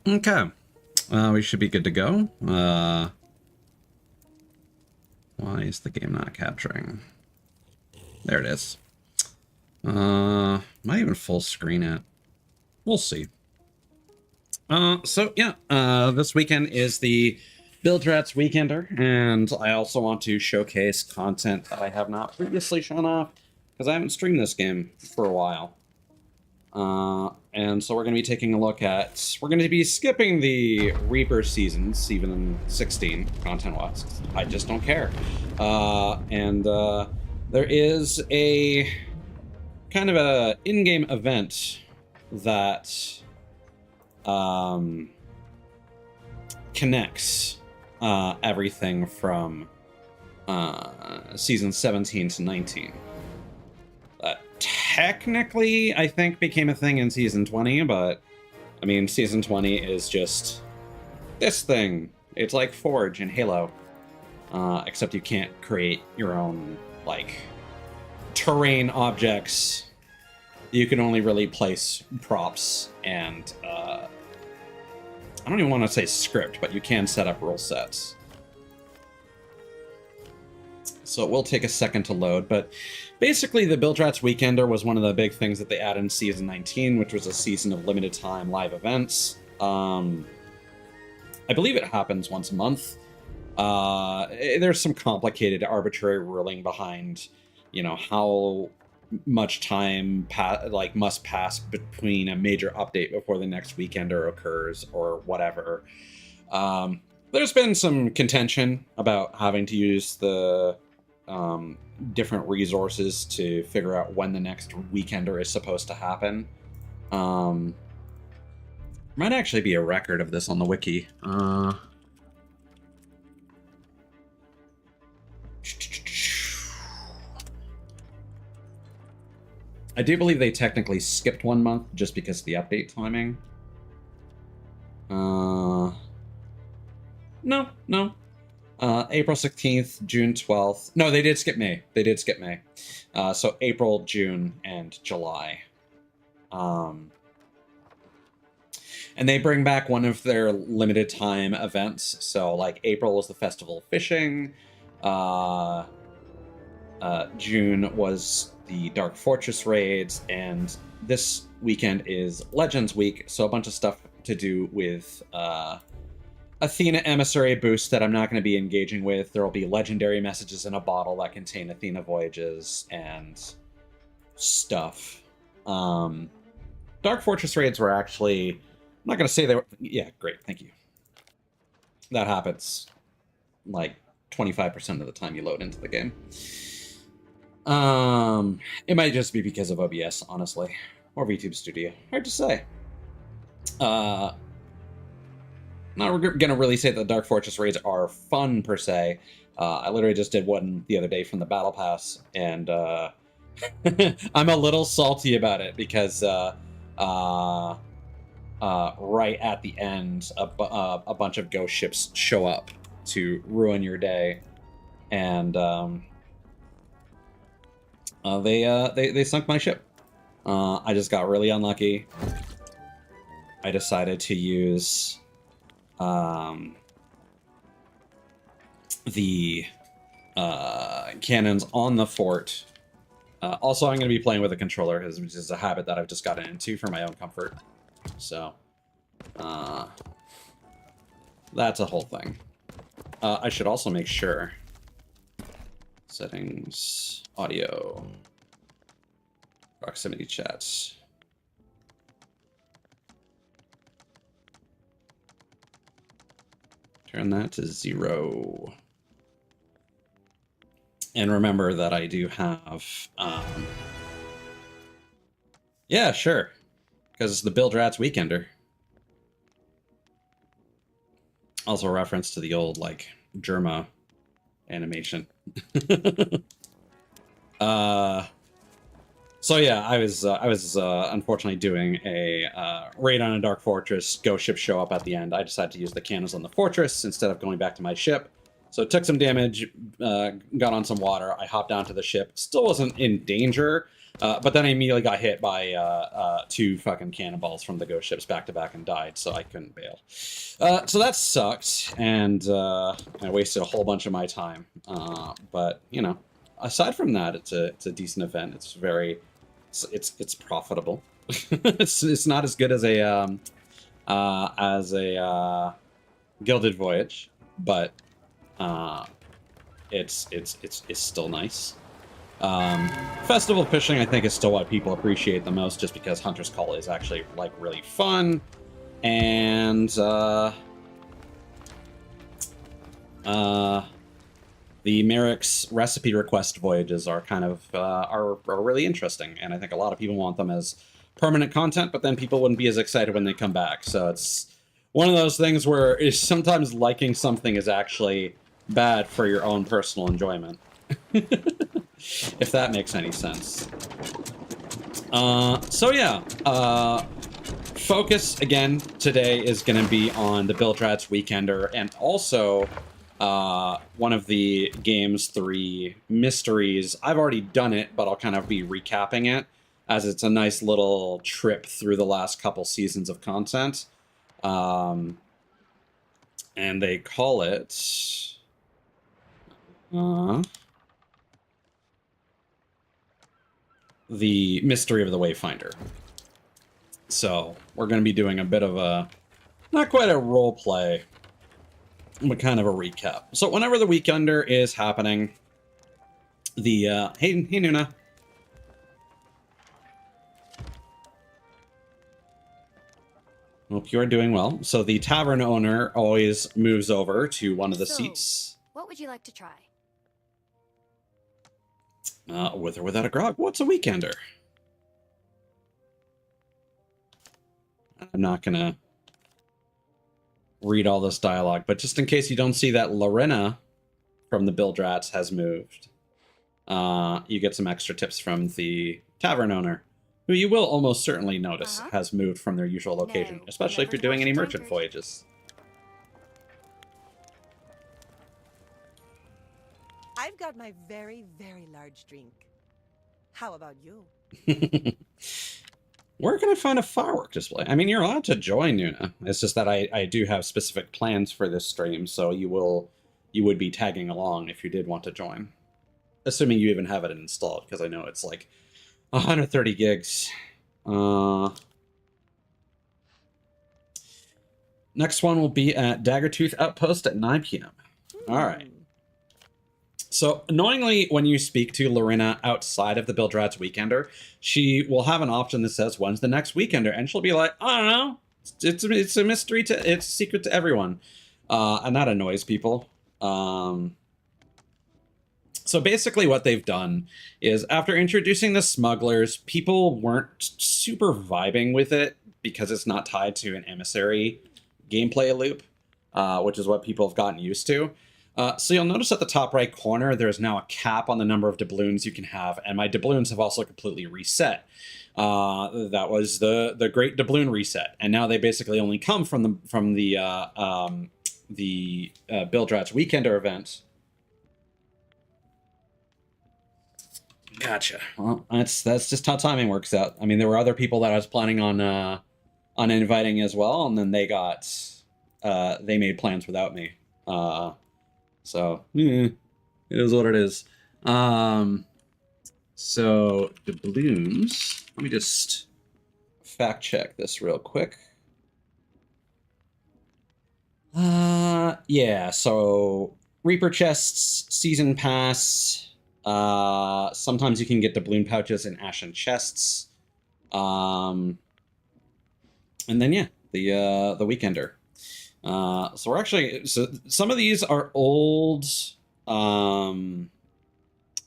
Okay. We should be good to go. Why is the game not capturing? There it is. Might even full screen it. We'll see. This weekend is the Build Rats Weekender, and I also want to showcase content that I have not previously shown off, because I haven't streamed this game for a while. And so we're going to be taking a look at... We're going to be skipping the Reaper seasons, even in 16, content-wise. I just don't care. There is a kind of a in-game event that connects everything from season 17 to 19. Technically, I think became a thing in season 20, but I mean, season 20 is just this thing. It's like Forge in Halo, except you can't create your own, like, terrain objects. You can only really place props and, I don't even want to say script, but you can set up rule sets. So it will take a second to load, but basically the Build Rats Weekender was one of the big things that they added in Season 19, which was a season of limited time live events. I believe it happens once a month. There's some complicated arbitrary ruling behind, you know, how much time must pass between a major update before the next Weekender occurs or whatever. There's been some contention about having to use the different resources to figure out when the next Weekender is supposed to happen. Might actually be a record of this on the wiki. I do believe they technically skipped 1 month just because of the update timing. No. April 16th, June 12th. No, they did skip May. So April, June, and July. And they bring back one of their limited time events. So, like, April was the Festival of Fishing. June was the Dark Fortress raids. And this weekend is Legends Week. So a bunch of stuff to do with Athena Emissary boost that I'm not going to be engaging with. There will be legendary messages in a bottle that contain Athena voyages and stuff. Dark Fortress raids were actually... I'm not going to say they were... Yeah, great, thank you. That happens like 25% of the time you load into the game. It might just be because of OBS, honestly. Or VTube Studio. Hard to say. Not gonna really say that the Dark Fortress raids are fun, per se. I literally just did one the other day from the Battle Pass, and I'm a little salty about it, because right at the end, a bunch of ghost ships show up to ruin your day, and they sunk my ship. I just got really unlucky. I decided to use the cannons on the fort. Also, I'm going to be playing with a controller, which is a habit that I've just gotten into for my own comfort. So, that's a whole thing. I should also make sure. Settings, audio, proximity chats. Turn that to 0. And remember that I do have, yeah, sure, because it's the Build Rats Weekender. Also a reference to the old, like, Germa animation. So yeah, I was unfortunately doing a raid on a Dark Fortress. Ghost ships show up at the end. I decided to use the cannons on the fortress instead of going back to my ship. So it took some damage, got on some water. I hopped onto the ship. Still wasn't in danger, But then I immediately got hit by 2 fucking cannonballs from the ghost ships back to back and died, so I couldn't bail. So that sucked, and I wasted a whole bunch of my time. But you know, aside from that, it's a decent event. It's very, it's profitable. It's not as good as a Gilded Voyage, but it's still nice. Festival fishing, I think, is still what people appreciate the most, just because Hunter's Call is actually like really fun, and the Merrick's recipe request voyages are kind of are really interesting, and I think a lot of people want them as permanent content, but then people wouldn't be as excited when they come back. So it's one of those things where is sometimes liking something is actually bad for your own personal enjoyment. If that makes any sense. So yeah, focus again today is going to be on the Bildrats Weekender, and also one of the game's 3 mysteries. I've already done it, but I'll kind of be recapping it, as it's a nice little trip through the last couple seasons of content. And they call it... the Mystery of the Wayfinder. So we're going to be doing a bit of a, not quite a role play, but kind of a recap. So whenever the Weekender is happening, the hey Nuna. Hope you are doing well. So the tavern owner always moves over to one of the seats. What would you like to try? With or without a grog. What's a Weekender? I'm not gonna read all this dialogue, but just in case you don't see that Lorena from the Bildrats has moved, you get some extra tips from the tavern owner, who you will almost certainly notice has moved from their usual location, especially if you're doing any merchant voyages. I've got my very, very large drink. How about you? Where can I find a firework display? I mean, you're allowed to join, Nuna. It's just that I do have specific plans for this stream, so you would be tagging along if you did want to join. Assuming you even have it installed, because I know it's like 130 gigs. Next one will be at Daggertooth Outpost at 9 p.m. All right. So, annoyingly, when you speak to Lorena outside of the Bildrats Weekender, she will have an option that says, when's the next Weekender? And she'll be like, I don't know. It's a mystery it's a secret to everyone. And that annoys people. So basically what they've done is, after introducing the smugglers, people weren't super vibing with it because it's not tied to an emissary gameplay loop, which is what people have gotten used to. So you'll notice at the top right corner, there's now a cap on the number of doubloons you can have, and my doubloons have also completely reset. That was the great doubloon reset, and now they basically only come from the Bildrats Weekender event. Gotcha. Well, that's just how timing works out. I mean, there were other people that I was planning on inviting as well, and then they made plans without me. So, it is what it is. So, doubloons. Let me just fact check this real quick. Yeah, so Reaper chests, Season Pass. Sometimes you can get doubloon pouches in Ashen chests. And then, yeah, the Weekender. So we're actually, so some of these are old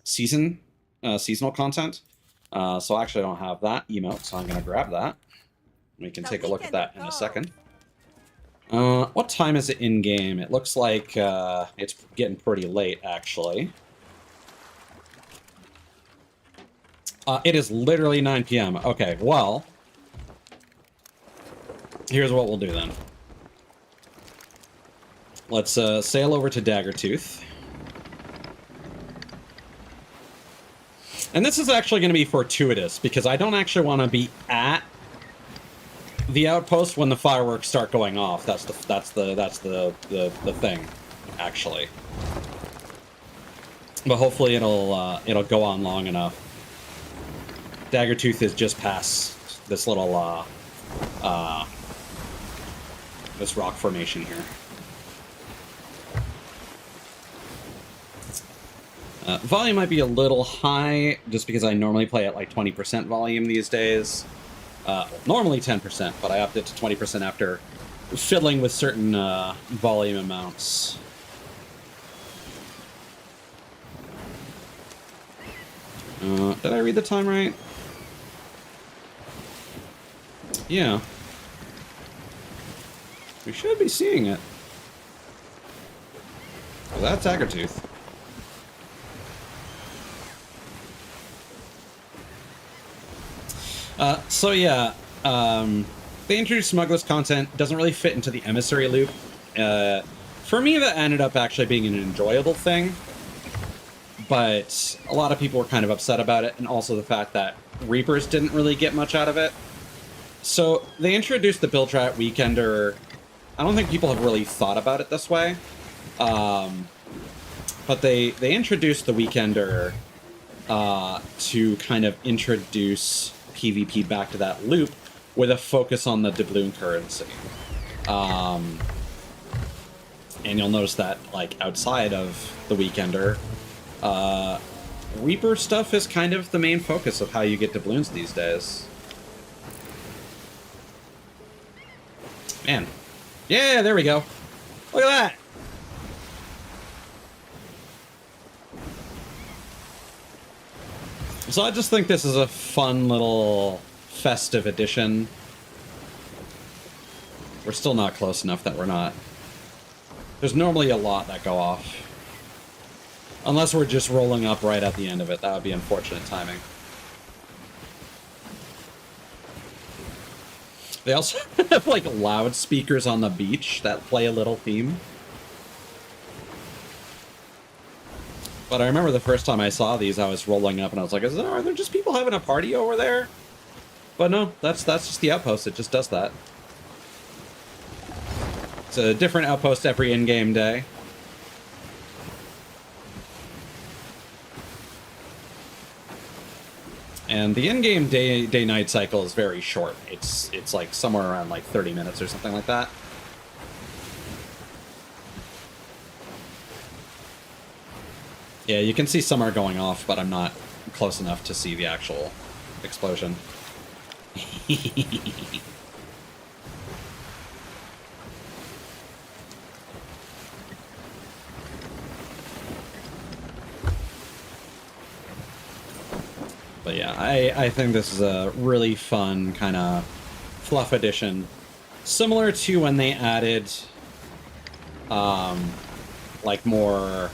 seasonal content. So actually I don't have that emote, so I'm going to grab that. We can take a look at that in a second. What time is it in game? It looks like it's getting pretty late, actually. It is literally 9 p.m. Okay, well, here's what we'll do then. Let's sail over to Daggertooth. And this is actually going to be fortuitous because I don't actually want to be at the outpost when the fireworks start going off. That's the thing, actually. But hopefully it'll go on long enough. Daggertooth is just past this little this rock formation here. Volume might be a little high, just because I normally play at like 20% volume these days. Normally 10%, but I upped it to 20% after fiddling with certain volume amounts. Did I read the time right? Yeah. We should be seeing it. Well, that's Daggertooth. So yeah, they introduced Smuggler's content. Doesn't really fit into the Emissary loop. For me, that ended up actually being an enjoyable thing. But a lot of people were kind of upset about it, and also the fact that Reapers didn't really get much out of it. So they introduced the Biltrat Weekender. I don't think people have really thought about it this way. But they introduced the Weekender to kind of introduce PvP back to that loop with a focus on the doubloon currency. And you'll notice that, like, outside of the Weekender, Reaper stuff is kind of the main focus of how you get doubloons these days. Man. Yeah, there we go. Look at that! So I just think this is a fun little festive addition. We're still not close enough that we're not. There's normally a lot that go off. Unless we're just rolling up right at the end of it. That would be unfortunate timing. They also have, like, loudspeakers on the beach that play a little theme. But I remember the first time I saw these, I was rolling up and I was like, are there just people having a party over there? But no, that's just the outpost. It just does that. It's a different outpost every in-game day. And the in-game day-night cycle is very short. It's like somewhere around like 30 minutes or something like that. Yeah, you can see some are going off, but I'm not close enough to see the actual explosion. But yeah, I think this is a really fun kind of fluff addition. Similar to when they added, like, more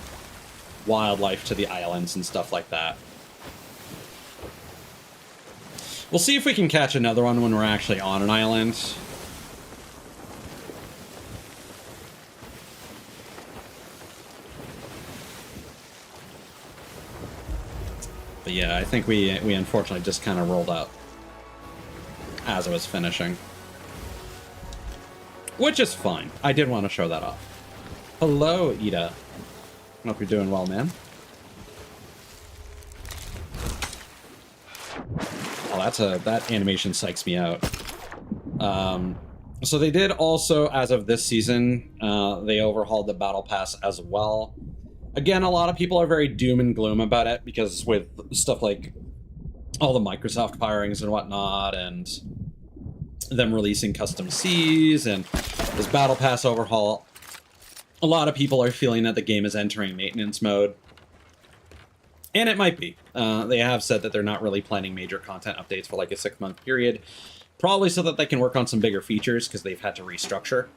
wildlife to the islands and stuff like that. We'll see if we can catch another one when we're actually on an island. But yeah, I think we unfortunately just kind of rolled out as it was finishing. Which is fine. I did want to show that off. Hello, Ida. Hope you're doing well, man. Oh, that animation psychs me out. So they did also, as of this season, they overhauled the Battle Pass as well. Again, a lot of people are very doom and gloom about it because with stuff like all the Microsoft firings and whatnot, and them releasing custom Cs and this Battle Pass overhaul, a lot of people are feeling that the game is entering maintenance mode. And it might be. They have said that they're not really planning major content updates for like a 6-month period. Probably so that they can work on some bigger features because they've had to restructure.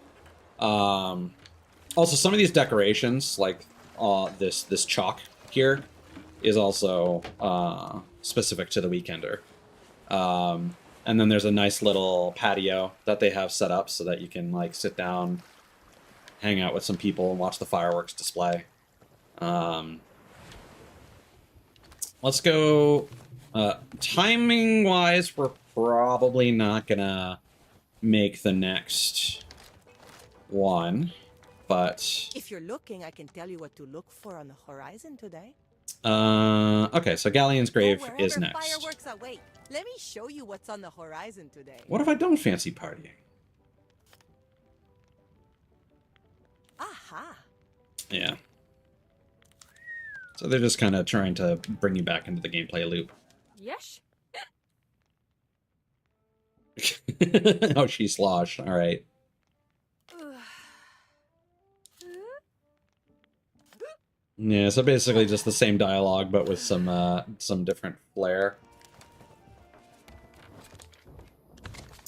Also, some of these decorations, like this chalk here, is also specific to the Weekender. And then there's a nice little patio that they have set up so that you can, like, sit down, hang out with some people, and watch the fireworks display. let's go. Timing wise, we're probably not gonna make the next one, but If you're looking, I can tell you what to look for on the horizon today. okay, so Galleon's Grave Go is wherever next. fireworks await. Let me show you what's on the horizon today. What if I don't fancy partying? Aha! Yeah. So they're just kind of trying to bring you back into the gameplay loop. Yes. Oh, she sloshed. All right. Yeah, so basically just the same dialogue, but with some different flair.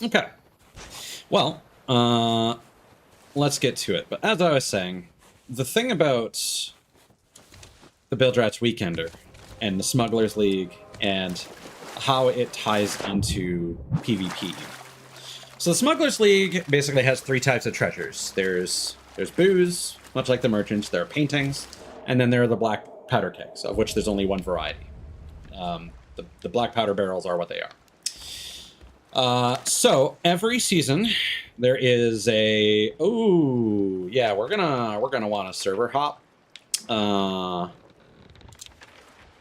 Okay. Well, let's get to it. But as I was saying, the thing about the Bildrats Weekender and the Smugglers League and how it ties into PvP. So the Smugglers League basically has three types of treasures. There's booze, much like the merchants. There are paintings, and then there are the black powder kegs, of which there's only one variety. The black powder barrels are what they are. So every season there is a we're gonna want a server hop.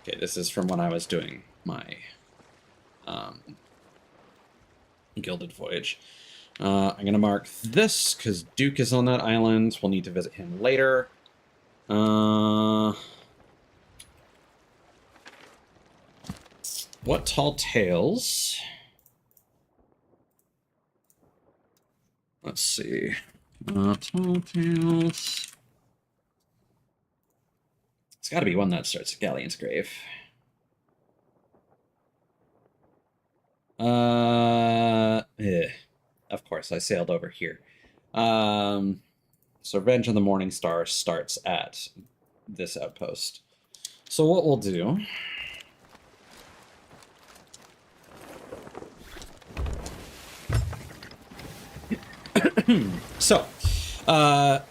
Okay, this is from when I was doing my Gilded Voyage. I'm going to mark this because Duke is on that island. We'll need to visit him later. What tall tales? Let's see. Tall tales. It's got to be one that starts at Galleon's Grave. Of course, I sailed over here. So Revenge of the Morning Star starts at this outpost. So what we'll do...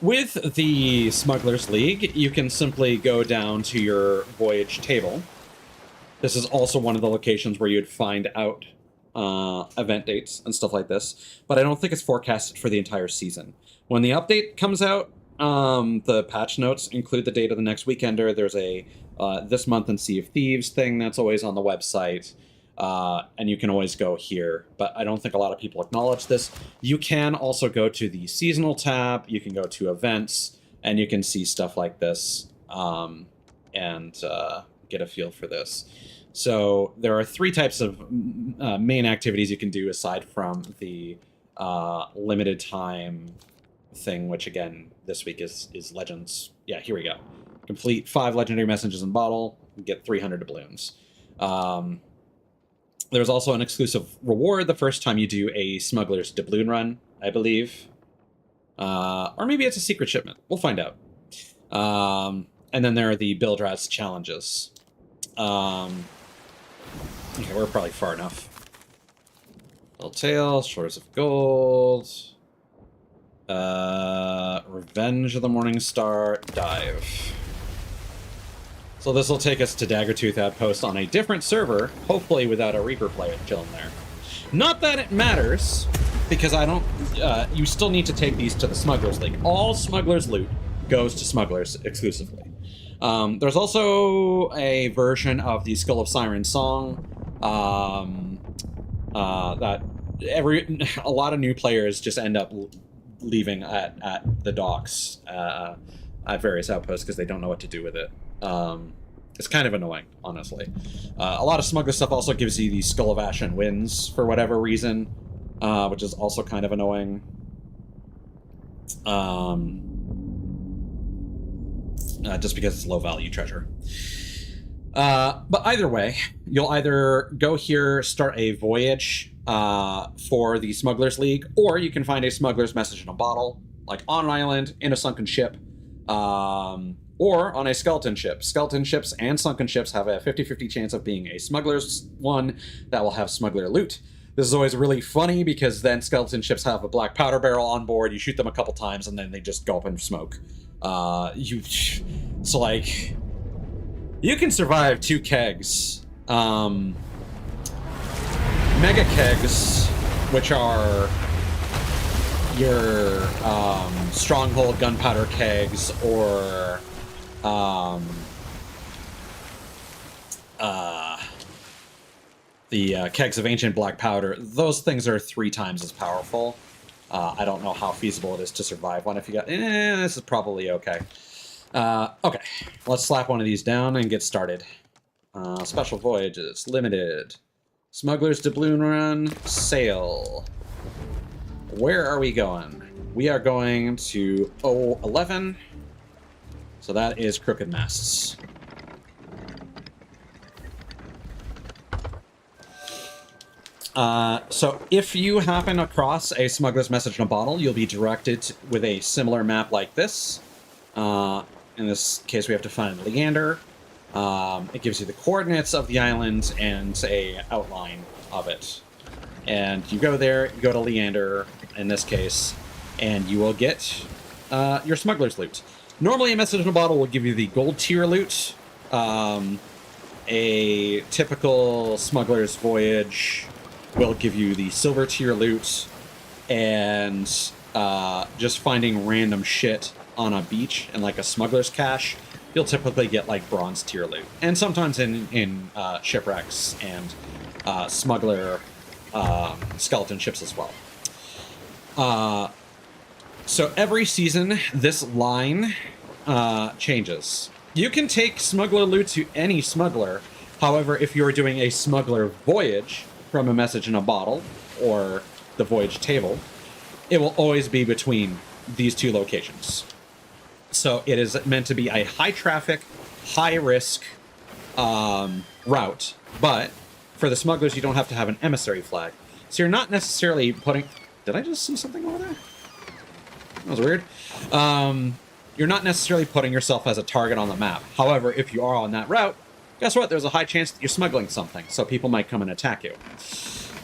with the Smugglers League, you can simply go down to your voyage table. This is also one of the locations where you'd find out event dates and stuff like this, but I don't think it's forecasted for the entire season. When the update comes out, the patch notes include the date of the next Weekender. There's a this month in Sea of Thieves thing that's always on the website, and you can always go here, but I don't think a lot of people acknowledge this. You can also go to the seasonal tab, you can go to events, and you can see stuff like this, and get a feel for this. So there are three types of main activities you can do aside from the limited time thing, which again, this week is Legends. Yeah, here we go. Complete 5 legendary messages in bottle, get 300 doubloons. There's also an exclusive reward the first time you do a Smuggler's Doubloon run, I believe. Or maybe it's a secret shipment. We'll find out. And then there are the Bildrats challenges. Okay, we're probably far enough. Little Tail, Shores of Gold. Revenge of the Morning Star, Dive. So this will take us to Daggertooth Outpost on a different server, hopefully without a Reaper player chilling there. Not that it matters, because I don't... you still need to take these to the Smugglers League. All Smugglers loot goes to Smugglers exclusively. There's also a version of the Skull of Siren song that a lot of new players just end up leaving at the docks at various outposts because they don't know what to do with it. It's kind of annoying, honestly. A lot of Smuggler stuff also gives you the Skull of Ash and Winds for whatever reason, which is also kind of annoying. Just because it's low value treasure. But either way, you'll either go here, start a voyage for the Smugglers League, or you can find a Smuggler's Message in a bottle, like on an island, in a sunken ship, or on a skeleton ship. Skeleton ships and sunken ships have a 50-50 chance of being a Smuggler's one that will have Smuggler loot. This is always really funny because then skeleton ships have a black powder barrel on board, you shoot them a couple times, and then they just go up in smoke. So like, You can survive 2 kegs. Mega kegs, which are your stronghold gunpowder kegs, or the kegs of ancient black powder. Those things are 3 times as powerful. I don't know how feasible it is to survive one. If you got, this is probably okay. Okay, let's slap one of these down and get started. Special voyages, limited. Smuggler's Doubloon Run, sail. Where are we going? We are going to 011. So that is Crooked Masts. So if you happen across a smuggler's message in a bottle, you'll be directed with a similar map like this. In this case, we have to find Leander. It gives you the coordinates of the island and a outline of it. And you go there, you go to Leander, in this case, and you will get your smuggler's loot. Normally, a message in a bottle will give you the gold tier loot. A typical smuggler's voyage will give you the silver tier loot, and just finding random shit on a beach and like a smuggler's cache, you'll typically get like bronze tier loot. And sometimes in shipwrecks and smuggler skeleton ships as well. So every season, this line changes. You can take smuggler loot to any smuggler. However, if you're doing a smuggler voyage from a message in a bottle or the voyage table, it will always be between these 2 locations. So it is meant to be a high traffic, high risk route, but for the smugglers, you don't have to have an emissary flag. So you're not necessarily putting... Did I just see something over there? That was weird. You're not necessarily putting yourself as a target on the map. However, if you are on that route, guess what? There's a high chance that you're smuggling something, so people might come and attack you.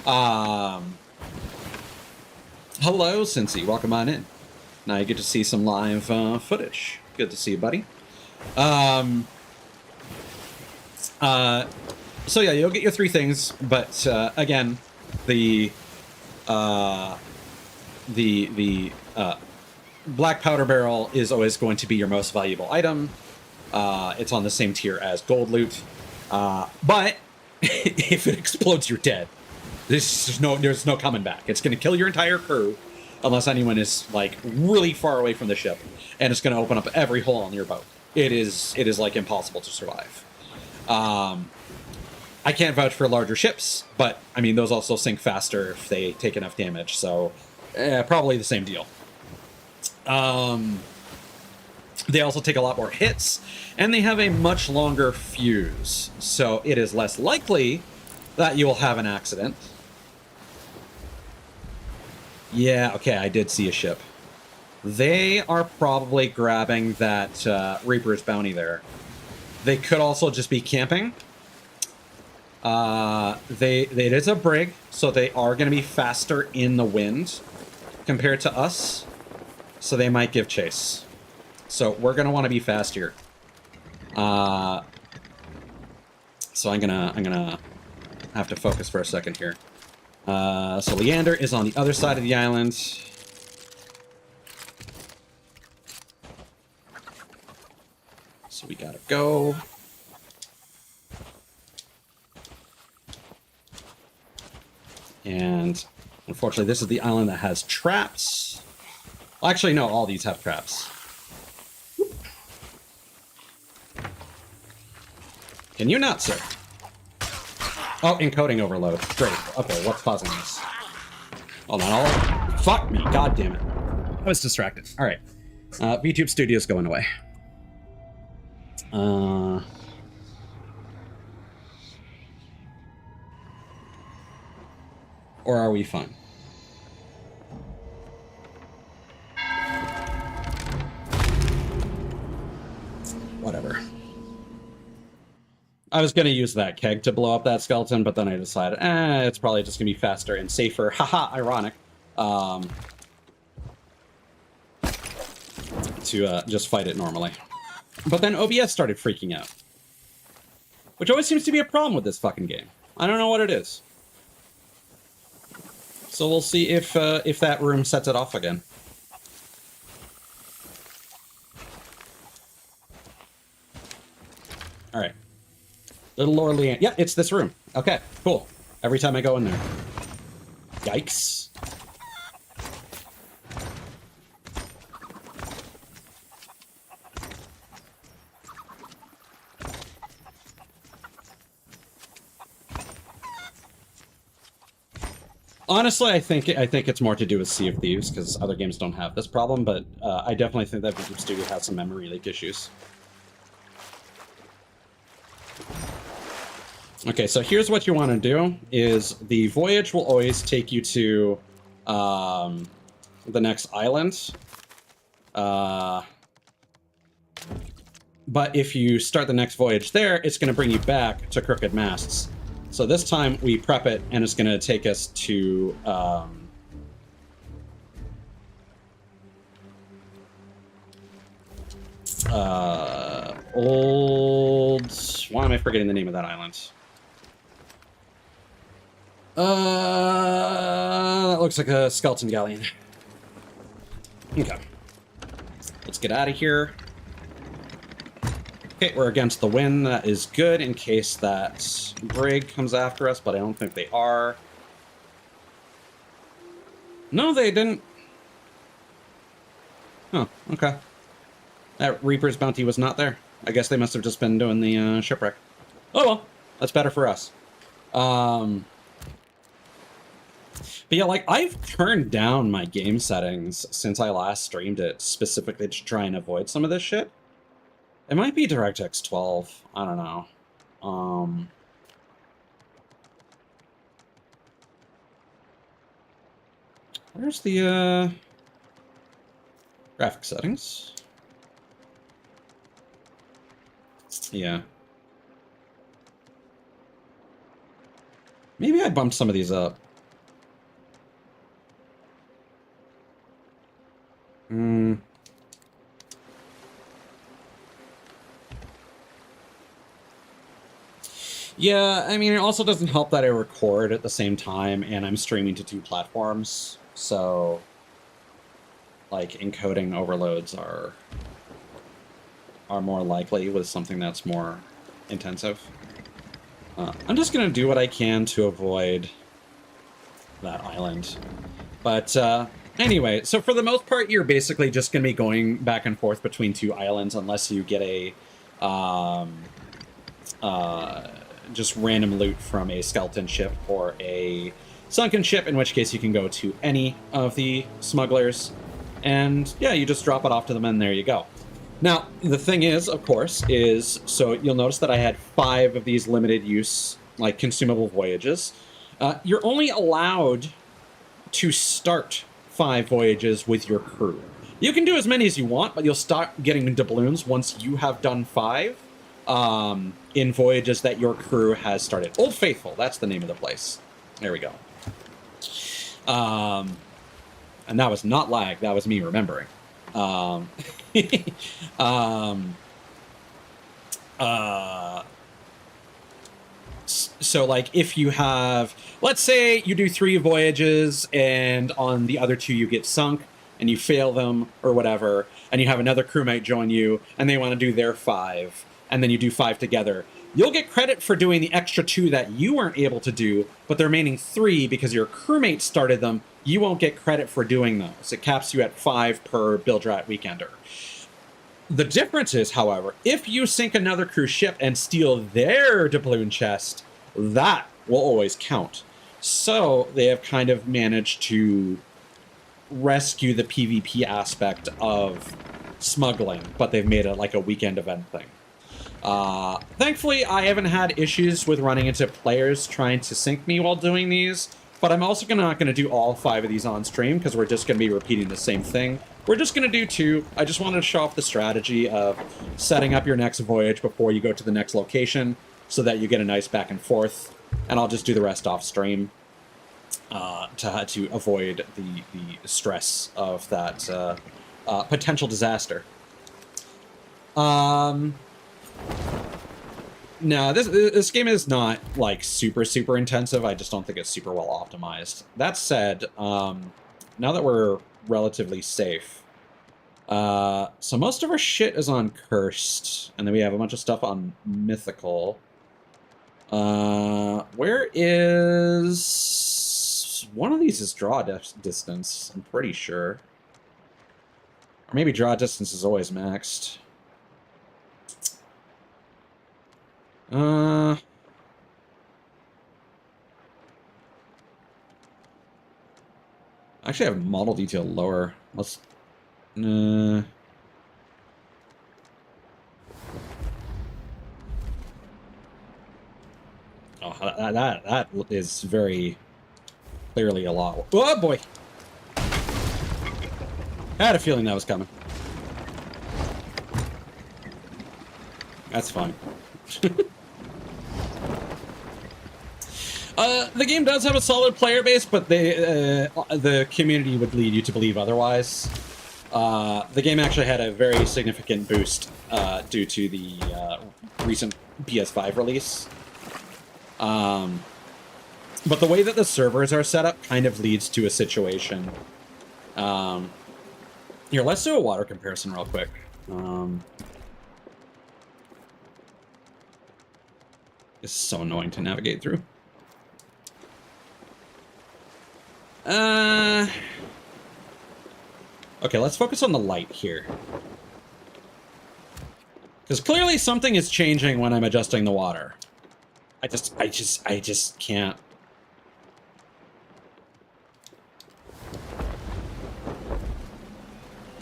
Hello, Cincy. Welcome on in. Now you get to see some live footage. Good to see you, buddy. So yeah, you'll get your 3 things, but again, the black powder barrel is always going to be your most valuable item. It's on the same tier as gold loot, but if it explodes, you're dead. There's no coming back. It's going to kill your entire crew, unless anyone is like really far away from the ship, and it's going to open up every hole on your boat. It is like impossible to survive. I can't vouch for larger ships, but I mean those also sink faster if they take enough damage. So probably the same deal. They also take a lot more hits, and they have a much longer fuse, so it is less likely that you will have an accident. Yeah, okay, I did see a ship. They are probably grabbing that Reaper's bounty there. They could also just be camping. It is a brig, so they are going to be faster in the wind compared to us. So they might give chase. So we're going to want to be fast here. So I'm gonna have to focus for a second here. So Leander is on the other side of the island. So we gotta go. And unfortunately, this is the island that has traps. Well, actually, no, all these have traps. Can you not, sir? Oh, encoding overload. Great. Okay, what's causing this? Hold on. Fuck me. God damn it. I was distracted. All right. VTube Studio's going away. Or are we fine? Whatever. I was going to use that keg to blow up that skeleton, but then I decided, it's probably just going to be faster and safer. Haha, ironic. To just fight it normally. But then OBS started freaking out. which always seems to be a problem with this fucking game. I don't know what it is. So we'll see if that room sets it off again. All right. Little Laura Leanne. Yeah, it's this room. Okay, cool. Every time I go in there. Yikes. Honestly, I think it's more to do with Sea of Thieves, because other games don't have this problem, but I definitely think that VTuber Studio has some memory leak issues. Okay, so here's what you want to do, is the voyage will always take you to the next island. But if you start the next voyage there, it's going to bring you back to Crooked Masts. So this time we prep it, and it's going to take us to old... Why am I forgetting the name of that island? That looks like a skeleton galleon. Okay. Let's get out of here. Okay, we're against the wind. That is good in case that brig comes after us, but I don't think they are. No, they didn't. Oh, okay. That Reaper's bounty was not there. I guess they must have just been doing the shipwreck. Oh well, that's better for us. But yeah, like, I've turned down my game settings since I last streamed it, specifically to try and avoid some of this shit. It might be DirectX 12. I don't know. Where's the graphic settings? Yeah. Maybe I bumped some of these up. Yeah, I mean, it also doesn't help that I record at the same time and I'm streaming to 2 platforms, so like encoding overloads are more likely with something that's more intensive. I'm just gonna do what I can to avoid that island. But anyway, so for the most part, you're basically just gonna be going back and forth between 2 islands unless you get a just random loot from a skeleton ship or a sunken ship, in which case you can go to any of the smugglers, and yeah, you just drop it off to them and there you go. Now, the thing is, of course, is, so you'll notice that I had 5 of these limited use, like, consumable voyages. You're only allowed to start 5 voyages with your crew. You can do as many as you want, but you'll start getting doubloons once you have done 5. In voyages that your crew has started. Old Faithful, that's the name of the place. There we go. And that was not lag, that was me remembering. So, like, if you have, let's say you do 3 voyages, and on the other 2 you get sunk, and you fail them, or whatever, and you have another crewmate join you, and they want to do their 5, and then you do 5 together, you'll get credit for doing the extra 2 that you weren't able to do, but the remaining 3, because your crewmate started them, you won't get credit for doing those. It caps you at 5 per Bildrat Weekender. The difference is, however, if you sink another cruise ship and steal their doubloon chest, that will always count. So they have kind of managed to rescue the PvP aspect of smuggling, but they've made it like a weekend event thing. Thankfully, I haven't had issues with running into players trying to sink me while doing these, but I'm also not going to do all 5 of these on stream because we're just going to be repeating the same thing. We're just going to do 2. I just wanted to show off the strategy of setting up your next voyage before you go to the next location so that you get a nice back and forth, and I'll just do the rest off stream to avoid the stress of that potential disaster. No, this game is not like super intensive. I just don't think it's super well optimized. That said, now that we're relatively safe, so most of our shit is on Cursed, and then we have a bunch of stuff on Mythical. Where is one of these is draw distance? I'm pretty sure, or maybe draw distance is always maxed. Actually, I have model detail lower. Let's. Oh, that is very clearly a lot. Oh boy! I had a feeling that was coming. That's fine. The game does have a solid player base, but the community would lead you to believe otherwise. The game actually had a very significant boost due to the recent PS5 release. But the way that the servers are set up kind of leads to a situation. Here, let's do a water comparison real quick. It's so annoying to navigate through. Okay, let's focus on the light here. Because clearly something is changing when I'm adjusting the water. I just can't.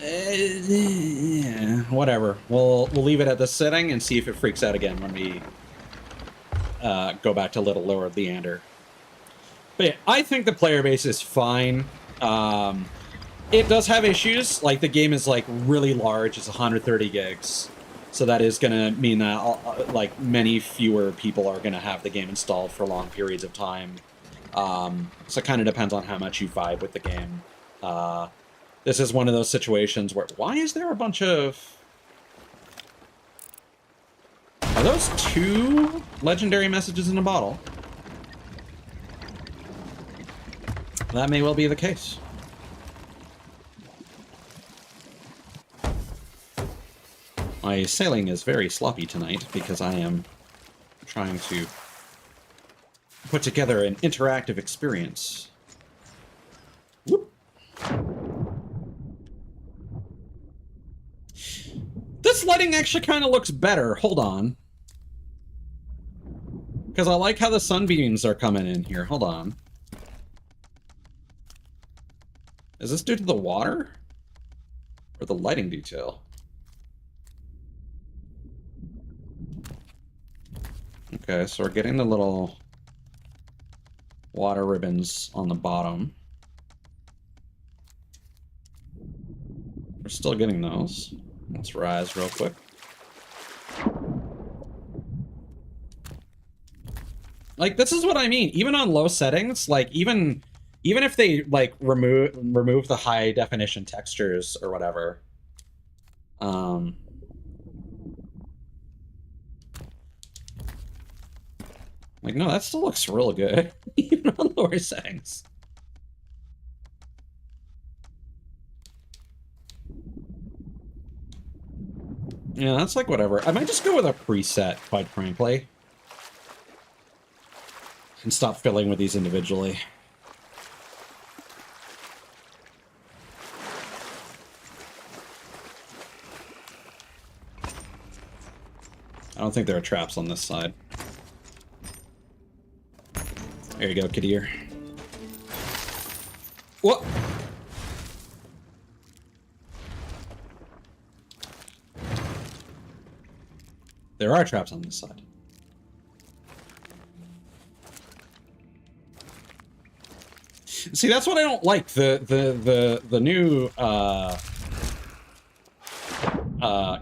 Yeah, whatever. We'll leave it at this setting and see if it freaks out again when we go back to Little Lower Leander. But yeah, I think the player base is fine. It does have issues. Like, the game is, like, really large. It's 130 gigs. So that is going to mean that, like, many fewer people are going to have the game installed for long periods of time. So it kind of depends on how much you vibe with the game. This is one of those situations where... Why is there a bunch of... Are those 2 legendary messages in a bottle? That may well be the case. My sailing is very sloppy tonight because I am trying to put together an interactive experience. Whoop. This lighting actually kind of looks better. Hold on. Because I like how the sunbeams are coming in here. Hold on. Is this due to the water? Or the lighting detail? Okay, so we're getting the little water ribbons on the bottom. We're still getting those. Let's rise real quick. Like, this is what I mean. Even on low settings, like, even if they, like, remove the high definition textures or whatever, like, no, that still looks real good, even on lower settings. Yeah, that's like whatever. I might just go with a preset, quite frankly. And stop filling with these individually. I don't think there are traps on this side. There you go, kitty ear. What? There are traps on this side. See, that's what I don't like. The new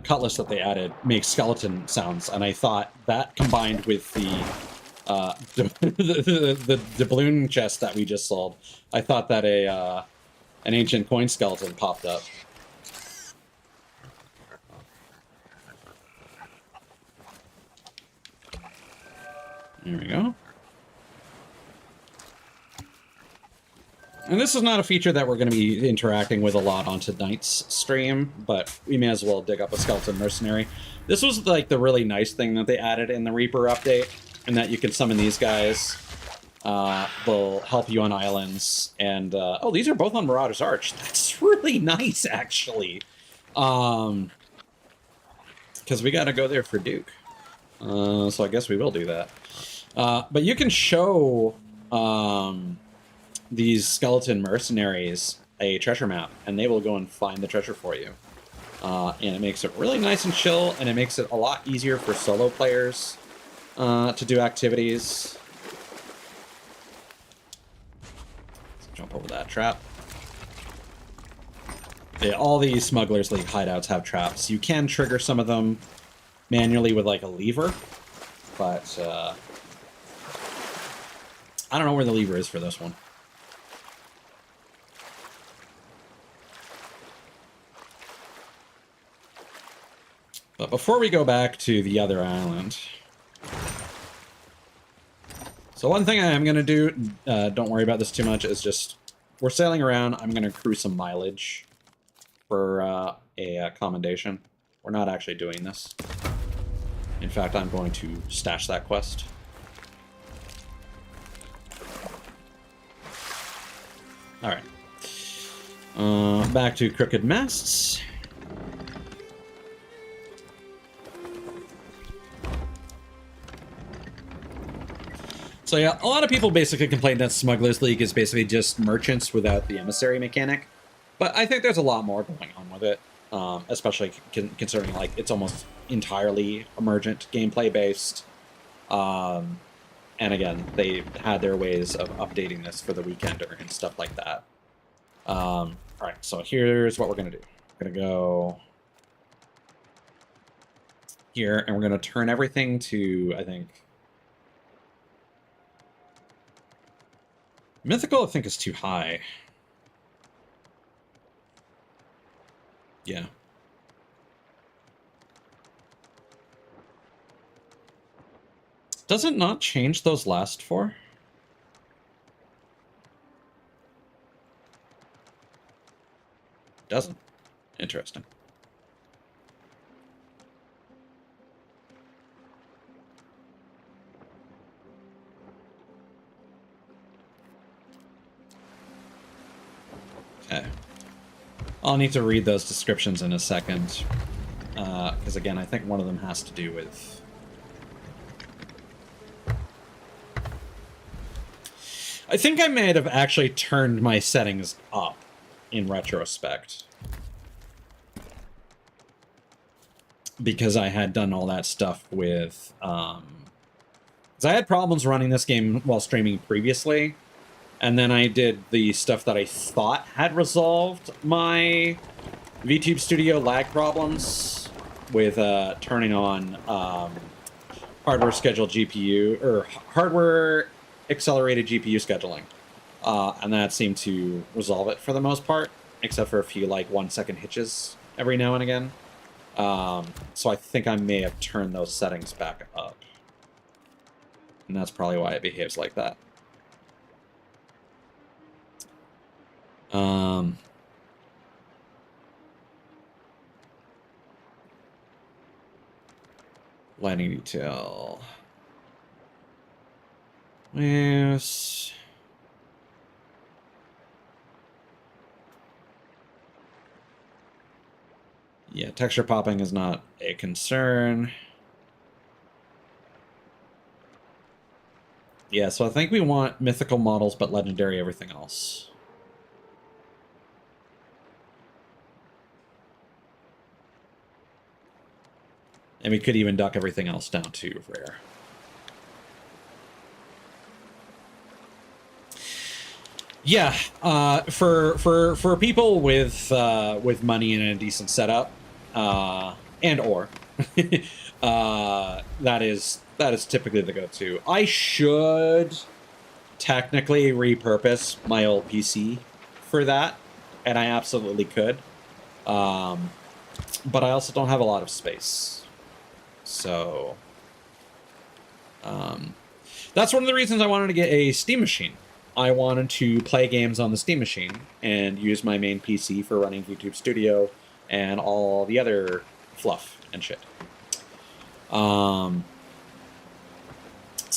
cutlass that they added makes skeleton sounds, and I thought that combined with the doubloon chest that we just sold, I thought that an ancient coin skeleton popped up. There we go. And this is not a feature that we're going to be interacting with a lot on tonight's stream, but we may as well dig up a skeleton mercenary. This was like the really nice thing that they added in the Reaper update, and that you can summon these guys. They'll help you on islands, and oh, these are both on Marauder's Arch. That's really nice, actually. Because we got to go there for Duke. So I guess we will do that. But you can show these skeleton mercenaries a treasure map, and they will go and find the treasure for you. And it makes it really nice and chill, and it makes it a lot easier for solo players to do activities. Let's jump over that trap. Yeah, all these Smugglers League hideouts have traps. You can trigger some of them manually with like a lever, but I don't know where the lever is for this one. But before we go back to the other island, so one thing I am going to do, don't worry about this too much, is just, we're sailing around, I'm going to accrue some mileage for a commendation. We're not actually doing this. In fact, I'm going to stash that quest. Alright. Back to Crooked Masts. So yeah, a lot of people basically complain that Smugglers League is basically just merchants without the emissary mechanic. But I think there's a lot more going on with it, especially considering like it's almost entirely emergent gameplay based. And again, they had their ways of updating this for the Weekender and stuff like that. All right, so here's what we're gonna do. We're gonna go here, and we're gonna turn everything to, I think, Mythical, I think, is too high. Yeah. Does it not change those last four? Doesn't. Interesting. Okay. I'll need to read those descriptions in a second. Because again, I think one of them has to do with... I think I may have actually turned my settings up in retrospect. Because I had done all that stuff with... Because I had problems running this game while streaming previously. And then I did the stuff that I thought had resolved my VTube Studio lag problems with turning on hardware scheduled GPU, or hardware accelerated GPU scheduling. And that seemed to resolve it for the most part, except for a few like 1-second hitches every now and again. So I think I may have turned those settings back up. And that's probably why it behaves like that. Lighting detail. Yes. Yeah, texture popping is not a concern. Yeah, so I think we want mythical models, but legendary everything else. And we could even duck everything else down to rare. Yeah, for people with money and a decent setup, and or that is typically the go-to. I should technically repurpose my old PC for that, and I absolutely could. But I also don't have a lot of space. So, That's one of the reasons I wanted to get a Steam machine. I wanted to play games on the Steam machine and use my main PC for running YouTube Studio and all the other fluff and shit. So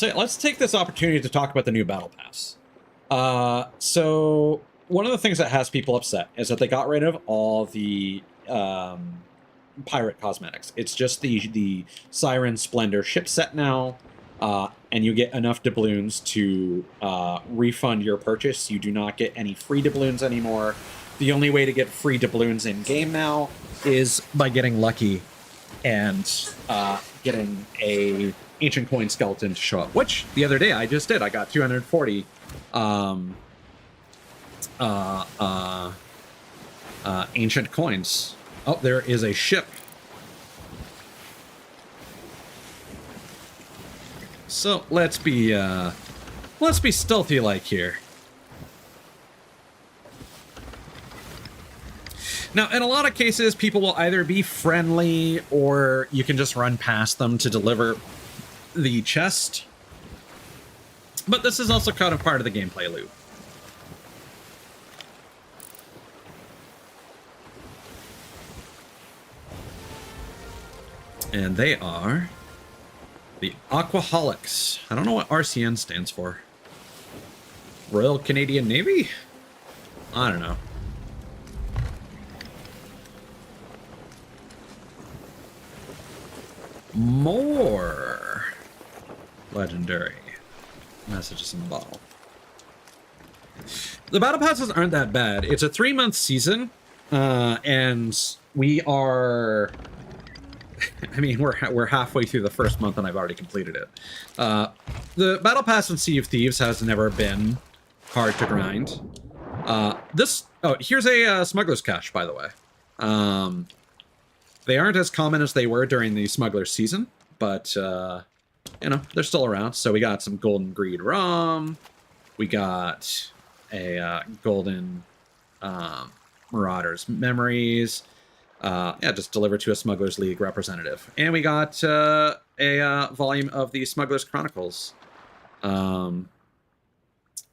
yeah, let's take this opportunity to talk about the new Battle Pass. So one of the things that has people upset is that they got rid of all the pirate cosmetics. It's just the Siren Splendor ship set now, and you get enough doubloons to refund your purchase. You do not get any free doubloons anymore. The only way to get free doubloons in game now is by getting lucky and getting a ancient coin skeleton to show up, which the other day I just did. I got 240 ancient coins. Oh, there is a ship. So let's be stealthy like here. Now, in a lot of cases, people will either be friendly or you can just run past them to deliver the chest. But this is also kind of part of the gameplay loop. And they are the Aquaholics. I don't know what RCN stands for. Royal Canadian Navy? I don't know. More legendary messages in the bottle. The battle passes aren't that bad. It's a 3-month season, and we are... I mean, we're halfway through the first month, and I've already completed it. The battle pass in Sea of Thieves has never been hard to grind. Here's a smuggler's cache, by the way. They aren't as common as they were during the smuggler's season, but you know, they're still around. So we got some golden greed rum. We got a golden Marauders memories. Yeah, just delivered to a Smugglers League representative. And we got a volume of the Smugglers Chronicles. And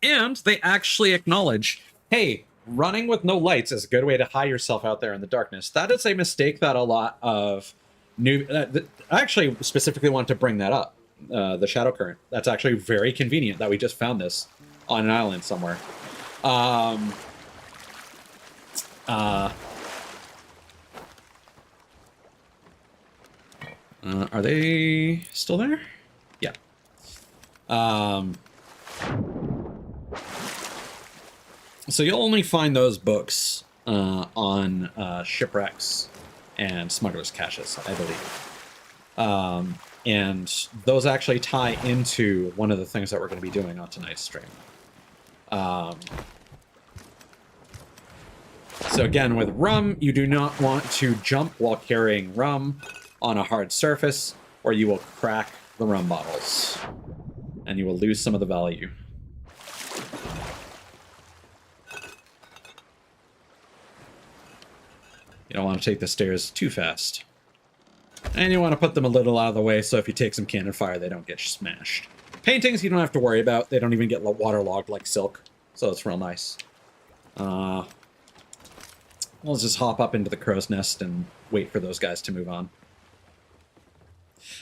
they actually acknowledge, hey, running with no lights is a good way to hide yourself out there in the darkness. That is a mistake that a lot of new... I actually specifically want to bring that up, the Shadow Current. That's actually very convenient that we just found this on an island somewhere. Are they still there? Yeah. So you'll only find those books on shipwrecks and smugglers' caches, I believe. And those actually tie into one of the things that we're going to be doing on tonight's stream. So again, with rum, you do not want to jump while carrying rum on a hard surface, or you will crack the rum bottles, and you will lose some of the value. You don't want to take the stairs too fast. And you want to put them a little out of the way, so if you take some cannon fire, they don't get smashed. Paintings you don't have to worry about. They don't even get waterlogged like silk, so it's real nice. We'll just hop up into the crow's nest and wait for those guys to move on.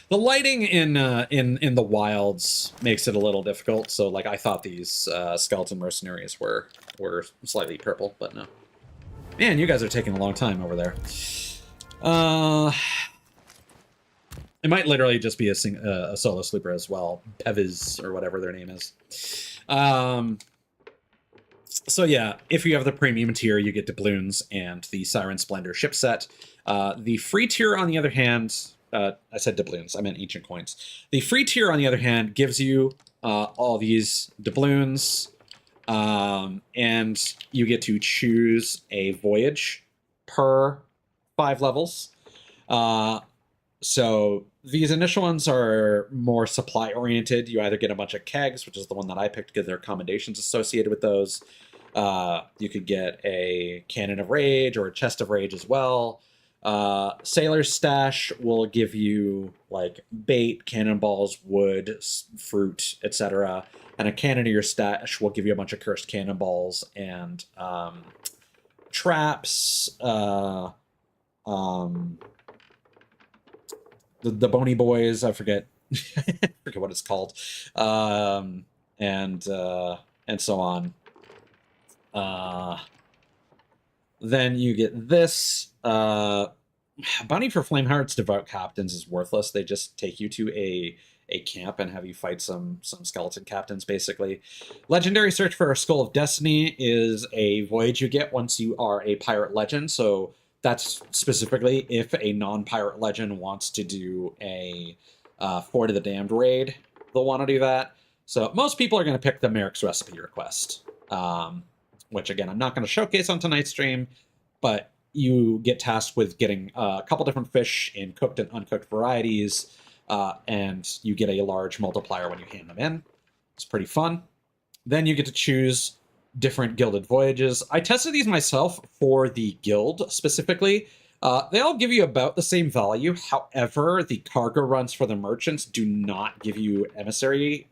The lighting in the wilds makes it a little difficult. So, like, I thought these skeleton mercenaries were slightly purple, but no. Man, you guys are taking a long time over there. It might literally just be a solo sleeper as well. Peviz, or whatever their name is. So yeah, if you have the premium tier, you get doubloons and the Siren Splendor ship set. The free tier, on the other hand, I said doubloons, I meant ancient coins. The free tier, on the other hand, gives you all these doubloons, and you get to choose a voyage per 5 levels. So these initial ones are more supply oriented. You either get a bunch of kegs, which is the one that I picked because there are accommodations associated with those. You could get a Cannon of Rage or a Chest of Rage as well. Sailor's Stash will give you like bait, cannonballs, wood, fruit, etc. And a Cannoneer Stash will give you a bunch of cursed cannonballs and traps. The Bony Boys, I forget, I forget what it's called, and so on. Then you get this. Bounty for Flameheart's Devout Captains is worthless. They just take you to a camp and have you fight some skeleton captains, basically. Legendary Search for a Skull of Destiny is a voyage you get once you are a pirate legend. So that's specifically if a non-pirate legend wants to do a Fort of the Damned raid, they'll want to do that. So most people are going to pick the Merrick's Recipe request, which again, I'm not going to showcase on tonight's stream, but you get tasked with getting a couple different fish in cooked and uncooked varieties, and you get a large multiplier when you hand them in. It's pretty fun. Then you get to choose different gilded voyages. I tested these myself for the guild specifically. They all give you about the same value. However, the cargo runs for the merchants do not give you emissary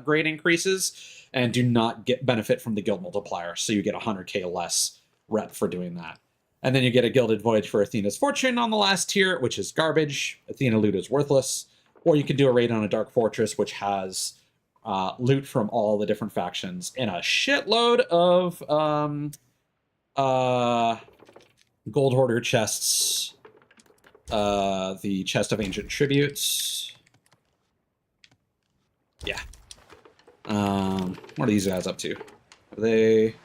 grade increases and do not get benefit from the guild multiplier. So you get 100k less rep for doing that. And then you get a gilded voyage for Athena's Fortune on the last tier, which is garbage. Athena loot is worthless. Or you can do a raid on a Dark Fortress, which has loot from all the different factions and a shitload of Gold Hoarder chests, the Chest of Ancient Tributes. Yeah. What are these guys up to? Are they...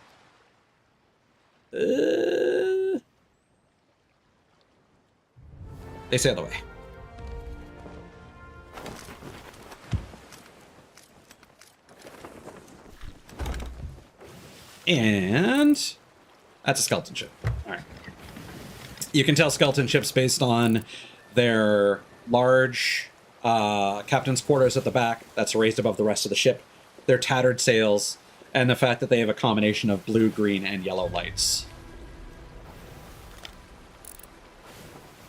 They sail away. And that's a skeleton ship. All right. You can tell skeleton ships based on their large captain's quarters at the back that's raised above the rest of the ship, their tattered sails, and the fact that they have a combination of blue, green, and yellow lights.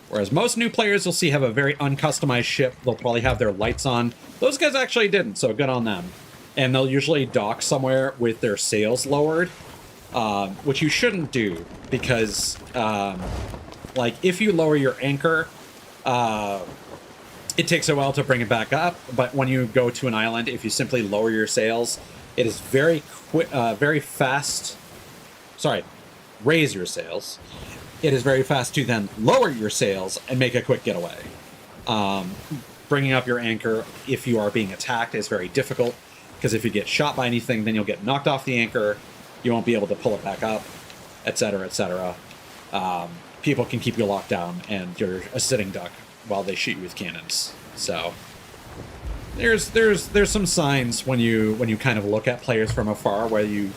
Whereas most new players you'll see have a very uncustomized ship. They'll probably have their lights on. Those guys actually didn't, so good on them. And they'll usually dock somewhere with their sails lowered, which you shouldn't do because, like, if you lower your anchor, it takes a while to bring it back up. But when you go to an island, if you simply lower your sails, it is very quick, very fast. Sorry, raise your sails. It is very fast to then lower your sails and make a quick getaway. Bringing up your anchor if you are being attacked is very difficult, because if you get shot by anything, then you'll get knocked off the anchor, you won't be able to pull it back up, etc., etc. People can keep you locked down, and you're a sitting duck while they shoot you with cannons. So there's some signs when you kind of look at players from afar where you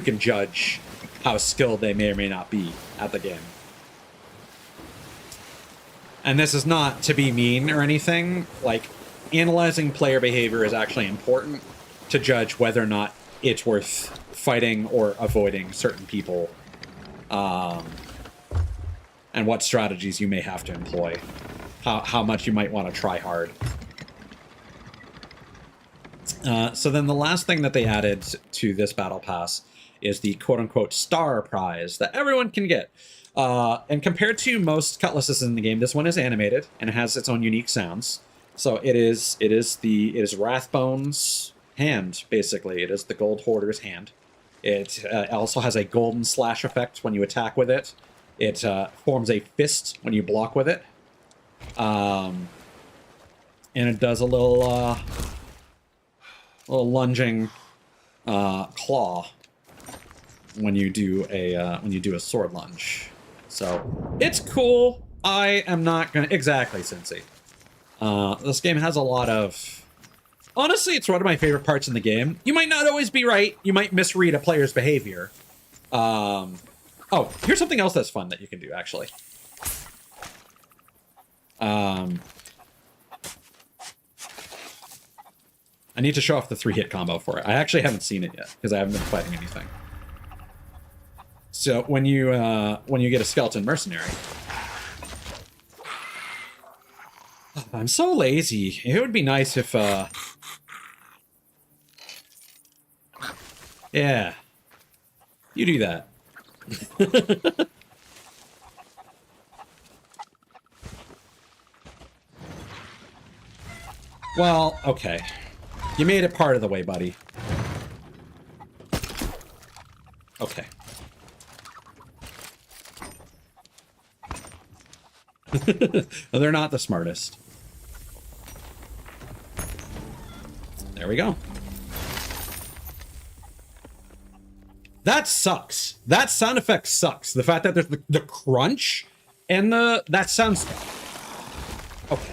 can judge how skilled they may or may not be at the game. And this is not to be mean or anything. Like, analyzing player behavior is actually important to judge whether or not it's worth fighting or avoiding certain people, and what strategies you may have to employ, how much you might want to try hard. So then the last thing that they added to this battle pass is the quote-unquote star prize that everyone can get. And compared to most cutlasses in the game, this one is animated and it has its own unique sounds. So it is Wrathbone's hand, basically. It is the Gold Hoarder's hand. It also has a golden slash effect when you attack with it. It forms a fist when you block with it. And it does a little lunging claw when you do a sword lunge. So it's cool. I am not gonna exactly, Cincy. This game has a lot of. Honestly, it's one of my favorite parts in the game. You might not always be right. You might misread a player's behavior. Oh, here's something else that's fun that you can do, actually. I need to show off the 3-hit combo for it. I actually haven't seen it yet, because I haven't been fighting anything. So when you get a skeleton mercenary, I'm so lazy. It would be nice if, yeah. You do that. Well, okay. You made it part of the way, buddy. Okay. They're not the smartest. There we go. That sucks. That sound effect sucks. The fact that there's the crunch and that sounds... Okay.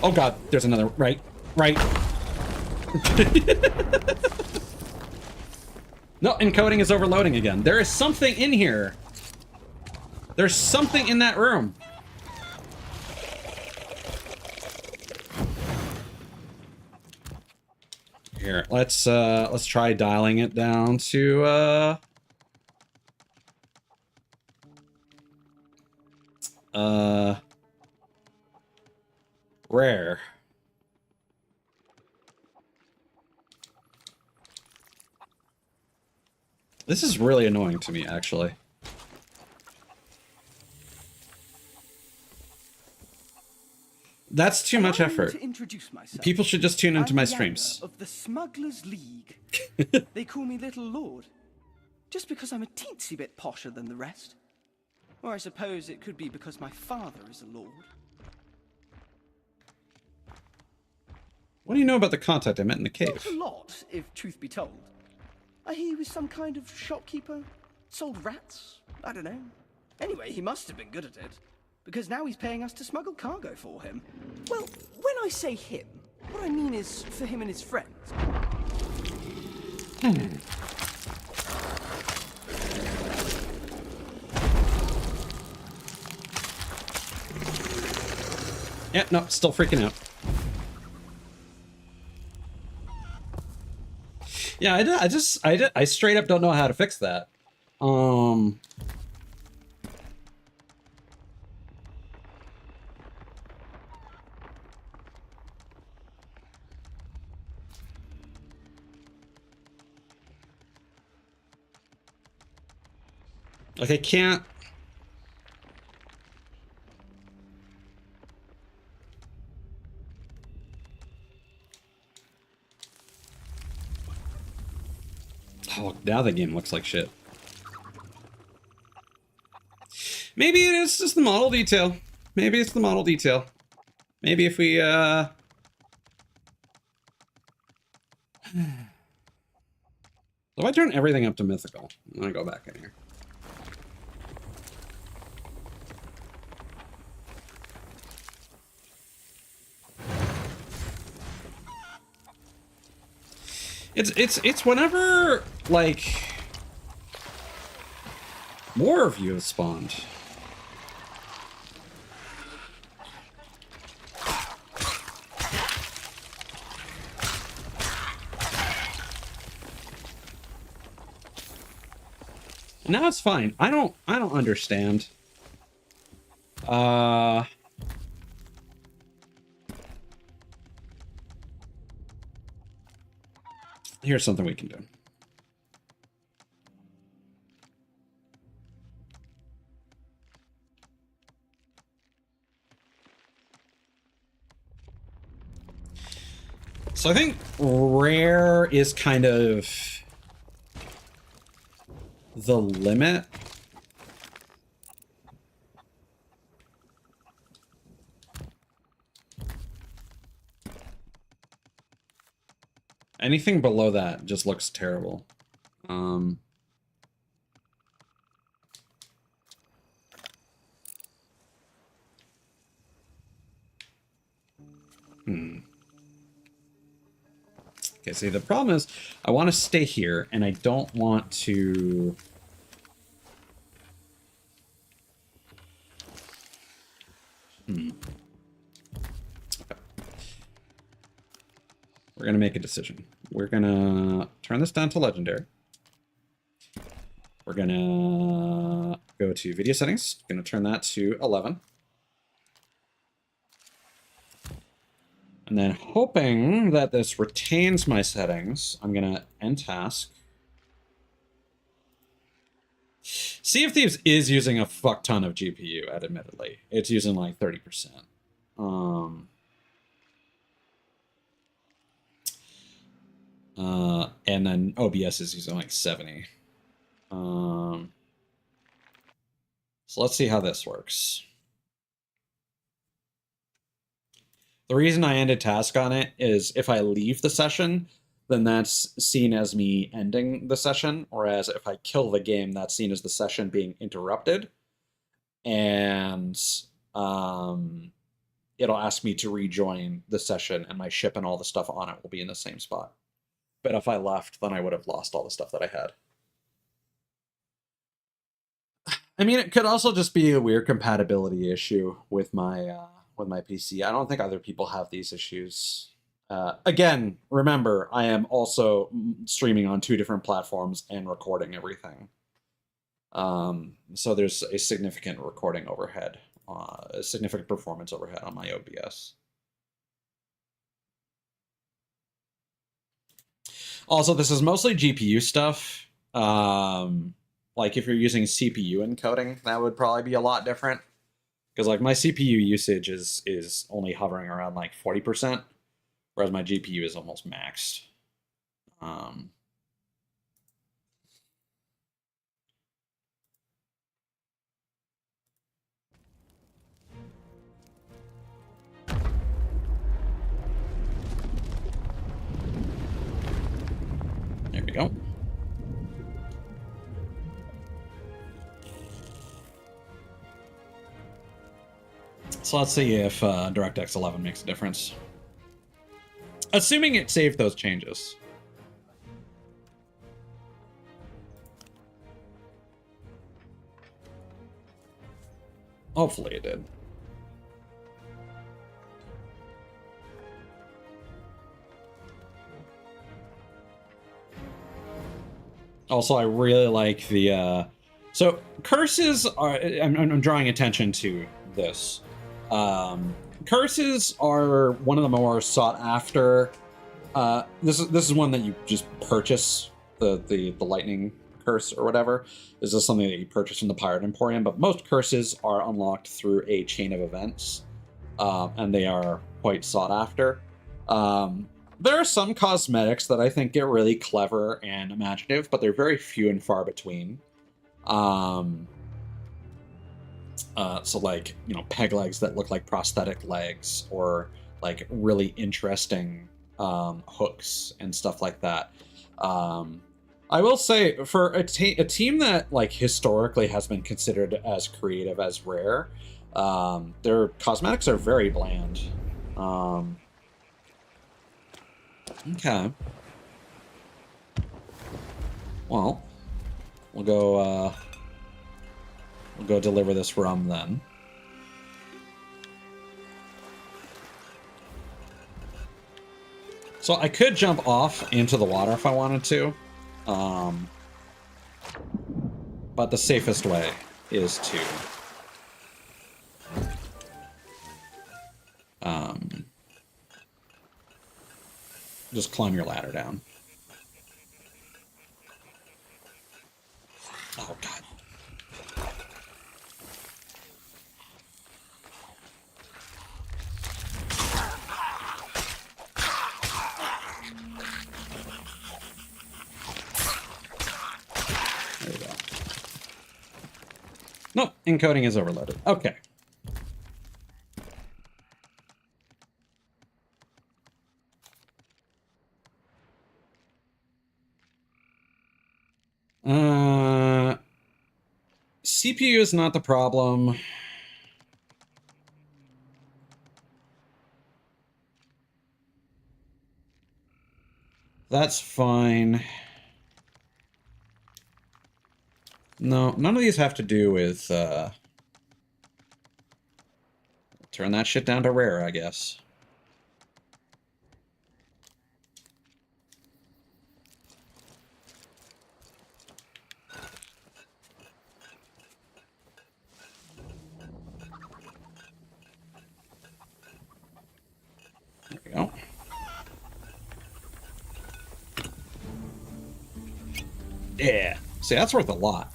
Oh god, there's another. Right. No, encoding is overloading again. There is something in here. There's something in that room. Here, let's try dialing it down to rare. This is really annoying to me, actually. That's too much effort. People should just tune into my streams. Of the Smugglers League. They call me Little Lord, just because I'm a teensy bit posher than the rest. Or I suppose it could be because my father is a lord. What do you know about the contact I met in the cave? Not a lot, if truth be told. I hear he was some kind of shopkeeper, sold rats, I don't know. Anyway, he must have been good at it, because now he's paying us to smuggle cargo for him. Well, when I say him, what I mean is for him and his friends. Yeah, no, still freaking out. Yeah, I straight up don't know how to fix that. Like, I can't... Oh, now the game looks like shit. Maybe it is just the model detail. Maybe it's the model detail. Maybe if we, So if I turn everything up to mythical, I'm gonna go back in here. It's whenever, like, more of you have spawned. Now it's fine. I don't understand. Here's something we can do. So I think rare is kind of the limit. Anything below that just looks terrible. Okay, see, the problem is I want to stay here, and I don't want to... Okay. We're going to make a decision. We're going to turn this down to legendary. We're We're gonna go to video settings. Gonna turn that to 11. And then hoping that this retains my settings, I'm gonna end task. Sea of Thieves is using a fuck ton of GPU, admittedly. It's using like 30%. And then OBS is using like 70. So let's see how this works. The reason I ended task on it is if I leave the session, then that's seen as me ending the session, whereas if I kill the game, that's seen as the session being interrupted. And it'll ask me to rejoin the session, and my ship and all the stuff on it will be in the same spot. But if I left, then I would have lost all the stuff that I had. I mean, it could also just be a weird compatibility issue with my PC. I don't think other people have these issues. Again, remember, I am also streaming on 2 different platforms and recording everything. So there's a significant recording overhead, a significant performance overhead on my OBS. Also, this is mostly GPU stuff. Like if you're using CPU encoding, that would probably be a lot different. Because like my CPU usage is only hovering around like 40%, whereas my GPU is almost maxed. There we go. So let's see if DirectX 11 makes a difference. Assuming it saved those changes. Hopefully it did. Also, I really like the... So, curses are... I'm drawing attention to this. Curses are one of the more sought after. This is one that you just purchase, the lightning curse or whatever. This is something that you purchase from the Pirate Emporium, but most curses are unlocked through a chain of events, and they are quite sought after. There are some cosmetics that I think get really clever and imaginative, but they're very few and far between. So like, you know, peg legs that look like prosthetic legs, or like really interesting hooks and stuff like that. I will say, for a team that like historically has been considered as creative as Rare, their cosmetics are very bland. Okay. Well, we'll go deliver this rum then. So I could jump off into the water if I wanted to. But the safest way is to just climb your ladder down. Oh, God. There we go. Nope, encoding is overloaded. Okay. CPU is not the problem. That's fine. No, none of these have to do with, turn that shit down to rare, I guess. Yeah. See, that's worth a lot.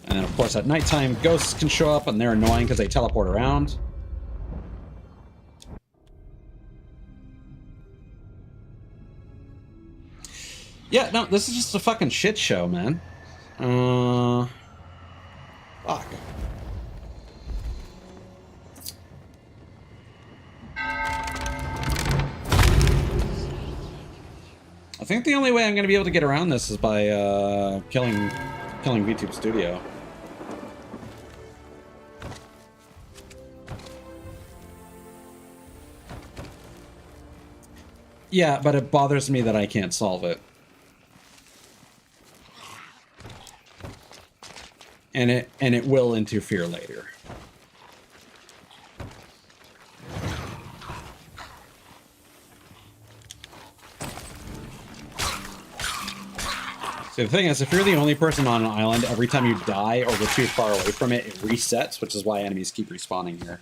And then, of course, at nighttime, ghosts can show up, and they're annoying because they teleport around. Yeah, no, this is just a fucking shit show, man. Fuck. I think the only way I'm going to be able to get around this is by killing VTuber Studio. Yeah, but it bothers me that I can't solve it. And it will interfere later. So the thing is, if you're the only person on an island, every time you die or get too far away from it, it resets, which is why enemies keep respawning here.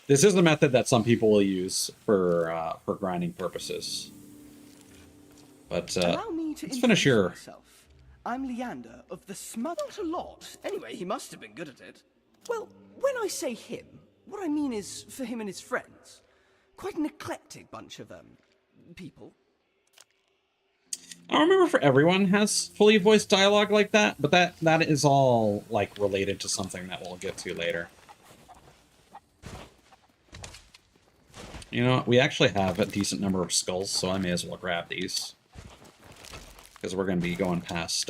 This is the method that some people will use for grinding purposes. But let's finish here. Myself. I'm Leander of the Smuggle. Not a lot. Anyway, he must have been good at it. Well, when I say him, what I mean is for him and his friends. Quite an eclectic bunch of, people. I don't remember if everyone has fully voiced dialogue like that, but that is all, like, related to something that we'll get to later. You know, we actually have a decent number of skulls, so I may as well grab these. Because we're going to be going past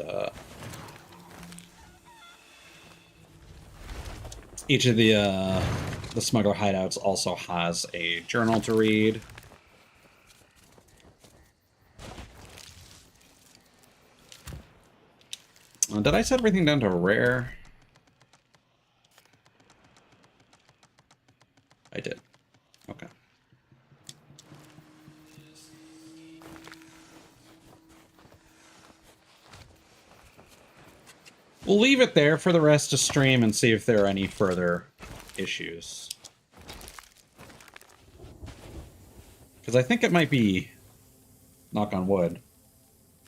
each of the smuggler hideouts also has a journal to read. Did I set everything down to rare? I did. Okay. We'll leave it there for the rest of stream and see if there are any further issues. Because I think it might be, knock on wood,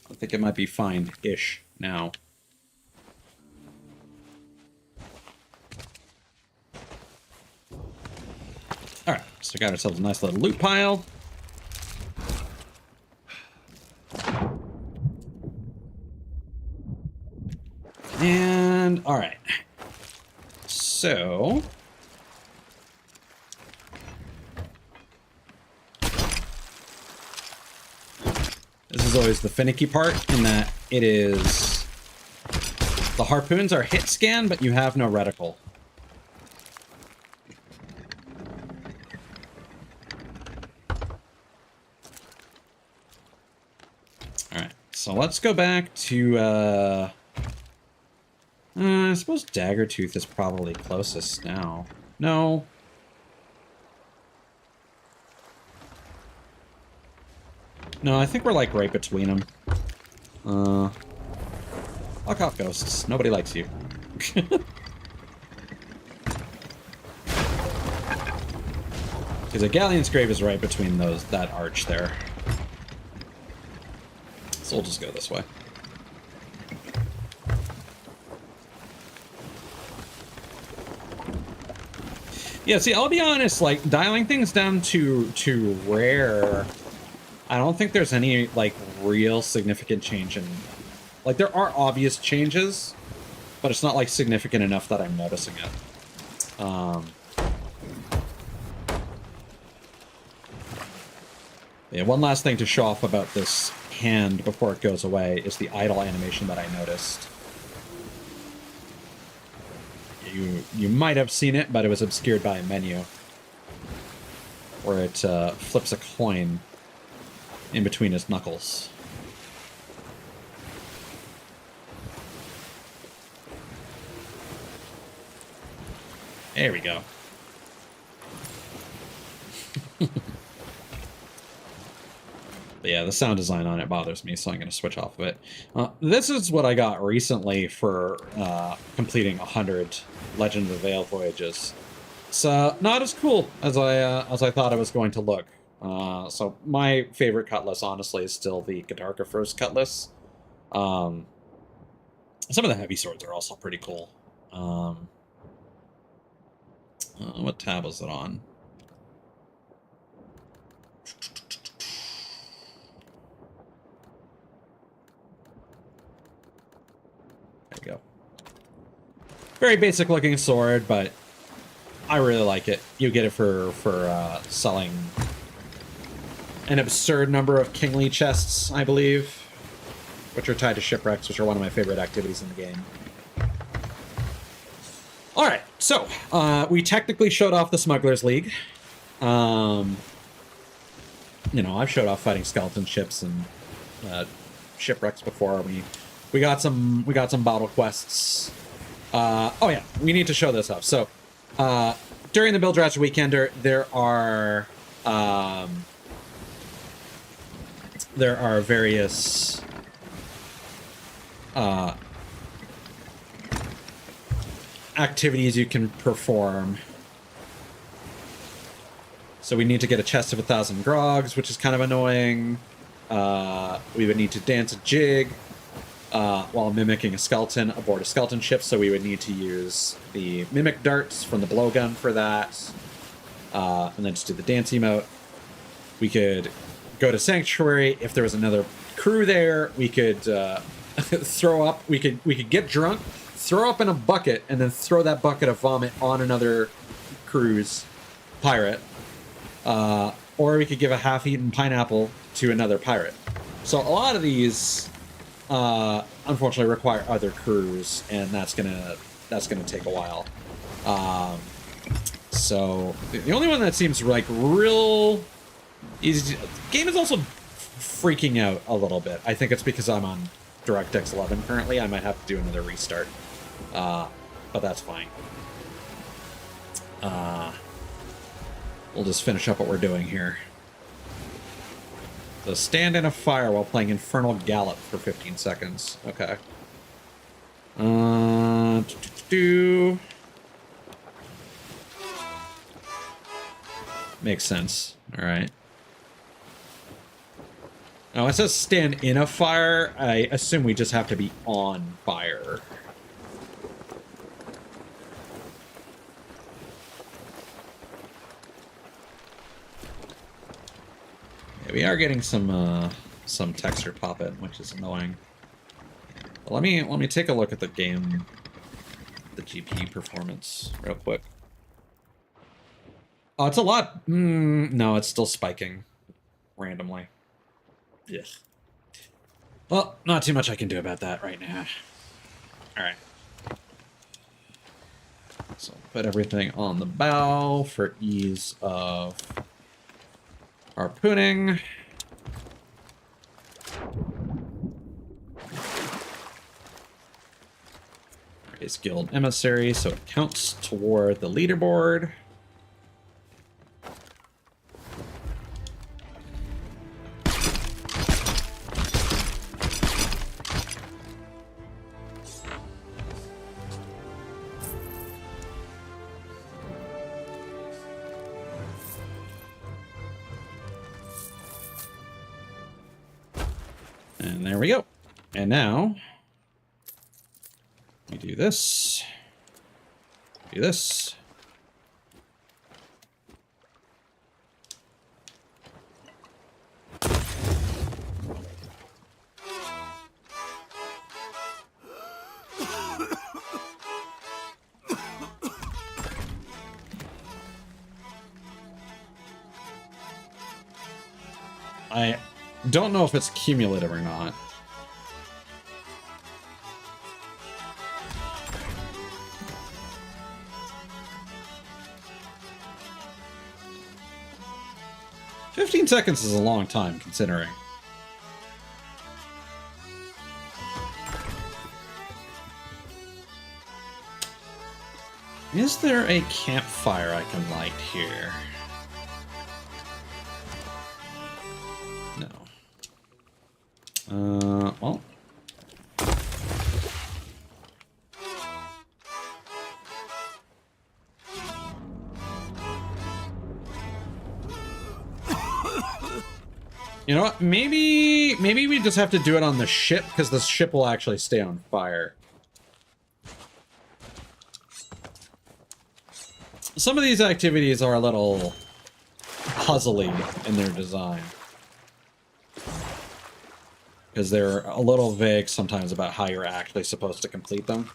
I think it might be fine-ish now. Alright, so got ourselves a nice little loot pile. And, alright. So... this is always the finicky part, in that it is... the harpoons are hit scan, but you have no reticle. Alright, so let's go back to, I suppose Daggertooth is probably closest now. No. No, I think we're like right between them. Fuck off, ghosts. Nobody likes you. Because a Galleon's Grave is right between that arch there. So we'll just go this way. Yeah, see, I'll be honest, like, dialing things down to rare, I don't think there's any, like, real significant change in... like, there are obvious changes, but it's not, like, significant enough that I'm noticing it. Yeah, one last thing to show off about this hand before it goes away is the idle animation that I noticed. You might have seen it, but it was obscured by a menu where it flips a coin in between his knuckles. There we go. But yeah, the sound design on it bothers me, so I'm going to switch off of it. This is what I got recently for completing 100 Legend of the Veil voyages. It's not as cool as I thought it was going to look. So my favorite cutlass, honestly, is still the Cadarca cutlass. Some of the heavy swords are also pretty cool. What tab was it on? There you go. Very basic looking sword, but I really like it. You get it for selling an absurd number of kingly chests, I believe, which are tied to shipwrecks, which are one of my favorite activities in the game. All right, so we technically showed off the Smugglers League. You know, I've showed off fighting skeleton ships and shipwrecks before. We got some battle quests. Oh yeah, we need to show this off. So during the Bildrach Weekender, there are various activities you can perform. So we need to get a chest of 1,000 grogs, which is kind of annoying. We would need to dance a jig while mimicking a skeleton aboard a skeleton ship, so we would need to use the mimic darts from the blowgun for that, and then just do the dance emote. We could go to Sanctuary. If there was another crew there, we could throw up. We could get drunk, throw up in a bucket, and then throw that bucket of vomit on another crew's pirate. Or we could give a half-eaten pineapple to another pirate. So a lot of these, unfortunately, require other crews, and that's gonna take a while. So the only one that seems like real easy. The game is also freaking out a little bit. I think it's because I'm on DirectX 11 currently. I might have to do another restart, but that's fine. We'll just finish up what we're doing here. So stand in a fire while playing Infernal Gallop for 15 seconds. Okay. Makes sense. All right. Now, it says stand in a fire. I assume we just have to be on fire. Yeah, we are getting some texture pop-in, which is annoying. But let me take a look at the game, the GPU performance real quick. Oh, it's a lot. No, it's still spiking randomly. Yeah. Well, not too much I can do about that right now. All right. So put everything on the bow for ease of harpooning. Raise guild emissary, so it counts toward the leaderboard. And there we go. And now we do this. Do this. I don't know if it's cumulative or not. "15 seconds is a long time, considering. Is there a campfire I can light here? No. Well. You know what? Maybe we just have to do it on the ship, because the ship will actually stay on fire. Some of these activities are a little puzzly in their design, because they're a little vague sometimes about how you're actually supposed to complete them.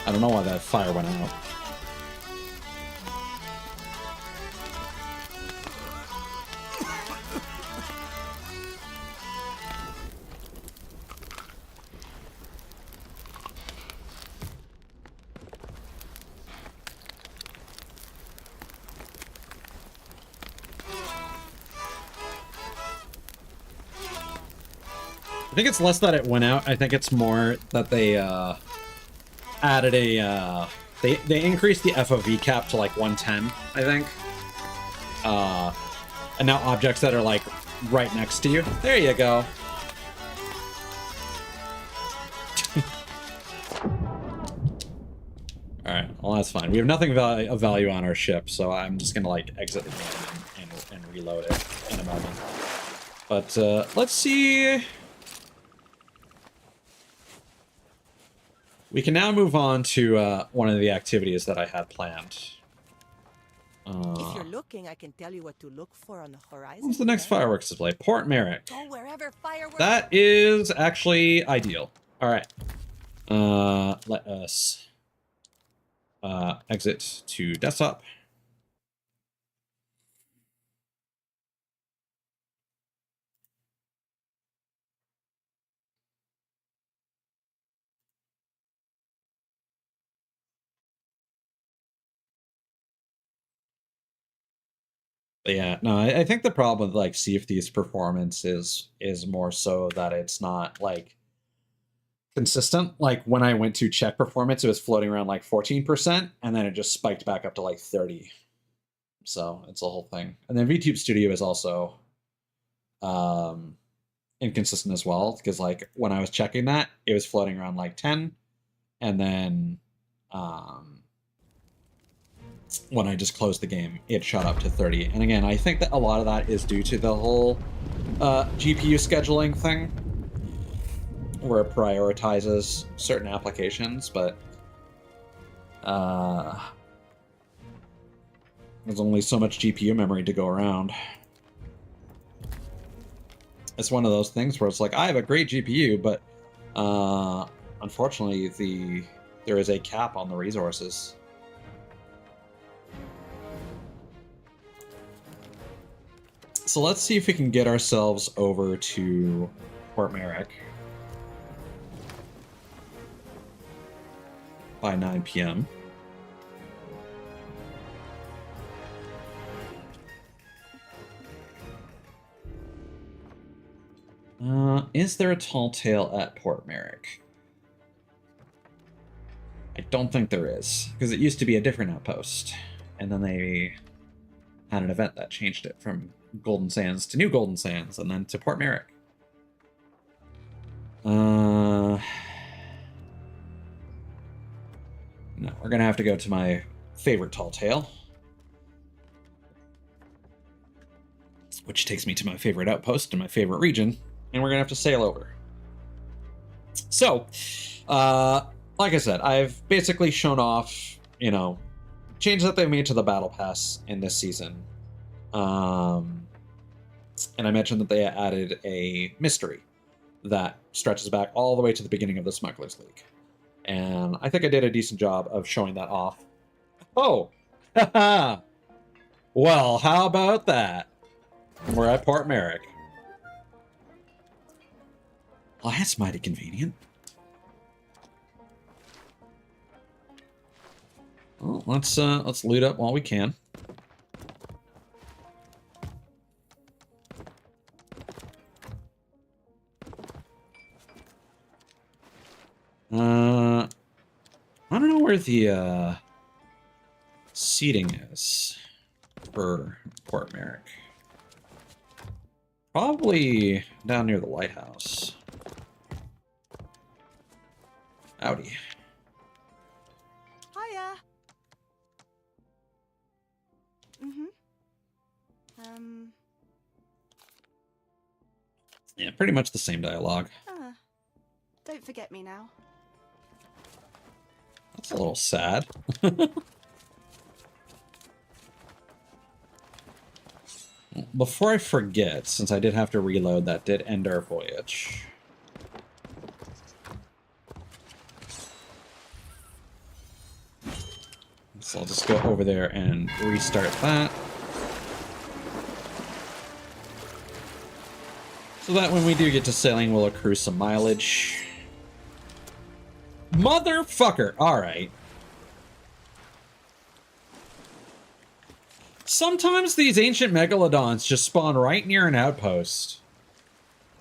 I don't know why that fire went out. I think it's less that it went out. I think it's more that they added a they increased the FOV cap to like 110, I think. And now objects that are like right next to you. There you go. All right, well that's fine. We have nothing of value on our ship, so I'm just gonna like exit the game and reload it in a moment. But let's see. We can now move on to one of the activities that I had planned. If you're looking, I can tell you what to look for on the horizon. What's the next fireworks display? Port Merrick. Go wherever fireworks. That is actually ideal. All right. Let us exit to desktop. But yeah, no, I think the problem with like Sea of Thieves performance is more so that it's not like consistent. Like when I went to check performance, it was floating around like 14%, and then it just spiked back up to like 30. So it's a whole thing. And then VTube Studio is also inconsistent as well, because like when I was checking that, it was floating around like 10, and then when I just closed the game, it shot up to 30. And again, I think that a lot of that is due to the whole GPU scheduling thing, where it prioritizes certain applications, but there's only so much GPU memory to go around. It's one of those things where it's like, I have a great GPU, but unfortunately, there is a cap on the resources. So let's see if we can get ourselves over to Port Merrick by 9 p.m. Is there a tall tale at Port Merrick? I don't think there is, because it used to be a different outpost, and then they had an event that changed it from Golden Sands to New Golden Sands, and then to Port Merrick. No, we're gonna have to go to my favorite tall tale, which takes me to my favorite outpost in my favorite region, and we're gonna have to sail over. So, like I said, I've basically shown off, changes that they've made to the battle pass in this season. And I mentioned that they added a mystery that stretches back all the way to the beginning of the Smugglers League. And I think I did a decent job of showing that off. Oh! Well, how about that? We're at Port Merrick. Well, that's mighty convenient. Well, let's loot up while we can. want to know where the seating is for Port Merrick. Probably down near the lighthouse. Howdy. Hiya. Yeah, pretty much the same dialogue. Don't forget me now. That's a little sad. Before I forget, since I did have to reload, that did end our voyage. So I'll just go over there and restart that. So that when we do get to sailing, we'll accrue some mileage. Motherfucker! Alright. Sometimes these ancient megalodons just spawn right near an outpost.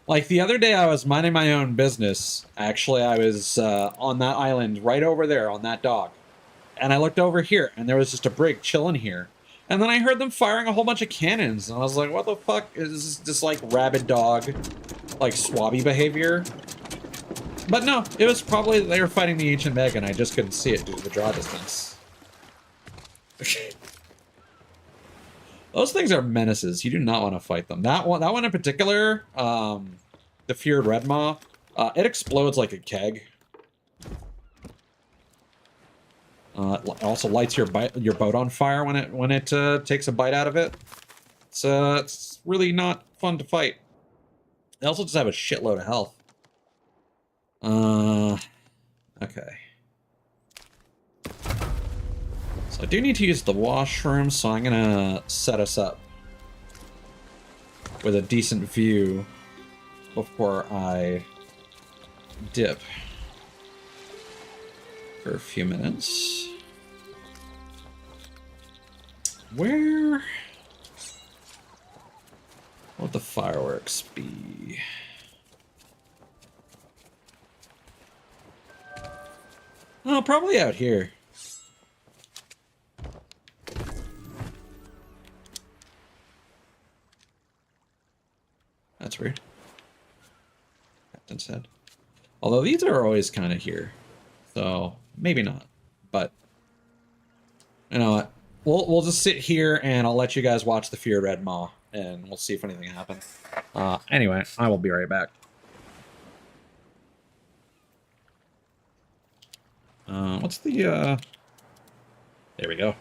Like the other day I was minding my own business. Actually, I was on that island right over there on that dock. And I looked over here and there was just a brig chilling here. And then I heard them firing a whole bunch of cannons. And I was like, what the fuck? Is this like rabid dog, like swabby behavior? But no, it was probably they were fighting the ancient meg and I just couldn't see it due to the draw distance. Those things are menaces. You do not want to fight them. That one in particular, the feared red maw, it explodes like a keg. It also lights your boat on fire when it takes a bite out of it. It's really not fun to fight. They also just have a shitload of health. Okay. So I do need to use the washroom, so I'm gonna set us up with a decent view before I dip for a few minutes. Where would the fireworks be? Oh, probably out here. That's weird. Captain said. Although these are always kind of here. So, maybe not. But, you know what? We'll just sit here and I'll let you guys watch the Fear Red Maw. And we'll see if anything happens. Anyway, I will be right back. What's the, There we go.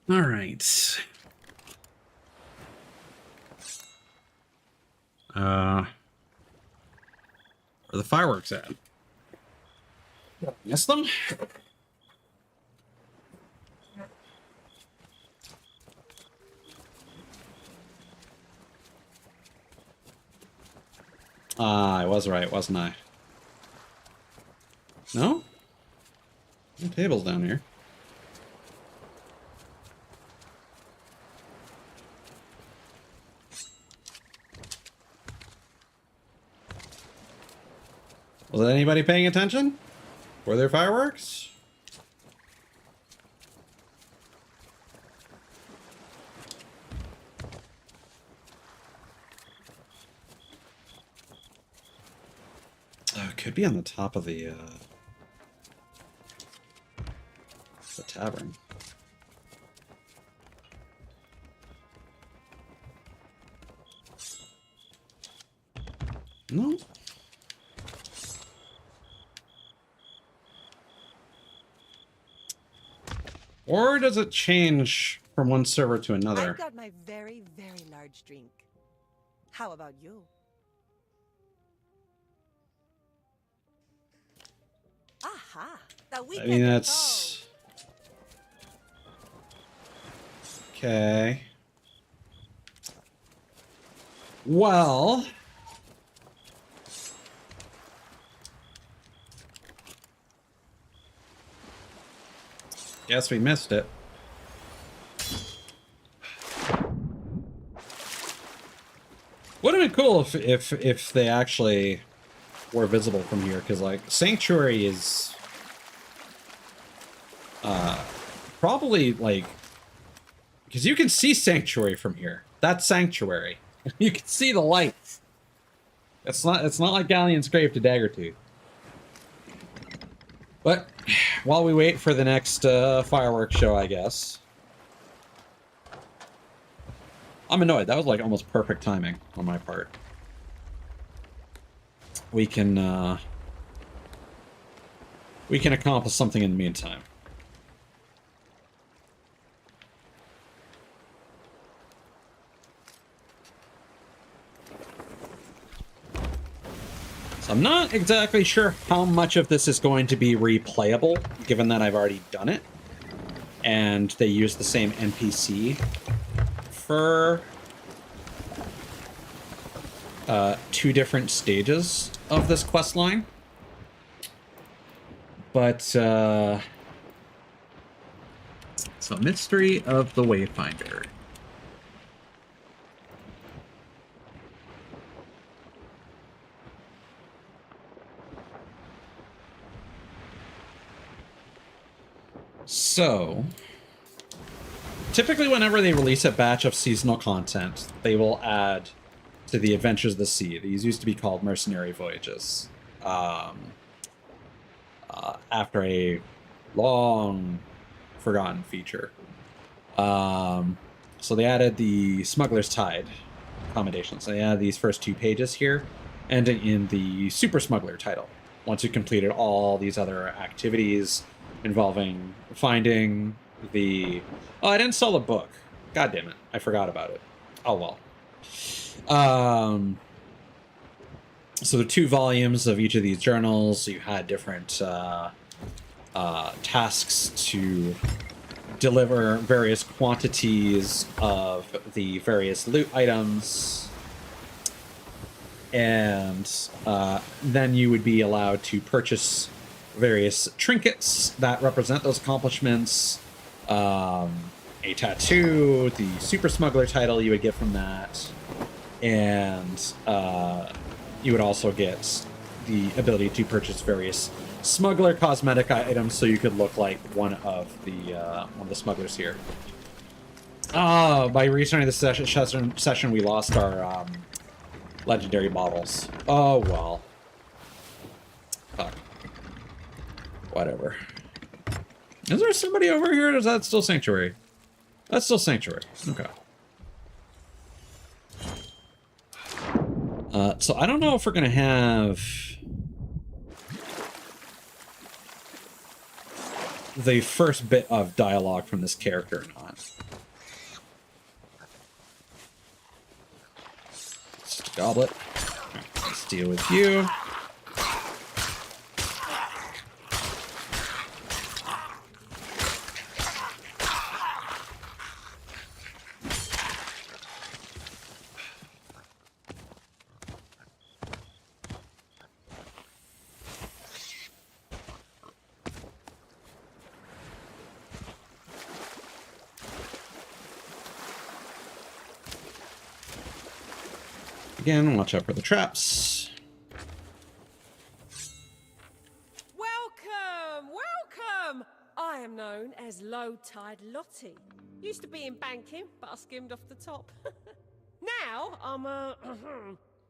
All right. Where are the fireworks at? Missed them? Ah, I was right, wasn't I? No? No tables down here. Was anybody paying attention? Were there fireworks? Oh, it could be on the top of the tavern. No. Or does it change from one server to another? I've got my very, very large drink. How about you? Aha! The weekend. I mean, that's... Okay. Well... Guess we missed it. Would have been cool if they actually were visible from here, because like Sanctuary is probably like, because you can see Sanctuary from here. That's Sanctuary. You can see the lights. It's not like Galleon's Grave to Daggertooth. But while we wait for the next fireworks show, I guess. I'm annoyed. That was like almost perfect timing on my part. We can accomplish something in the meantime. So I'm not exactly sure how much of this is going to be replayable, given that I've already done it. And they use the same NPC for 2 different stages of this quest line. But, so Mystery of the Wayfinder. So, typically whenever they release a batch of seasonal content, they will add to the Adventures of the Sea. These used to be called Mercenary Voyages. After a long forgotten feature. So they added the Smuggler's Tide accommodations. They added these first 2 pages here, ending in the Super Smuggler title. Once you completed all these other activities involving finding the... Oh, I didn't sell the book. God damn it. I forgot about it. Oh, well. So the 2 volumes of each of these journals, you had different tasks to deliver various quantities of the various loot items. And then you would be allowed to purchase various trinkets that represent those accomplishments. A tattoo, the Super Smuggler title you would get from that, and you would also get the ability to purchase various smuggler cosmetic items, so you could look like one of the smugglers here. By restarting the session, we lost our legendary bottles. Oh well. Fuck. Whatever. Is there somebody over here, or is that still Sanctuary? That's still Sanctuary. Okay. So I don't know if we're gonna have the first bit of dialogue from this character or not. Goblet. Right, let's deal with you. Again, watch out for the traps. Welcome, welcome! I am known as Low Tide Lottie. Used to be in banking, but I skimmed off the top. Now I'm a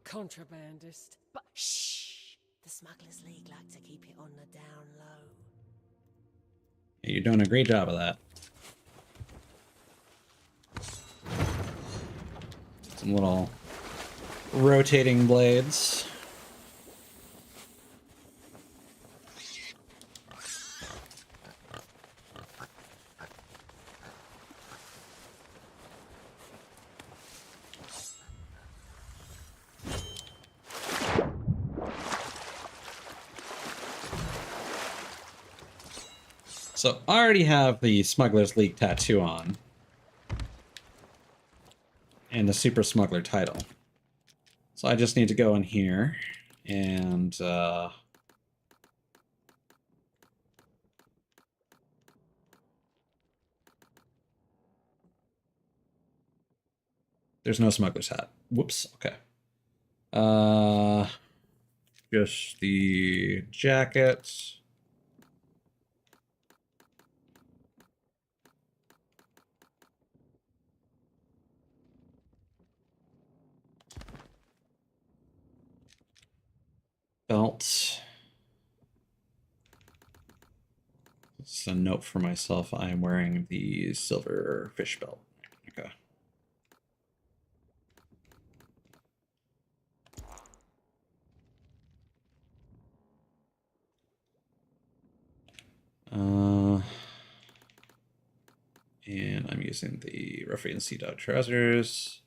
contrabandist. But shh! The Smugglers League like to keep it on the down low. Yeah, you're doing a great job of that. Some little rotating blades. So I already have the Smuggler's League tattoo on. And the Super Smuggler title. So I just need to go in here and there's no smuggler's hat. Whoops, okay. Just the jacket. Belt. It's a note for myself. I am wearing the silver fish belt. Okay. And I'm using the Ruffian Sea Dog trousers.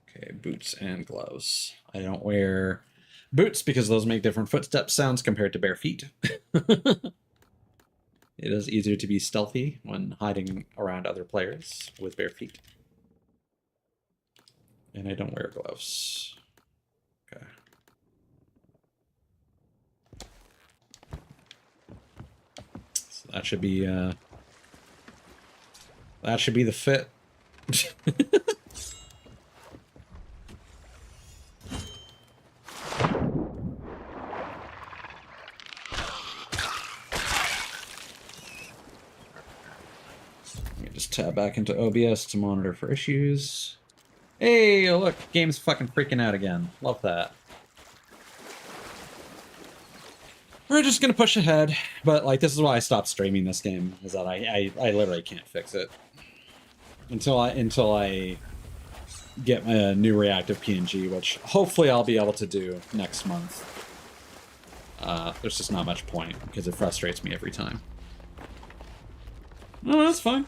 Okay, boots and gloves. I don't wear boots because those make different footstep sounds compared to bare feet. It is easier to be stealthy when hiding around other players with bare feet. And I don't wear gloves. Okay. So that should be the fit. Just tab back into OBS to monitor for issues. Hey, look, game's fucking freaking out again. Love that. We're just gonna push ahead, but like this is why I stopped streaming this game, is that I literally can't fix it until I get a new reactive PNG, which hopefully I'll be able to do next month. There's just not much point because it frustrates me every time. No, that's fine.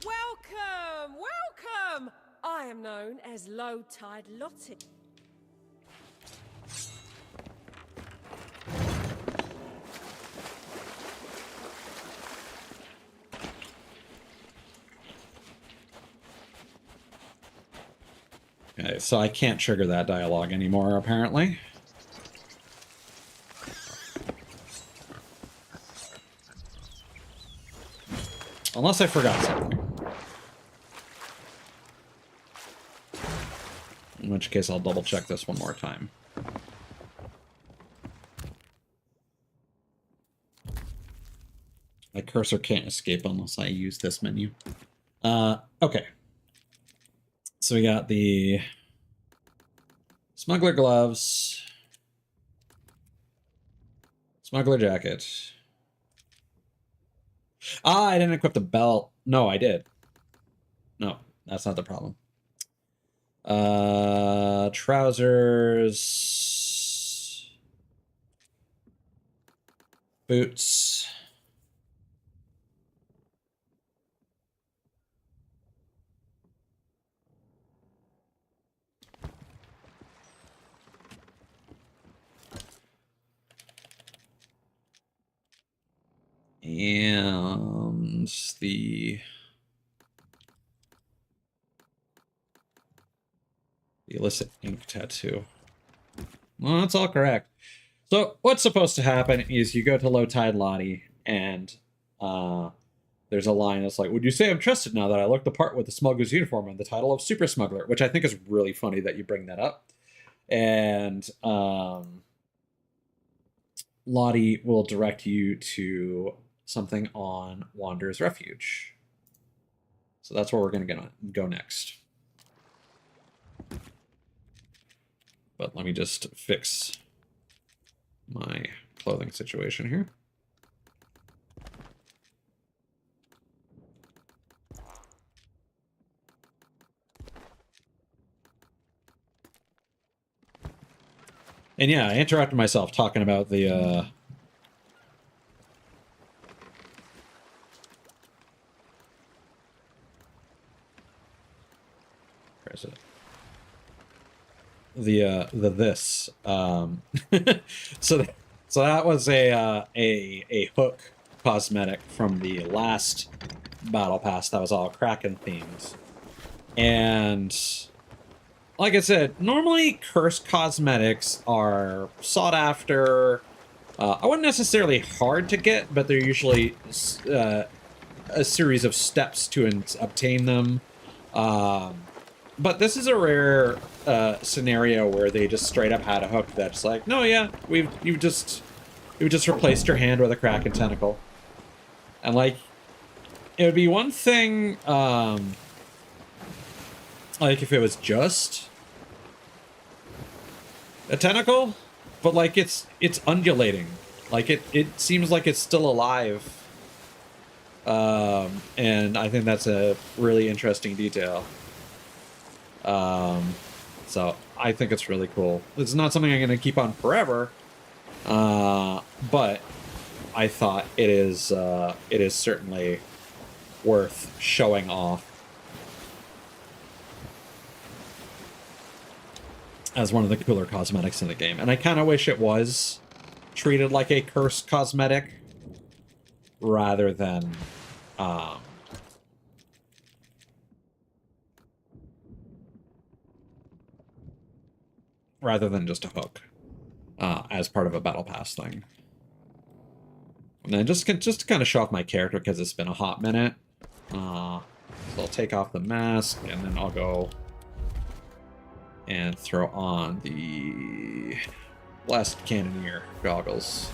Welcome, welcome! I am known as Low Tide Lottie. Okay, so I can't trigger that dialogue anymore, apparently. Unless I forgot something. In which case I'll double check this one more time. My cursor can't escape unless I use this menu. Okay. So we got the smuggler gloves, smuggler jacket. Ah, I didn't equip the belt. No, I did. No, that's not the problem. Trousers, boots. And the illicit ink tattoo. Well, that's all correct. So what's supposed to happen is you go to Low Tide Lottie, and there's a line that's like, would you say I'm trusted now that I look the part with the smuggler's uniform and the title of super smuggler? Which I think is really funny that you bring that up. And Lottie will direct you to something on Wanderer's Refuge. So that's where we're going to go next. But let me just fix my clothing situation here. And yeah, I interrupted myself talking about the where is it? The this. So that was a hook cosmetic from the last battle pass that was all Kraken themed. And like I said, normally cursed cosmetics are sought after. I wouldn't necessarily hard to get, but they're usually a series of steps to obtain them. But this is a rare scenario where they just straight up had a hook that's like, no, yeah, you just replaced your hand with a Kraken tentacle, and like it would be one thing, like if it was just a tentacle, but like it's undulating, like it seems like it's still alive, and I think that's a really interesting detail. So I think it's really cool. It's not something I'm going to keep on forever, but I thought it is certainly worth showing off as one of the cooler cosmetics in the game. And I kind of wish it was treated like a cursed cosmetic rather than just a hook as part of a battle pass thing. And then just to kind of show off my character because it's been a hot minute. So I'll take off the mask and then I'll go and throw on the Blast Cannoneer goggles.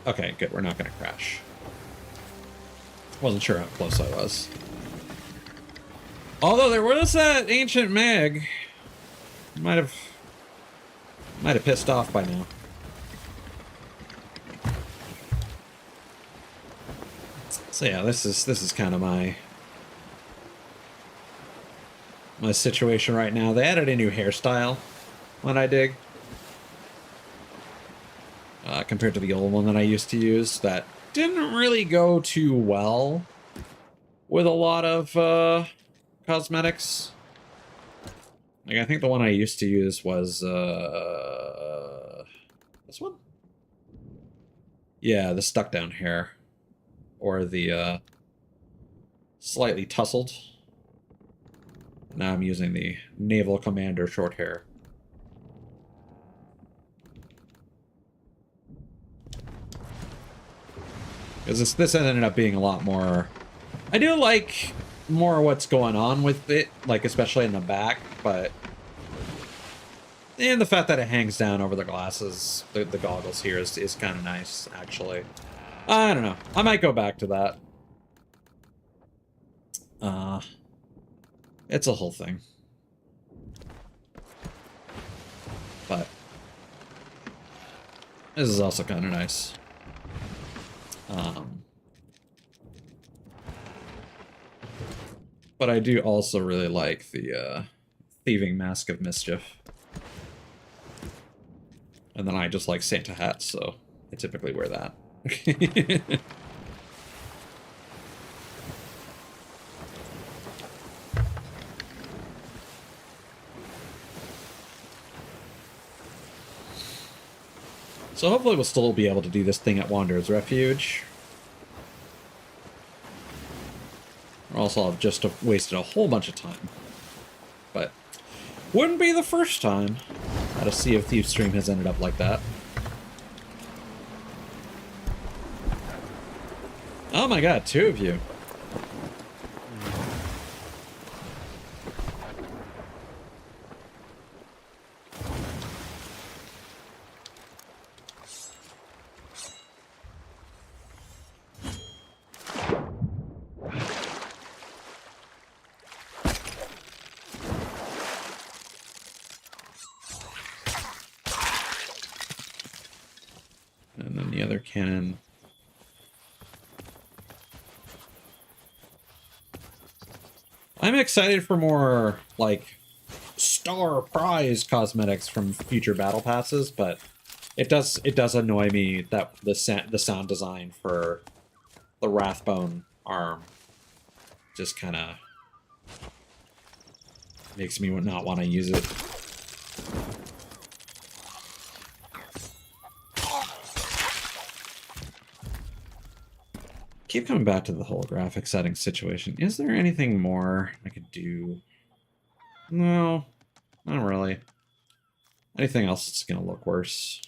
Okay, good. We're not going to crash. Wasn't sure how close I was. Although there was that ancient mag. Might have pissed off by now. So yeah, this is kind of my situation right now. They added a new hairstyle, what I dig, compared to the old one that I used to use. That didn't really go too well with a lot of cosmetics. Like, I think the one I used to use was, this one? Yeah, the stuck down hair. Or the, slightly tousled. Now I'm using the Naval Commander short hair. Because this ended up being a lot more... I do like more what's going on with it, like especially in the back, but and the fact that it hangs down over the glasses, the goggles here is kind of nice, actually. I don't know. I might go back to that. It's a whole thing. But this is also kind of nice. But I do also really like the thieving mask of mischief. And then I just like Santa hats, so I typically wear that. So hopefully we'll still be able to do this thing at Wanderer's Refuge. Or else I'll have just wasted a whole bunch of time. But wouldn't be the first time that a Sea of Thieves stream has ended up like that. Oh my god, 2 of you. And then the other cannon. I'm excited for more, like, star prize cosmetics from future battle passes, but it does annoy me that the sound design for the Wrathbone arm just kind of makes me not want to use it. Keep coming back to the holographic setting situation. Is there anything more I could do? No, not really. Anything else that's going to look worse.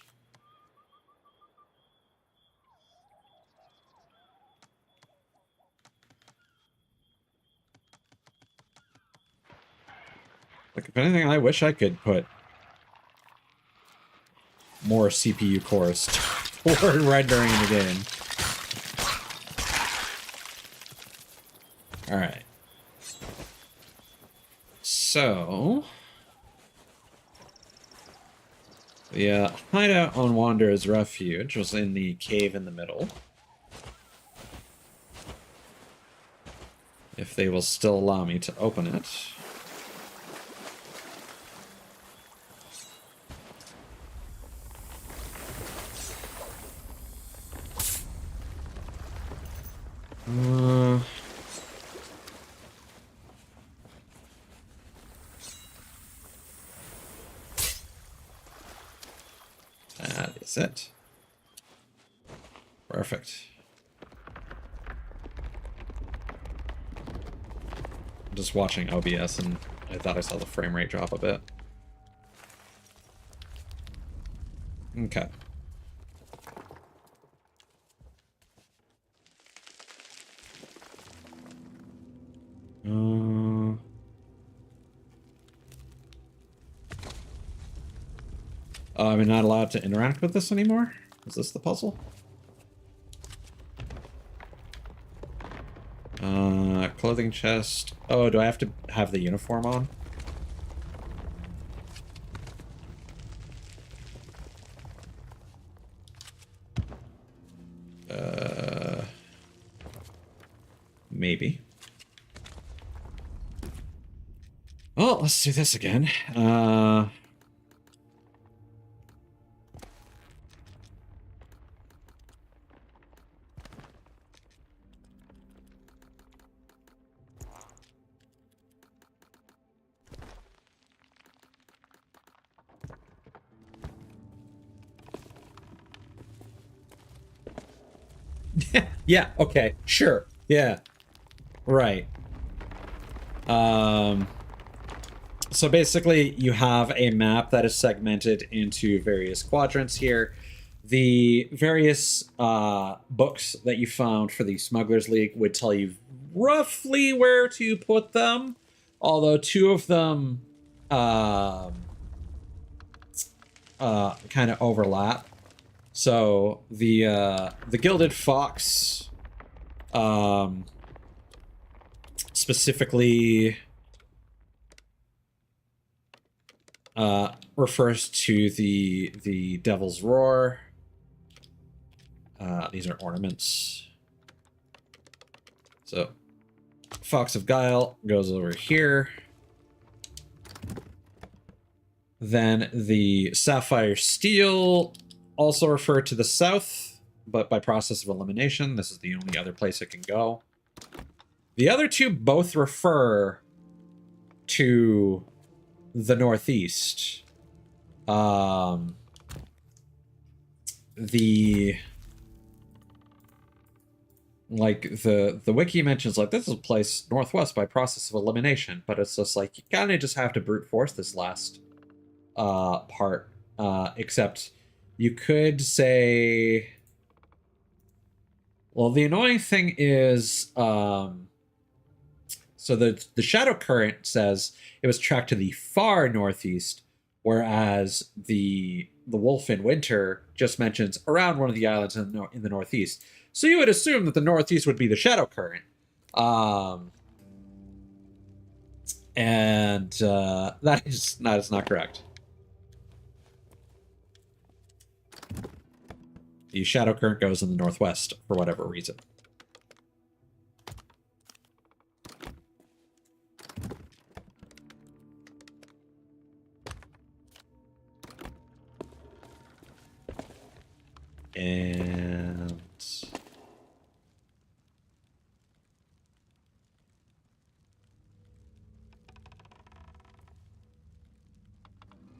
Like, if anything, I wish I could put more CPU cores toward rendering the game. Alright. So... the hideout on Wanderer's Refuge was in the cave in the middle. If they will still allow me to open it. That is it. Perfect. I'm just watching OBS and I thought I saw the frame rate drop a bit. Okay. Am I not allowed to interact with this anymore? Is this the puzzle? Clothing chest. Oh, do I have to have the uniform on? Maybe. Well, let's do this again. Yeah, okay, sure. Yeah. Right. So basically you have a map that is segmented into various quadrants here. The various books that you found for the Smugglers League would tell you roughly where to put them, although 2 of them kind of overlap. So the Gilded Fox specifically refers to the Devil's Roar. These are ornaments. So Fox of Guile goes over here. Then the Sapphire Steel also refer to the south, but by process of elimination. This is the only other place it can go. The other 2 both refer to the northeast. the wiki mentions like this is placed northwest by process of elimination, but it's just like you kind of just have to brute force this last part, except you could say, well, the annoying thing is, so the shadow current says it was tracked to the far northeast, whereas the wolf in winter just mentions around one of the islands in the northeast. So you would assume that the northeast would be the shadow current. And that is not correct. The shadow current goes in the northwest for whatever reason. And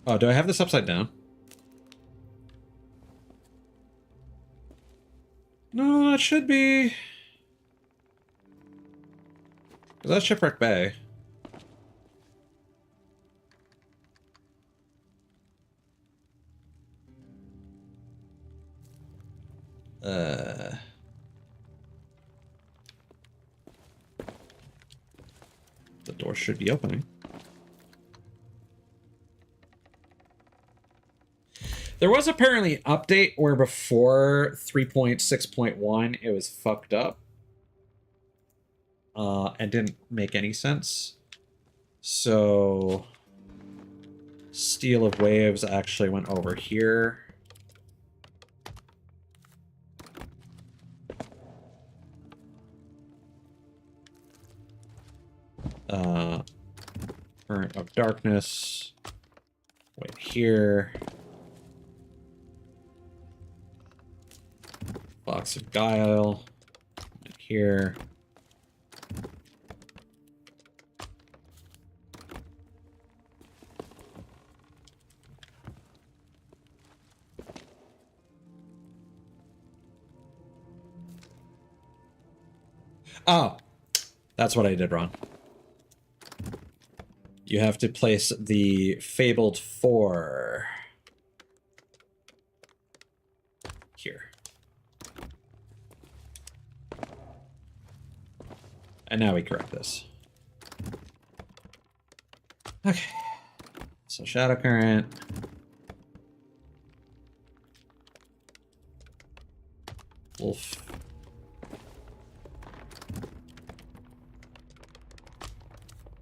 oh, do I have this upside down? No, it should be. That's Shipwreck Bay. The door should be opening. There was apparently an update where before 3.6.1 it was fucked up. And didn't make any sense. So Steel of Waves actually went over here. Current of Darkness went here. Box of Guile went here. Oh, that's what I did wrong. You have to place the Fabled 4 here. And now we correct this. Okay. So Shadow Current. Wolf.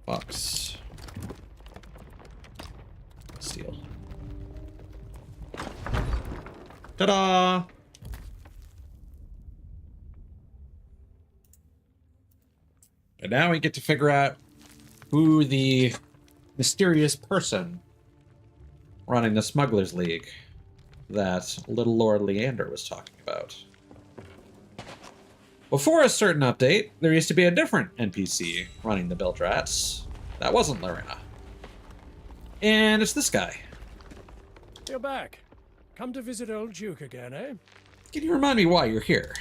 Fox. Steel. Ta-da! And now we get to figure out who the mysterious person running the Smugglers League that little Lord Leander was talking about. Before a certain update, there used to be a different NPC running the Bilge Rats. That wasn't Lorena. And it's this guy. You're back. Come to visit old Duke again, eh? Can you remind me why you're here?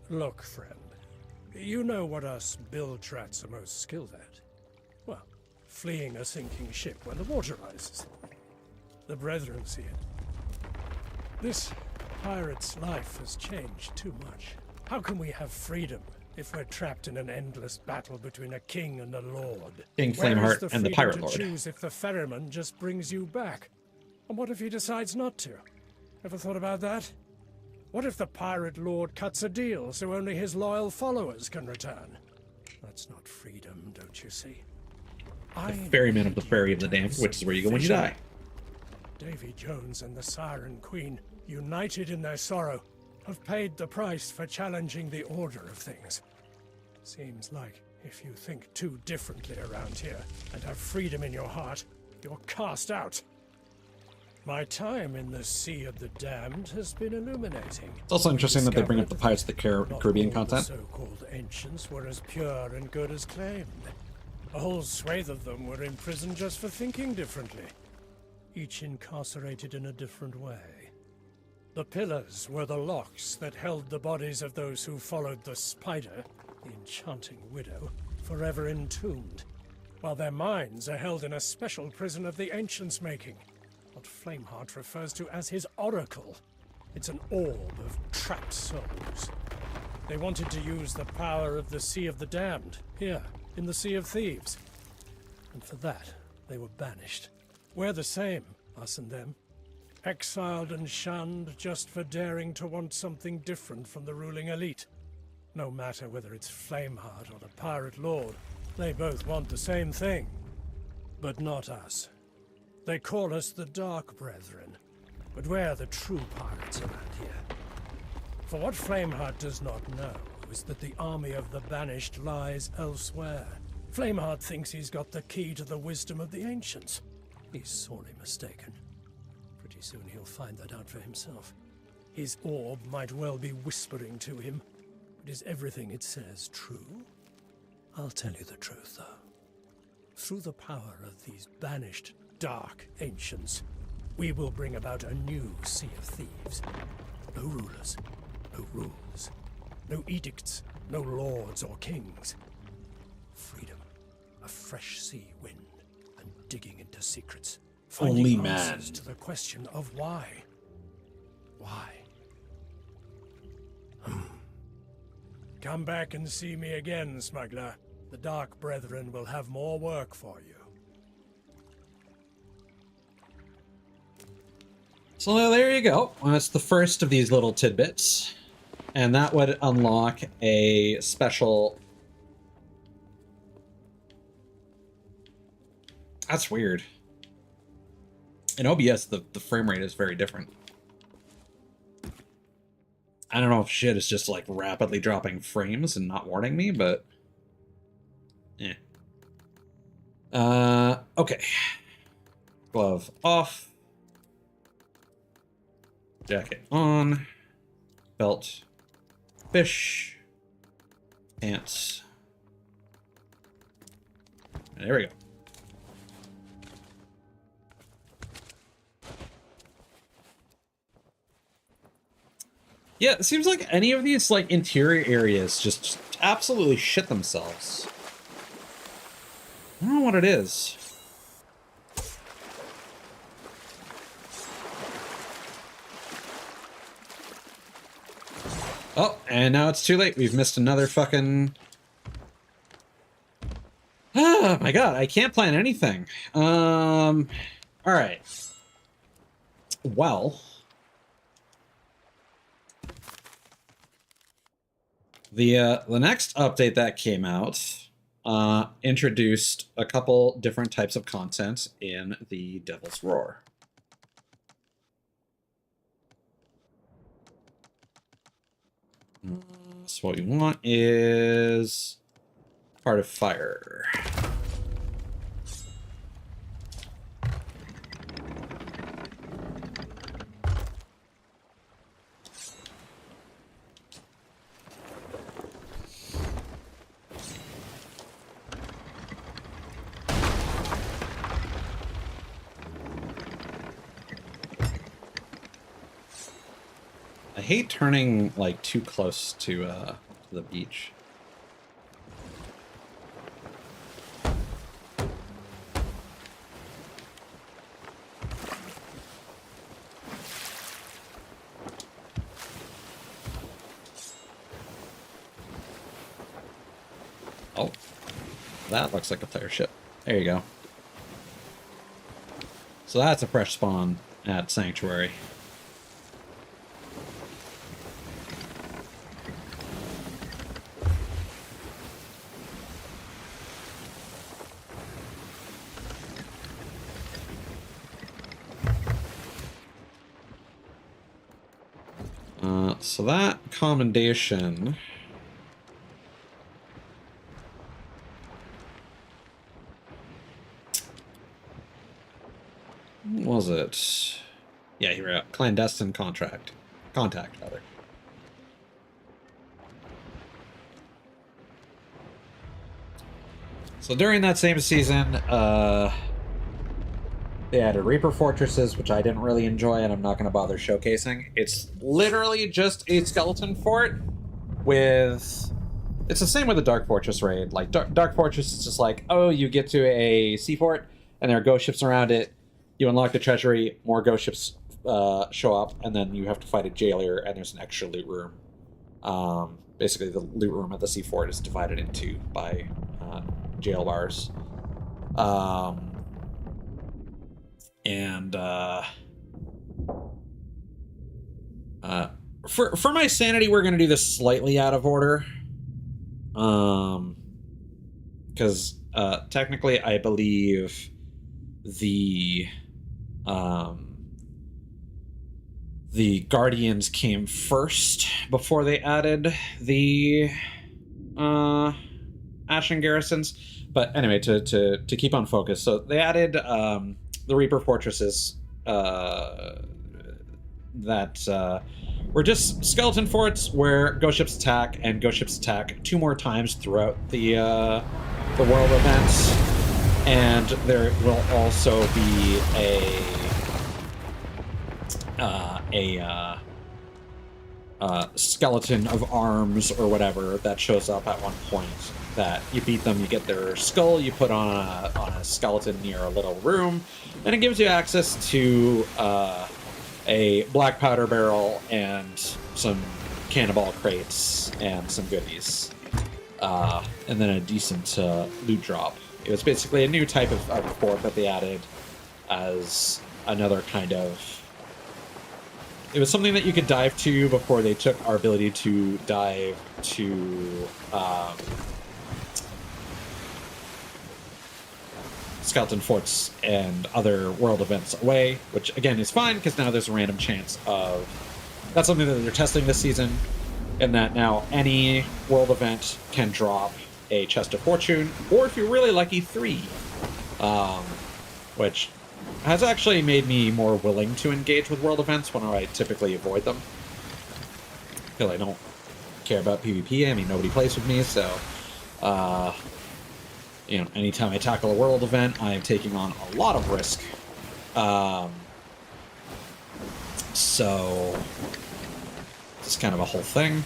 Look, friend. You know what us bilge rats are most skilled at. Well, fleeing a sinking ship when the water rises. The brethren see it. This pirate's life has changed too much. How can we have freedom if we're trapped in an endless battle between a king and a lord? King Where is Flameheart and the Pirate freedom Lord. to choose if the ferryman just brings you back? And what if he decides not to? Ever thought about that? What if the Pirate Lord cuts a deal so only his loyal followers can return? That's not freedom, don't you see? The Ferryman of the Ferry of the Damned, which is where you go when you die. Davy Jones and the Siren Queen, united in their sorrow, have paid the price for challenging the order of things. Seems like if you think too differently around here and have freedom in your heart, you're cast out. My time in the Sea of the Damned has been illuminating. It's also interesting that they bring up the Pirates of the Caribbean content. The so-called ancients were as pure and good as claimed. A whole swathe of them were in prison just for thinking differently. each incarcerated in a different way. The pillars were the locks that held the bodies of those who followed the spider, the enchanting widow, forever entombed, while their minds are held in a special prison of the ancients' making, what Flameheart refers to as his oracle. It's an orb of trapped souls. They wanted to use the power of the Sea of the Damned, here, in the Sea of Thieves. And for that, they were banished. We're the same, us and them. Exiled and shunned just for daring to want something different from the ruling elite. No matter whether it's Flameheart or the Pirate Lord, they both want the same thing. But not us. They call us the Dark Brethren, but we're the true pirates around here. For what Flameheart does not know is that the army of the banished lies elsewhere. Flameheart thinks he's got the key to the wisdom of the ancients. He's sorely mistaken. Pretty soon he'll find that out for himself. His orb might well be whispering to him. But is everything it says true? I'll tell you the truth, though. Through the power of these banished dark ancients, we will bring about a new Sea of Thieves. No rulers, no rules, no edicts, no lords or kings. Freedom, a fresh sea wind, and digging into secrets. Only Finding man. answers to the question of why. Why? Come back and see me again, smuggler. The Dark Brethren will have more work for you. So there you go. That's the first of these little tidbits. And that would unlock a special... That's weird. In OBS, the frame rate is very different. I don't know if shit is just like rapidly dropping frames and not warning me, but... Yeah. Okay. Glove off. Jacket on. Belt. Fish. Pants. There we go. Yeah, it seems like any of these like interior areas just absolutely shit themselves. I don't know what it is. Oh, and now it's too late. We've missed another fucking... Oh my god, I can't plan anything. Alright. Well... The next update that came out introduced a couple different types of content in the Devil's Roar. So what we want is Heart of Fire. I hate turning like too close to the beach. Oh, that looks like a player ship. There you go. So that's a fresh spawn at Sanctuary. So that commendation what was it? Yeah, here we go. Clandestine contact, rather. So during that same season, They added Reaper Fortresses, which I didn't really enjoy, and I'm not going to bother showcasing. It's literally just a skeleton fort with... It's the same with the Dark Fortress raid. Like, Dark Fortress is just like, oh, you get to a sea fort, and there are ghost ships around it. You unlock the treasury, more ghost ships show up, and then you have to fight a jailer, and there's an extra loot room. Basically, the loot room at the sea fort is divided into by jail bars. For my sanity, we're going to do this slightly out of order. Because technically, I believe the Guardians came first before they added the Ashen Garrisons. But anyway, to keep on focus, so they added the Reaper Fortresses that were just skeleton forts where ghost ships attack, and ghost ships attack 2 more times throughout the world events. And there will also be a skeleton of arms or whatever that shows up at one point. That you beat them, you get their skull, you put on a skeleton near a little room, and it gives you access to a black powder barrel and some cannonball crates and some goodies, and then a decent loot drop. It was basically a new type of fort that they added as another kind of... It was something that you could dive to before they took our ability to dive to skeleton forts and other world events away, which again is fine because now there's a random chance of... That's something that they're testing this season, in that now any world event can drop a chest of fortune, or if you're really lucky, 3, which has actually made me more willing to engage with world events when I typically avoid them, because I don't care about PvP. I mean, nobody plays with me, so you know, anytime I tackle a world event, I am taking on a lot of risk. So it's kind of a whole thing.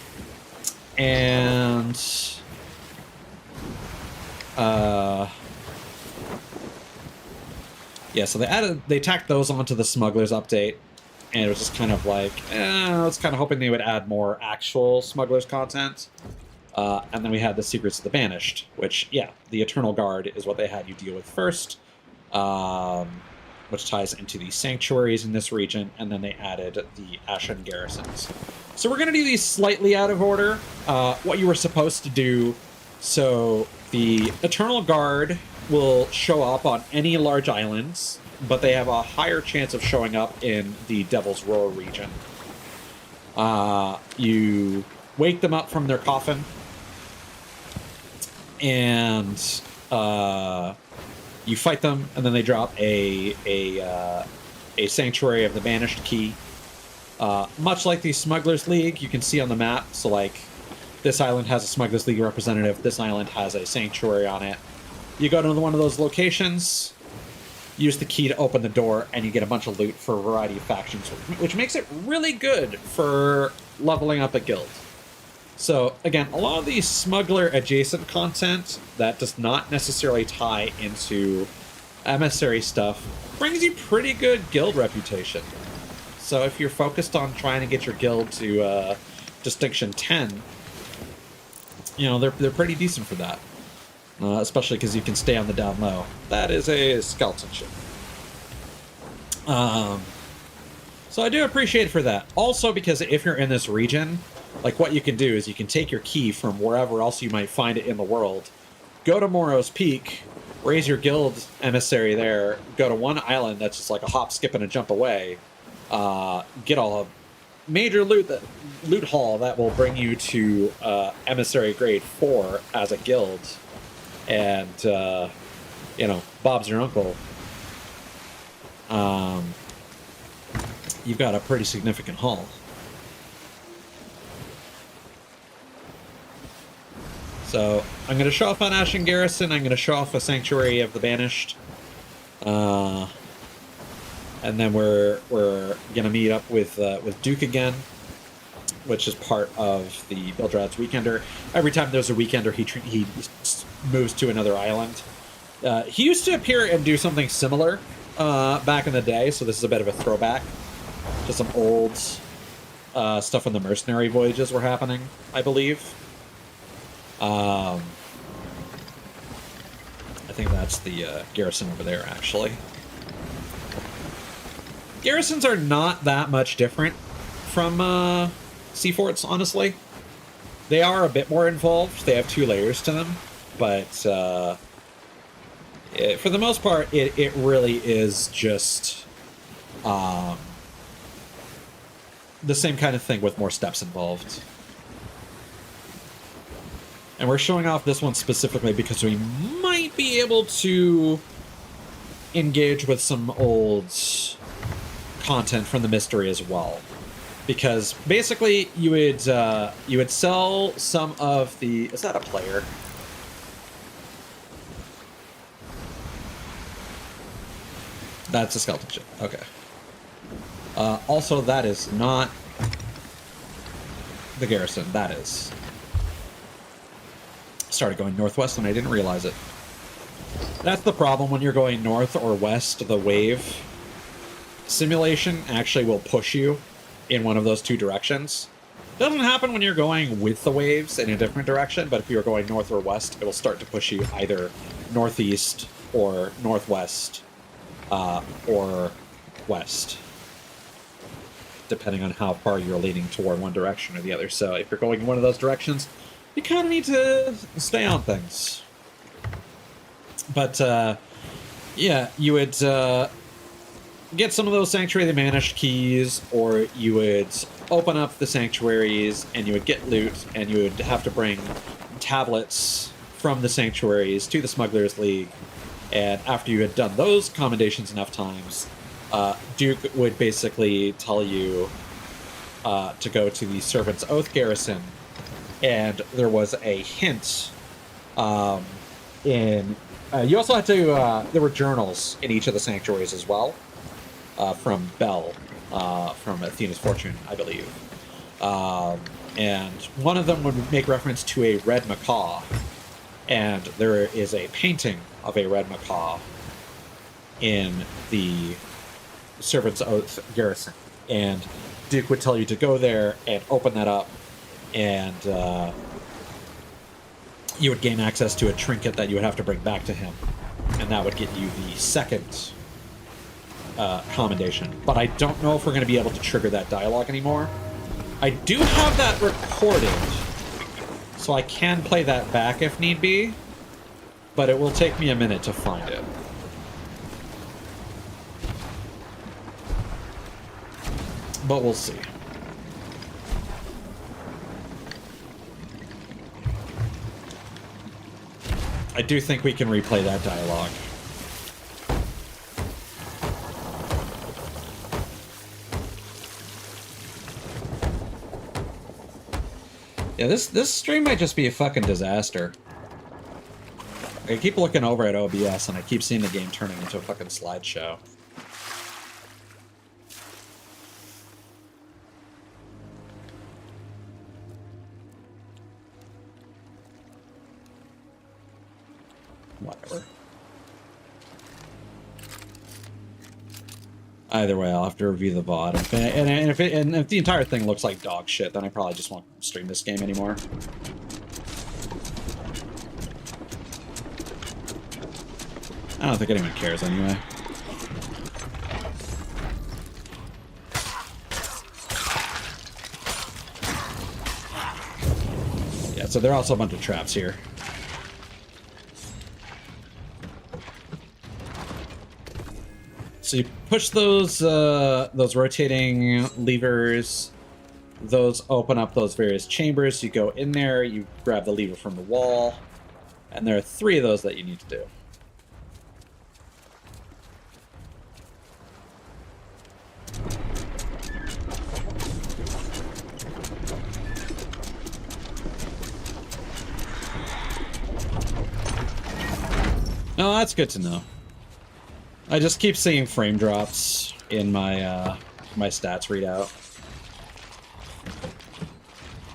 And yeah, so they tacked those onto the Smugglers update, and it was just kind of like, I was kind of hoping they would add more actual Smugglers content. And then we had the Secrets of the Banished, which, yeah, the Eternal Guard is what they had you deal with first, which ties into the sanctuaries in this region, and then they added the Ashen Garrisons. So we're going to do these slightly out of order. What you were supposed to do, so the Eternal Guard will show up on any large islands, but they have a higher chance of showing up in the Devil's Roar region. You wake them up from their coffin, and you fight them, and then they drop a Sanctuary of the Banished key. Much like the Smugglers League, you can see on the map, so like, this island has a Smugglers League representative, this island has a Sanctuary on it. You go to one of those locations, use the key to open the door, and you get a bunch of loot for a variety of factions, which makes it really good for leveling up a guild. So, again, a lot of the smuggler-adjacent content that does not necessarily tie into emissary stuff brings you pretty good guild reputation. So if you're focused on trying to get your guild to Distinction 10, you know, they're pretty decent for that. Especially because you can stay on the down low. That is a skeleton ship. So I do appreciate it for that. Also, because if you're in this region, like, what you can do is you can take your key from wherever else you might find it in the world, go to Morrow's Peak, raise your guild emissary there, go to one island that's just like a hop, skip, and a jump away, get a major loot haul that will bring you to emissary grade 4 as a guild, and you know, Bob's your uncle. You've got a pretty significant haul. So I'm going to show off on Ashen Garrison. I'm going to show off a Sanctuary of the Banished. And then we're gonna meet up with Duke again, which is part of the Bildrats Weekender. Every time there's a Weekender, he moves to another island. He used to appear and do something similar back in the day, so this is a bit of a throwback to some old stuff when the mercenary voyages were happening, I believe. I think that's the garrison over there, actually. Garrisons are not that much different from sea forts, honestly. They are a bit more involved. They have 2 layers to them, but for the most part, it really is just the same kind of thing with more steps involved. And we're showing off this one specifically because we might be able to engage with some old content from the mystery as well. Because basically you would sell some of the... Is that a player? That's a skeleton ship. Okay. Also, that is not the garrison. That is... Started going northwest and I didn't realize it. That's the problem when you're going north or west. The wave simulation actually will push you in one of those 2 directions. Doesn't happen when you're going with the waves in a different direction, but if you're going north or west, it will start to push you either northeast or northwest or west, depending on how far you're leaning toward one direction or the other. So if you're going in one of those directions, you kind of need to stay on things. But, yeah, you would get some of those Sanctuary of the Vanished keys, or you would open up the sanctuaries, and you would get loot, and you would have to bring tablets from the sanctuaries to the Smugglers League. And after you had done those commendations enough times, Duke would basically tell you to go to the Servant's Oath garrison. And there was a hint in... you also had to... there were journals in each of the sanctuaries as well. From Bell, from Athena's Fortune, I believe. And one of them would make reference to a red macaw. And there is a painting of a red macaw in the Servant's Oath garrison. And Duke would tell you to go there and open that up, and you would gain access to a trinket that you would have to bring back to him. And that would get you the second commendation. But I don't know if we're going to be able to trigger that dialogue anymore. I do have that recorded, so I can play that back if need be, but it will take me a minute to find it. But we'll see. I do think we can replay that dialogue. Yeah, this stream might just be a fucking disaster. I keep looking over at OBS and I keep seeing the game turning into a fucking slideshow. Whatever. Either way, I'll have to review the VOD. And if the entire thing looks like dog shit, then I probably just won't stream this game anymore. I don't think anyone cares anyway. Yeah, so there are also a bunch of traps here. So you push those rotating levers, those open up those various chambers. You go in there, you grab the lever from the wall, and there are 3 of those that you need to do. Oh, that's good to know. I just keep seeing frame drops in my my stats readout.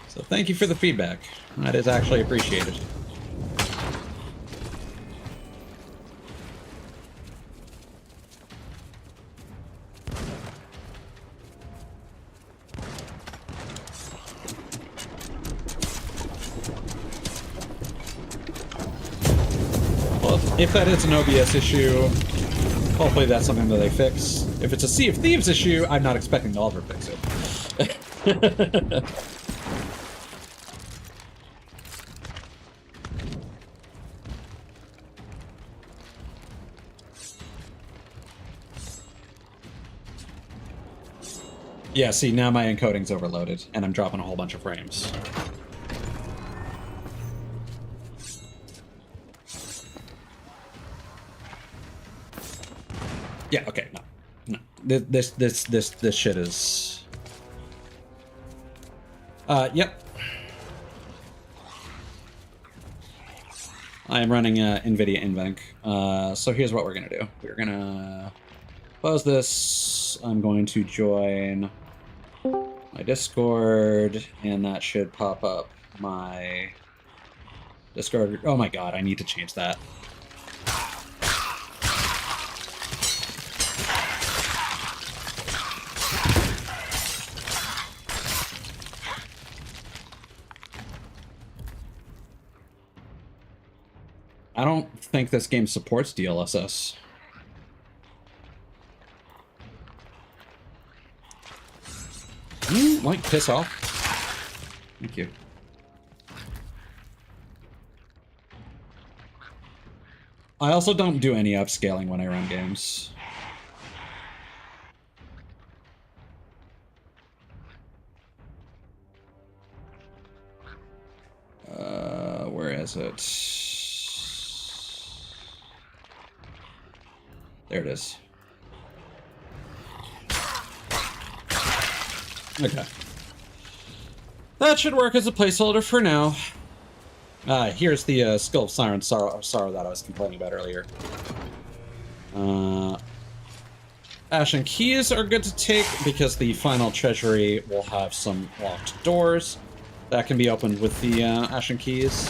So thank you for the feedback. That is actually appreciated. If that is an OBS issue, hopefully that's something that they fix. If it's a Sea of Thieves issue, I'm not expecting they'll ever fix it. Yeah, see, now my encoding's overloaded, and I'm dropping a whole bunch of frames. Yeah, okay, no. This shit is... yep. I am running NVIDIA NVENC. So here's what we're gonna do. We're gonna close this. I'm going to join my Discord, and that should pop up my Discord. Oh my god, I need to change that. I don't think this game supports DLSS. Like, piss off. Thank you. I also don't do any upscaling when I run games. Where is it? There it is. Okay. That should work as a placeholder for now. Here's the Skull of Siren Sorrow that I was complaining about earlier. Ashen Keys are good to take because the final treasury will have some locked doors that can be opened with the Ashen Keys.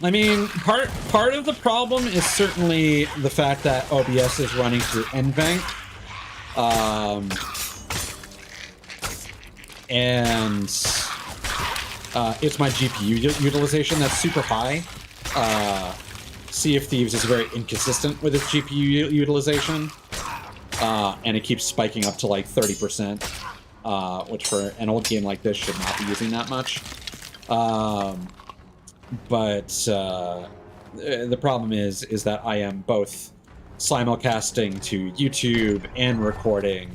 I mean, part of the problem is certainly the fact that OBS is running through NVENC. And it's my GPU utilization that's super high. Sea of Thieves is very inconsistent with its GPU utilization. And it keeps spiking up to like 30%, which for an old game like this should not be using that much. But the problem is that I am both simulcasting to YouTube and recording,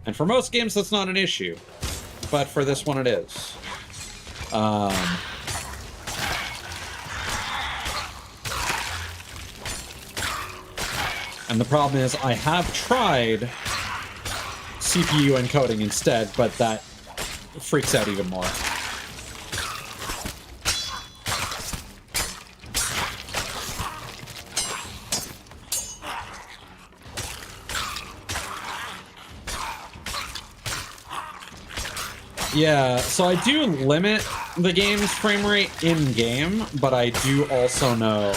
and for most games that's not an issue, but for this one it is. And the problem is I have tried CPU encoding instead, but that freaks out even more. Yeah, so I do limit the game's frame rate in-game, but I do also know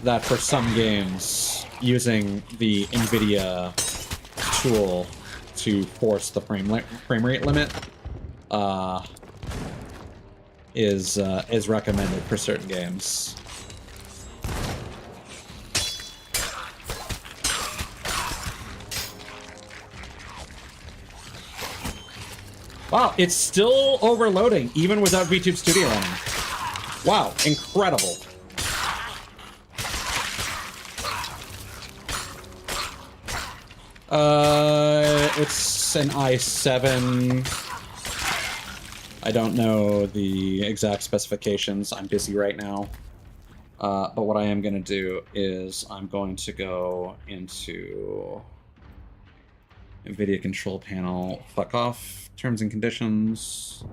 that for some games, using the NVIDIA tool to force the frame rate limit is recommended for certain games. Wow, it's still overloading, even without VTube Studio running. Wow, incredible. It's an i7. I don't know the exact specifications. I'm busy right now. But what I am going to do is I'm going to go into NVIDIA control panel. Fuck off. Terms and conditions.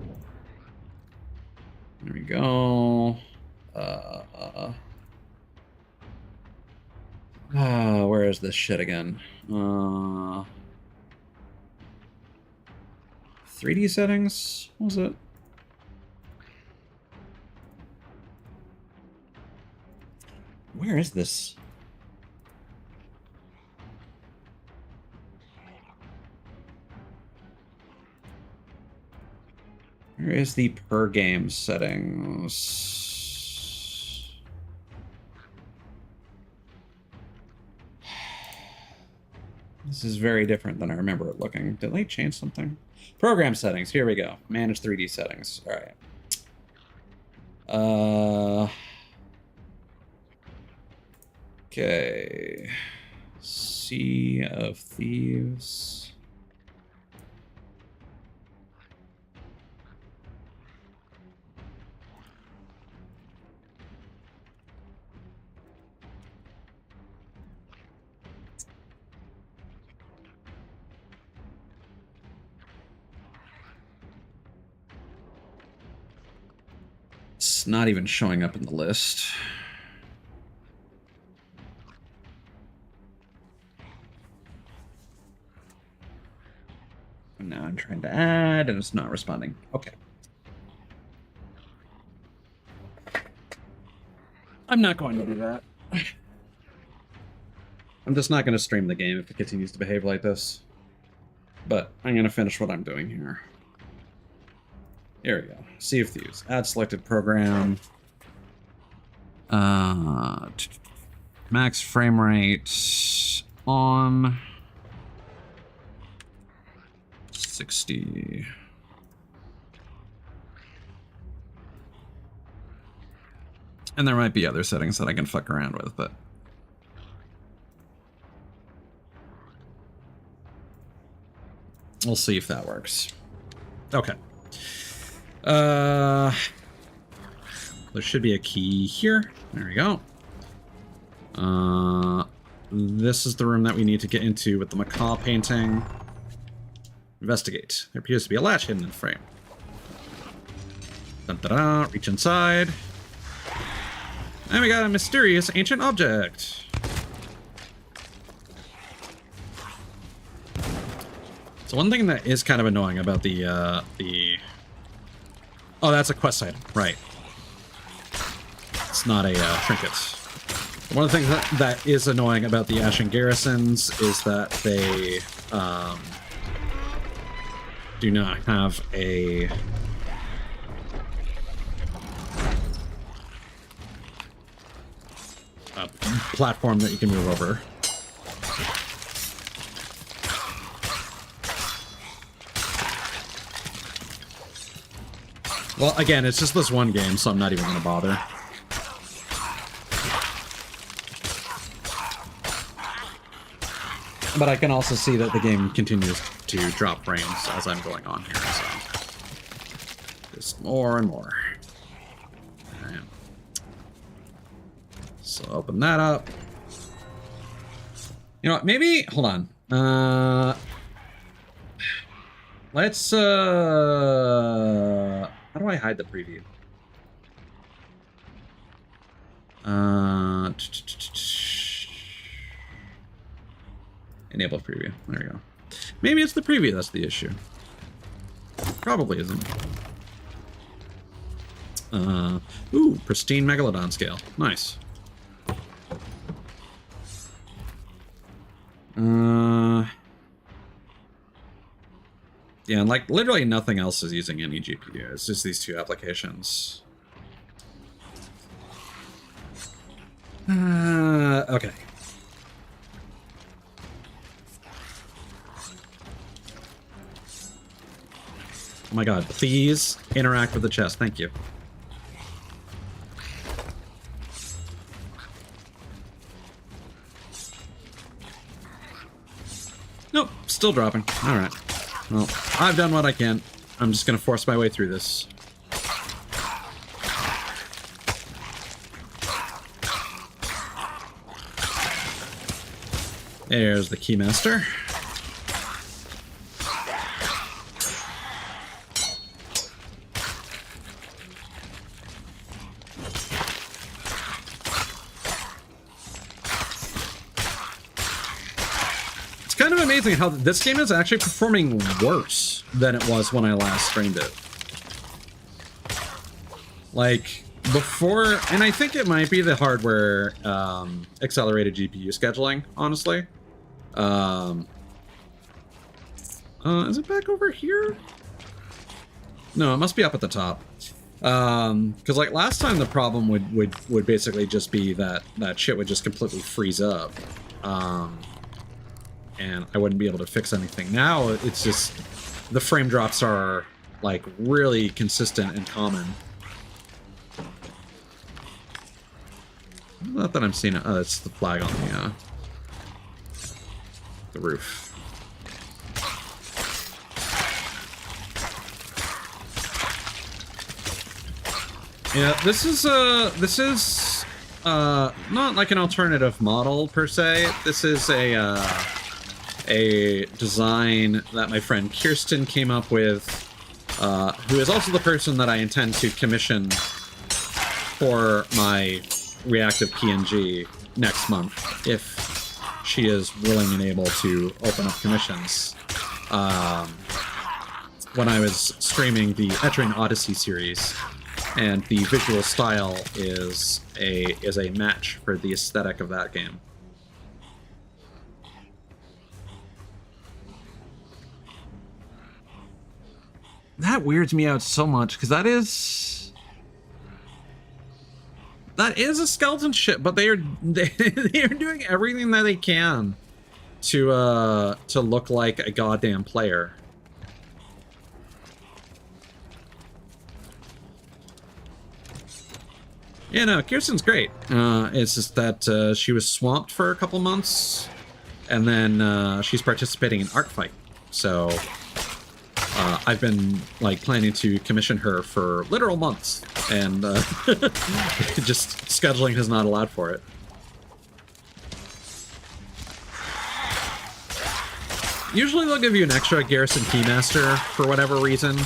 There we go. Where is this shit again? 3D settings? What was it? Where is this? Where is the per game settings? This is very different than I remember it looking. Did they change something? Program settings. Here we go. Manage 3D settings. All right. Okay. Sea of Thieves. It's not even showing up in the list. And now I'm trying to add, and it's not responding. Okay. I'm not going to do that. I'm just not going to stream the game if it continues to behave like this. But I'm going to finish what I'm doing here. Here we go. Sea of Thieves. Add selected program. Max frame rate on 60. And there might be other settings that I can fuck around with, but we'll see if that works. Okay. There should be a key here. There we go. This is the room that we need to get into with the macaw painting. Investigate. There appears to be a latch hidden in the frame. Dun-da-da. Reach inside. And we got a mysterious ancient object. So one thing that is kind of annoying about the oh, that's a quest item, right? It's not a trinket. One of the things that is annoying about the Ashen Garrisons is that they do not have a platform that you can move over. Well, again, it's just this one game, so I'm not even going to bother. But I can also see that the game continues to drop frames as I'm going on here, so just more and more. Right. So open that up. You know what, maybe, hold on. Let's, how do I hide the preview? Enable preview. There we go. Maybe it's the preview that's the issue. Probably isn't. Ooh, pristine megalodon scale. Nice. Yeah, and like literally nothing else is using any GPU. It's just these two applications. Okay. Oh my god, please interact with the chest. Thank you. Nope, still dropping. Alright. Well, I've done what I can. I'm just gonna force my way through this. There's the Keymaster. kind of amazing how this game is actually performing worse than it was when I last streamed it. Like, before, and I think it might be the hardware accelerated GPU scheduling, honestly. Is it back over here? No, it must be up at the top. Because like last time the problem would basically just be that shit would just completely freeze up. And I wouldn't be able to fix anything. Now it's just the frame drops are like really consistent and common. Not that I'm seeing it. Oh, it's the flag on the roof. Yeah, this is not like an alternative model per se. This is a design that my friend Kirsten came up with, who is also the person that I intend to commission for my reactive PNG next month, if she is willing and able to open up commissions. When I was streaming the Etrian Odyssey series, and the visual style is a match for the aesthetic of that game. That weirds me out so much, because that is a skeleton ship, but they are doing everything that they can to look like a goddamn player. Yeah, no, Kirsten's great. It's just that she was swamped for a couple months, and then she's participating in Art Fight. So I've been like planning to commission her for literal months, and just scheduling has not allowed for it. Usually they'll give you an extra Garrison Keymaster for whatever reason.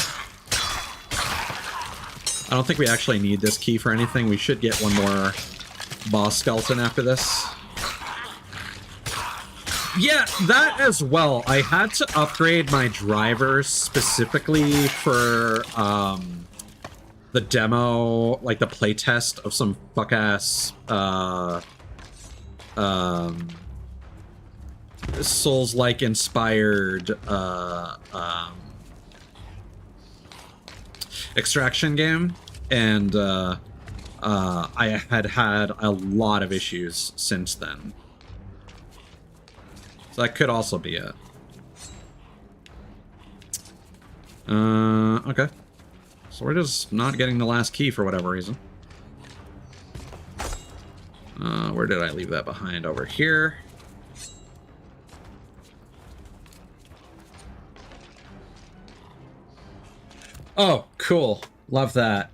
I don't think we actually need this key for anything. We should get one more boss skeleton after this. Yeah, that as well. I had to upgrade my drivers specifically for the demo, like the playtest of some fuck-ass Souls-like inspired extraction game, and I had a lot of issues since then. So that could also be it. Okay. So we're just not getting the last key for whatever reason. Where did I leave that behind? Over here. Oh, cool. Love that.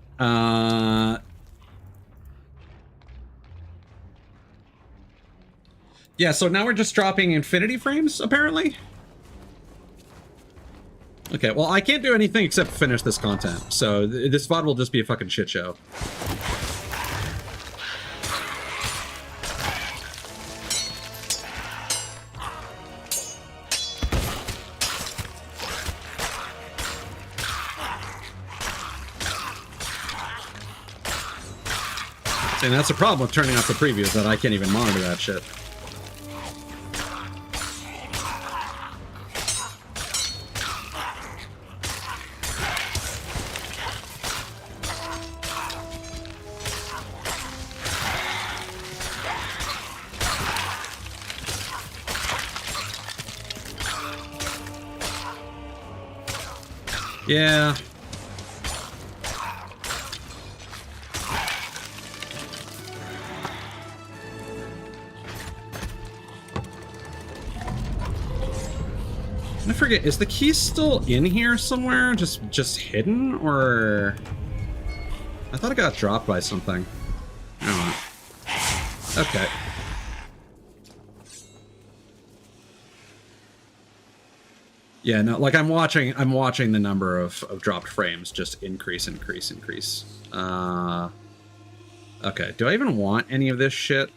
Yeah, so now we're just dropping infinity frames, apparently? Okay, well, I can't do anything except finish this content, so this VOD will just be a fucking shit show. And that's the problem with turning off the previews, that I can't even monitor that shit. Yeah. I forget, is the key still in here somewhere? Just hidden, or I thought it got dropped by something. Oh. Okay. Yeah, no, like I'm watching the number of dropped frames just increase. Okay, do I even want any of this shit?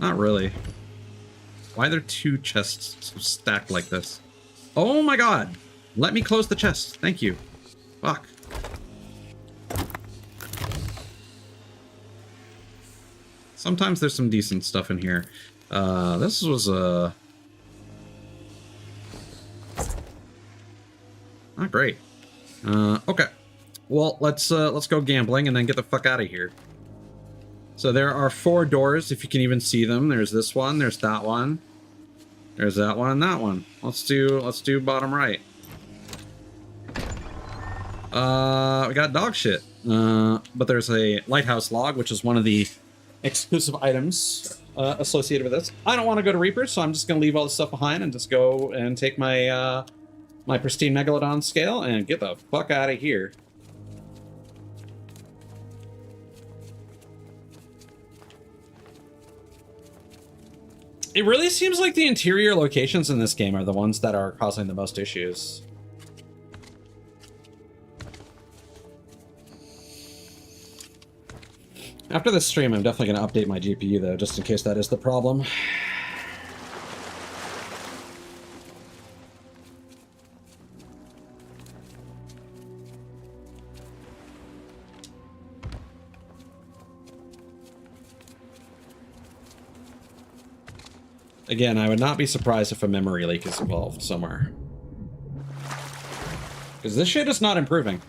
Not really. Why are there 2 chests stacked like this? Oh my god! Let me close the chest. Thank you. Fuck. Sometimes there's some decent stuff in here. This was not great. Okay. Well, let's go gambling and then get the fuck out of here. So there are 4 doors, if you can even see them. There's this one, there's that one. There's that one and that one. Let's do bottom right. We got dog shit. But there's a lighthouse log, which is one of the exclusive items associated with this. I don't want to go to Reapers, so I'm just going to leave all this stuff behind and just go and take my my pristine Megalodon scale and get the fuck out of here. It really seems like the interior locations in this game are the ones that are causing the most issues. After this stream, I'm definitely going to update my GPU, though, just in case that is the problem. Again, I would not be surprised if a memory leak is involved somewhere. Because this shit is not improving.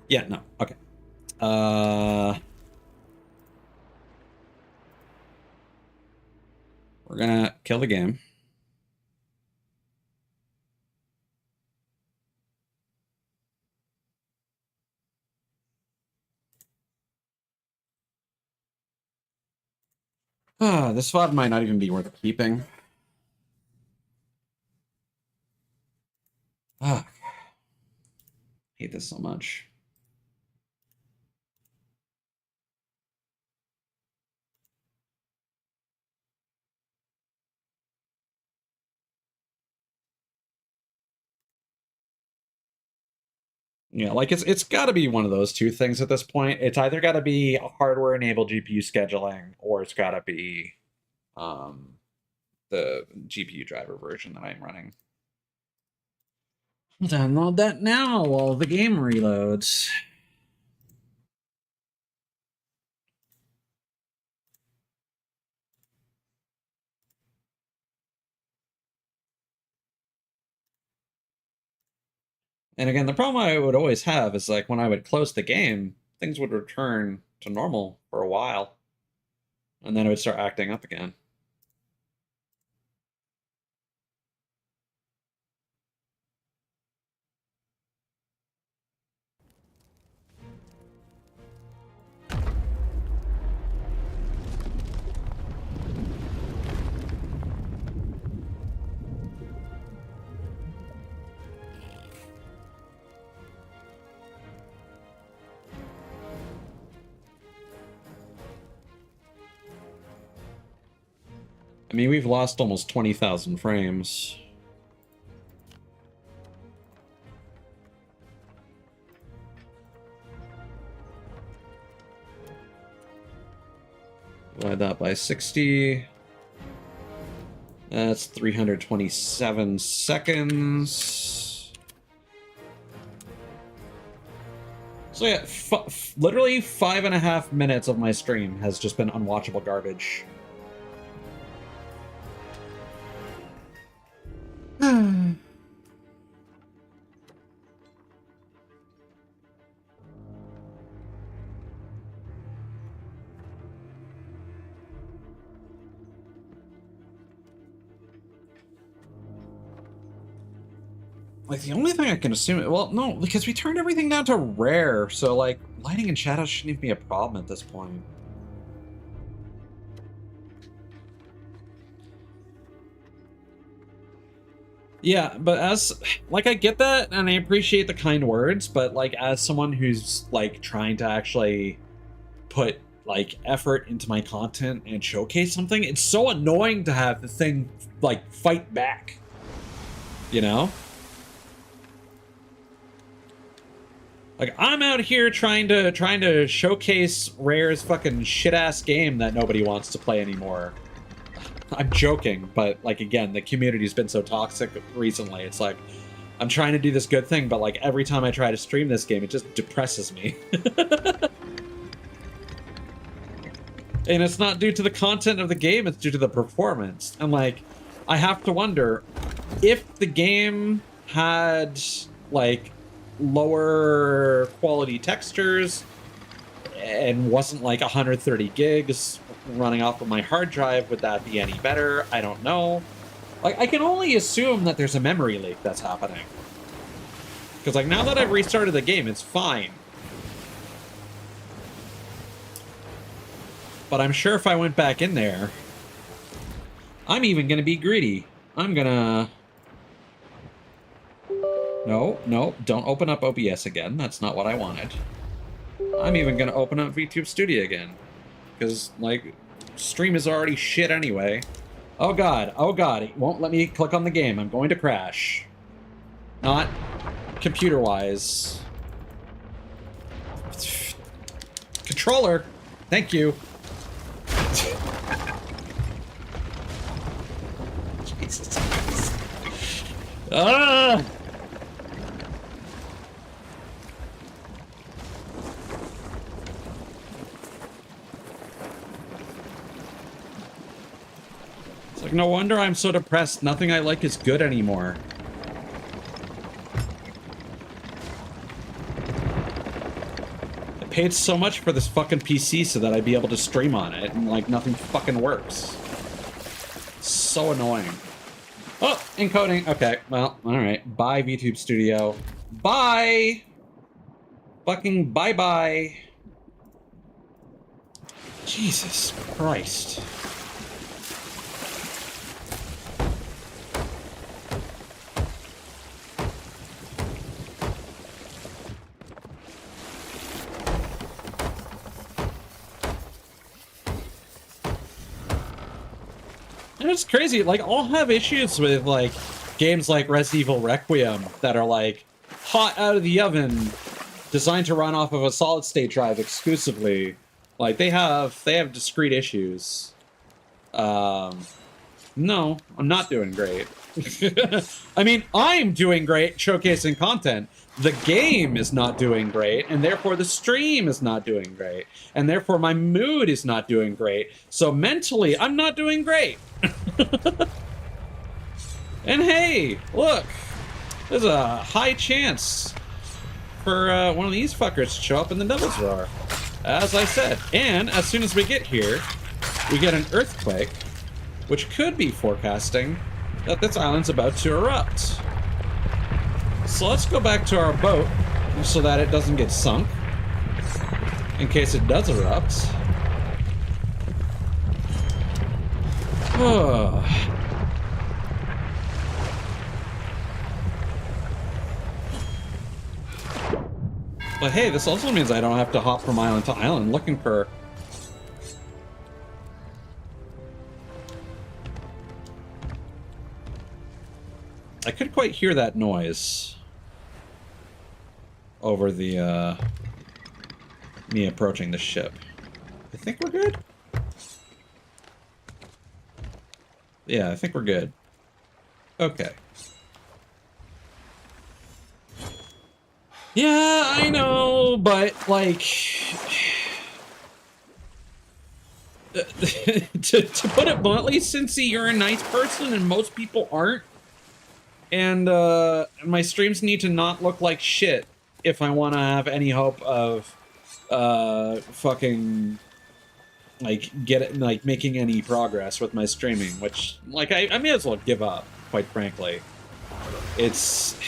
Yeah, no. Okay. We're gonna kill the game. This VOD might not even be worth keeping. Fuck. Hate this so much. Yeah, like it's got to be one of those 2 things at this point. It's either got to be hardware-enabled GPU scheduling, or it's got to be the GPU driver version that I'm running. I'll download that now while the game reloads. And again, the problem I would always have is like when I would close the game, things would return to normal for a while. And then it would start acting up again. I mean, we've lost almost 20,000 frames. Divide that by 60. That's 327 seconds. So yeah, literally 5.5 minutes of my stream has just been unwatchable garbage. Like, the only thing I can assume... Well, no, because we turned everything down to rare, so, like, lighting and shadows shouldn't even be a problem at this point. Yeah, but as... Like, I get that, and I appreciate the kind words, but, like, as someone who's, like, trying to actually put, like, effort into my content and showcase something, it's so annoying to have the thing, like, fight back. You know? Like, I'm out here trying to showcase Rare's fucking shit-ass game that nobody wants to play anymore. I'm joking, but, like, again, the community's been so toxic recently. It's like, I'm trying to do this good thing, but, like, every time I try to stream this game, it just depresses me. And it's not due to the content of the game, it's due to the performance. And, like, I have to wonder, if the game had, like, lower quality textures and wasn't, like, 130 gigs running off of my hard drive, would that be any better? I don't know. Like, I can only assume that there's a memory leak that's happening. Because, like, now that I've restarted the game, it's fine. But I'm sure if I went back in there, I'm even gonna be greedy. I'm gonna... No, don't open up OBS again. That's not what I wanted. I'm even gonna open up VTube Studio again. Because, like, stream is already shit anyway. Oh god, it won't let me click on the game. I'm going to crash. Not computer-wise. Controller! Thank you. Jesus Christ. Ah! It's like, no wonder I'm so depressed. Nothing I like is good anymore. I paid so much for this fucking PC so that I'd be able to stream on it, and, like, nothing fucking works. So annoying. Oh, encoding. Okay, well, alright. Bye, VTube Studio. Bye! Fucking bye-bye. Jesus Christ. And it's crazy, like, I'll have issues with, like, games like Resident Evil Requiem that are, like, hot out of the oven, designed to run off of a solid-state drive exclusively. Like, they have discrete issues. No, I'm not doing great. I mean, I'm doing great showcasing content. The game is not doing great, and therefore the stream is not doing great. And therefore my mood is not doing great. So mentally, I'm not doing great. And hey, look, there's a high chance for one of these fuckers to show up in the Devil's Roar. As I said, and as soon as we get here, we get an earthquake, which could be forecasting that this island's about to erupt. So let's go back to our boat so that it doesn't get sunk in case it does erupt. But hey, this also means I don't have to hop from island to island looking for... I could quite hear that noise over the, me approaching the ship. I think we're good? Yeah, I think we're good. Okay. Yeah, I know, but, like... to put it bluntly, Cincy, you're a nice person and most people aren't. And, my streams need to not look like shit if I want to have any hope of, fucking... like, making any progress with my streaming, which, like, I may as well give up, quite frankly. It's...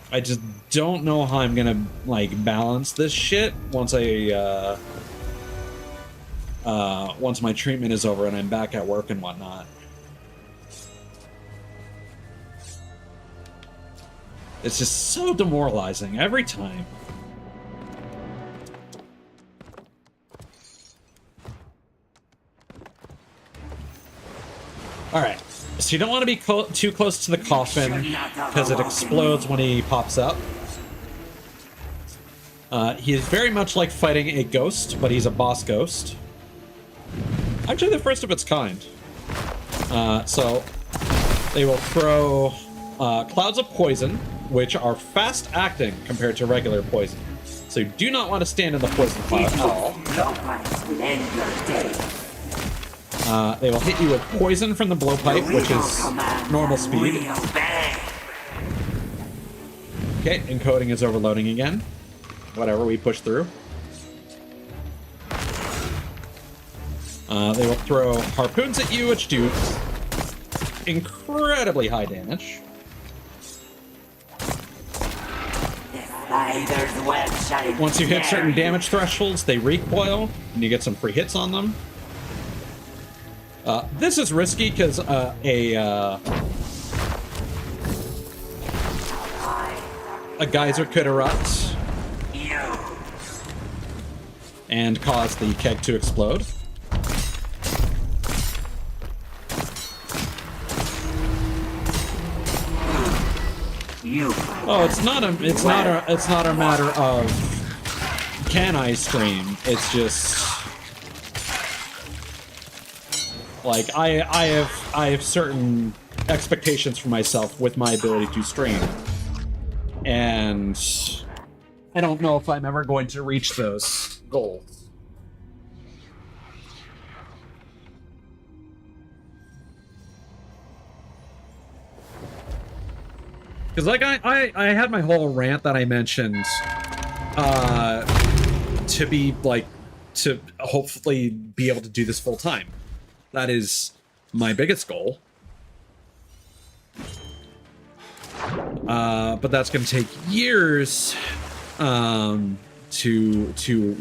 I just don't know how I'm gonna, like, balance this shit once once my treatment is over and I'm back at work and whatnot. It's just so demoralizing every time. All right, so you don't want to be too close to the coffin because it explodes when he pops up. He is very much like fighting a ghost, but he's a boss ghost. Actually, the first of its kind. So they will throw clouds of poison, which are fast acting compared to regular poison. So you do not want to stand in the poison cloud at all. They will hit you with poison from the blowpipe, which is normal speed. Okay, encoding is overloading again. Whatever, we push through. They will throw harpoons at you, which do incredibly high damage. Once you hit certain damage thresholds, they recoil, and you get some free hits on them. This is risky because a geyser could erupt and cause the keg to explode. Oh, it's not a matter of can I stream. It's just like I have certain expectations for myself with my ability to stream, and I don't know if I'm ever going to reach those goals. Because, like, I had my whole rant that I mentioned to be, like, to hopefully be able to do this full time. That is my biggest goal. But that's going to take years to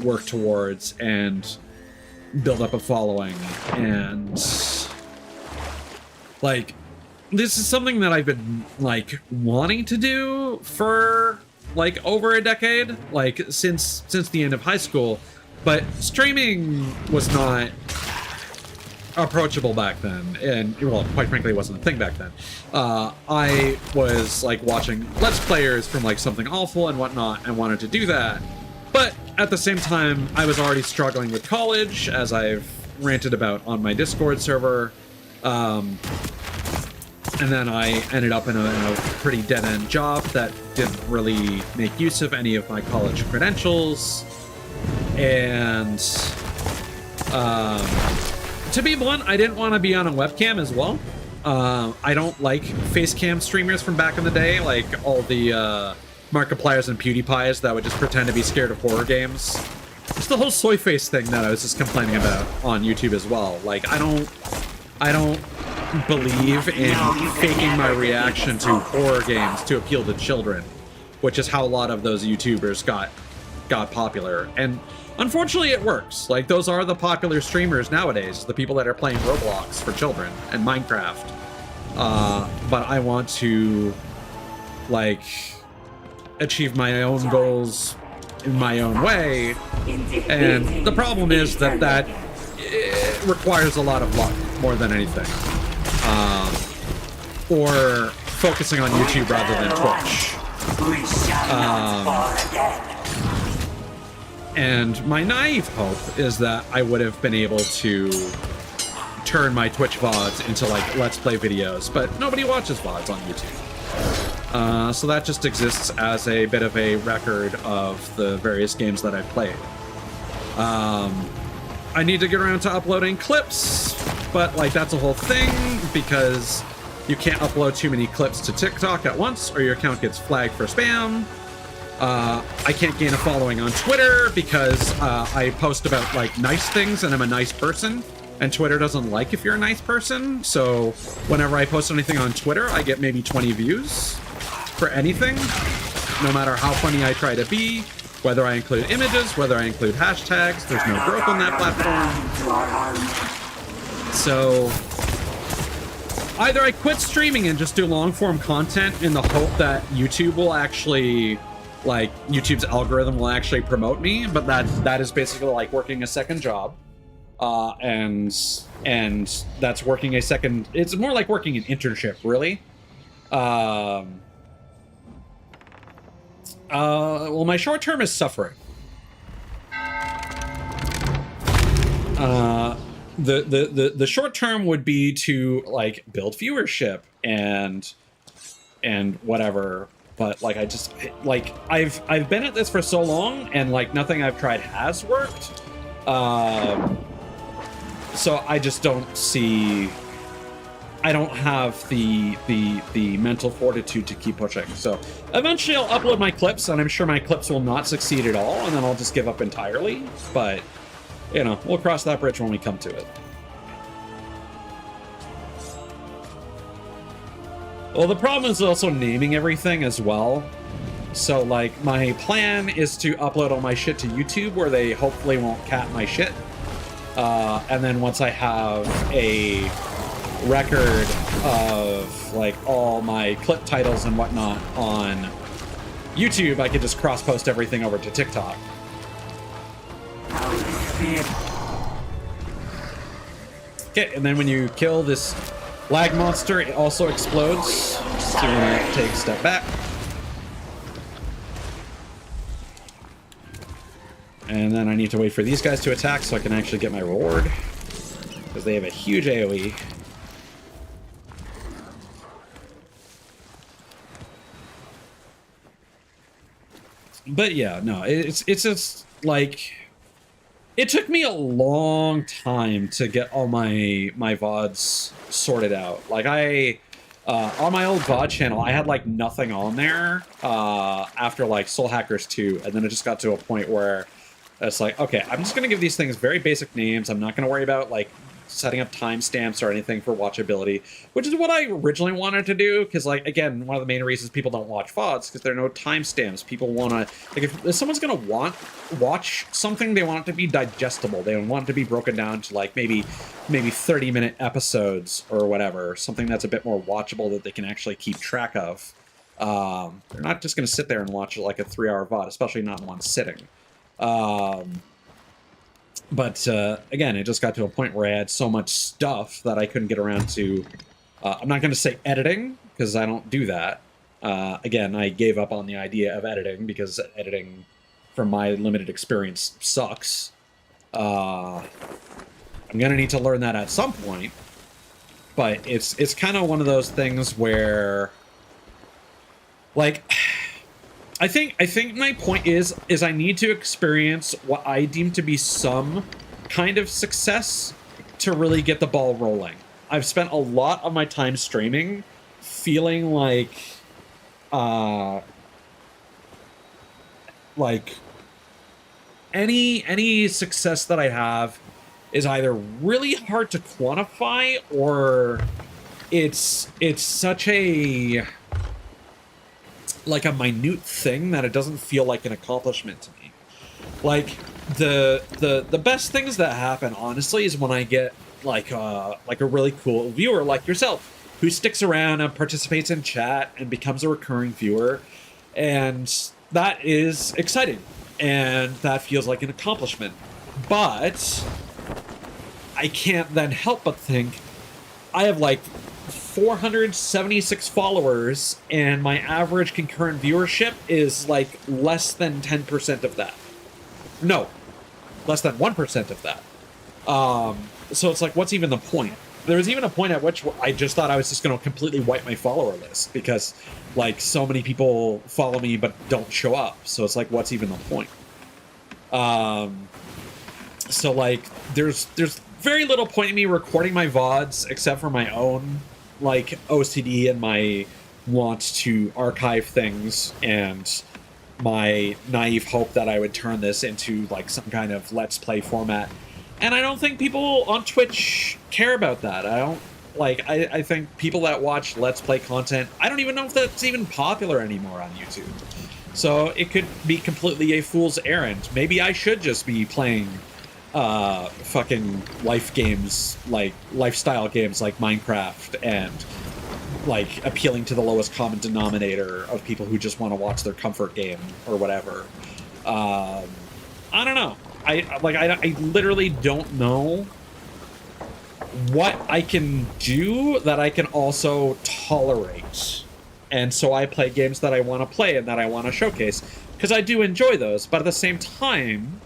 work towards and build up a following. And, like, this is something that I've been, like, wanting to do for, like, over a decade, like, since the end of high school, but streaming was not approachable back then, and, well, quite frankly, it wasn't a thing back then. I was, like, watching Let's Players from, like, Something Awful and whatnot, and wanted to do that, but at the same time, I was already struggling with college, as I've ranted about on my Discord server, and then I ended up in a pretty dead-end job that didn't really make use of any of my college credentials. And to be blunt, I didn't want to be on a webcam as well. I don't like face cam streamers from back in the day, like all the Markipliers and PewDiePies that would just pretend to be scared of horror games. It's the whole soy face thing that I was just complaining about on YouTube as well. Like, I don't believe in faking my reaction to horror games to appeal to children, which is how a lot of those YouTubers got popular. And unfortunately, it works. Like, those are the popular streamers nowadays, the people that are playing Roblox for children and Minecraft. But I want to, like, achieve my own goals in my own way. And the problem is that it requires a lot of luck more than anything. Or focusing on YouTube rather than Twitch. And my naive hope is that I would have been able to turn my Twitch VODs into, like, Let's Play videos, but nobody watches VODs on YouTube. So that just exists as a bit of a record of the various games that I've played. I need to get around to uploading clips, but, like, that's a whole thing, because you can't upload too many clips to TikTok at once, or your account gets flagged for spam. I can't gain a following on Twitter, because I post about, like, nice things, and I'm a nice person, and Twitter doesn't like if you're a nice person, so whenever I post anything on Twitter, I get maybe 20 views for anything, no matter how funny I try to be. Whether I include images, whether I include hashtags, there's no growth on that platform. So either I quit streaming and just do long-form content in the hope that YouTube will actually, like, YouTube's algorithm will actually promote me, but that is basically like working a second job. and that's working a second. It's more like working an internship, really. Well, my short term is suffering. The short term would be to like build viewership and whatever, but like I've been at this for so long, and like nothing I've tried has worked. So I just don't see. I don't have the mental fortitude to keep pushing. So eventually I'll upload my clips, and I'm sure my clips will not succeed at all, and then I'll just give up entirely. But you know, we'll cross that bridge when we come to it. Well, the problem is also naming everything as well. So like my plan is to upload all my shit to YouTube, where they hopefully won't cat my shit. And then once I have a record of like all my clip titles and whatnot on YouTube, I could just cross-post everything over to TikTok. Okay, and then when you kill this lag monster, it also explodes. So you're gonna take a step back. And then I need to wait for these guys to attack so I can actually get my reward, because they have a huge AoE. But yeah, no, it's just like, it took me a long time to get all my VODs sorted out. Like on my old VOD channel, I had like nothing on there after like Soul Hackers 2, and then it just got to a point where it's like, okay, I'm just gonna give these things very basic names. I'm not gonna worry about like setting up timestamps or anything for watchability, which is what I originally wanted to do. Because like, again, one of the main reasons people don't watch VODs, because there are no timestamps. People want to, like, if someone's gonna watch something, they want it to be digestible. They want it to be broken down to like maybe 30-minute episodes or whatever, something that's a bit more watchable that they can actually keep track of. They're not just gonna sit there and watch like a 3-hour VOD, especially not in one sitting. But again, it just got to a point where I had so much stuff that I couldn't get around to, I'm not going to say editing, because I don't do that. Again, I gave up on the idea of editing, because editing, from my limited experience, sucks. I'm going to need to learn that at some point. But it's kind of one of those things where, like, I think my point is I need to experience what I deem to be some kind of success to really get the ball rolling. I've spent a lot of my time streaming feeling like any success that I have is either really hard to quantify, or it's such a like a minute thing that it doesn't feel like an accomplishment to me. Like the best things that happen, honestly, is when I get like a really cool viewer like yourself, who sticks around and participates in chat and becomes a recurring viewer, and that is exciting, and that feels like an accomplishment. But I can't then help but think I have like 476 followers, and my average concurrent viewership is like less than 10% of that. No, less than 1% of that. So it's like, what's even the point? There was even a point at which I just thought I was just going to completely wipe my follower list, because like so many people follow me but don't show up. So it's like, what's even the point? So like, there's very little point in me recording my VODs, except for my own like OCD and my want to archive things, and my naive hope that I would turn this into like some kind of Let's Play format. And I don't think people on Twitch care about that. I think people that watch Let's Play content, I don't even know if that's even popular anymore on YouTube. So it could be completely a fool's errand. Maybe I should just be playing fucking life games, like lifestyle games like Minecraft, and like appealing to the lowest common denominator of people who just want to watch their comfort game or whatever. I don't know. I literally don't know what I can do that I can also tolerate. And so I play games that I want to play and that I want to showcase, because I do enjoy those. But at the same time,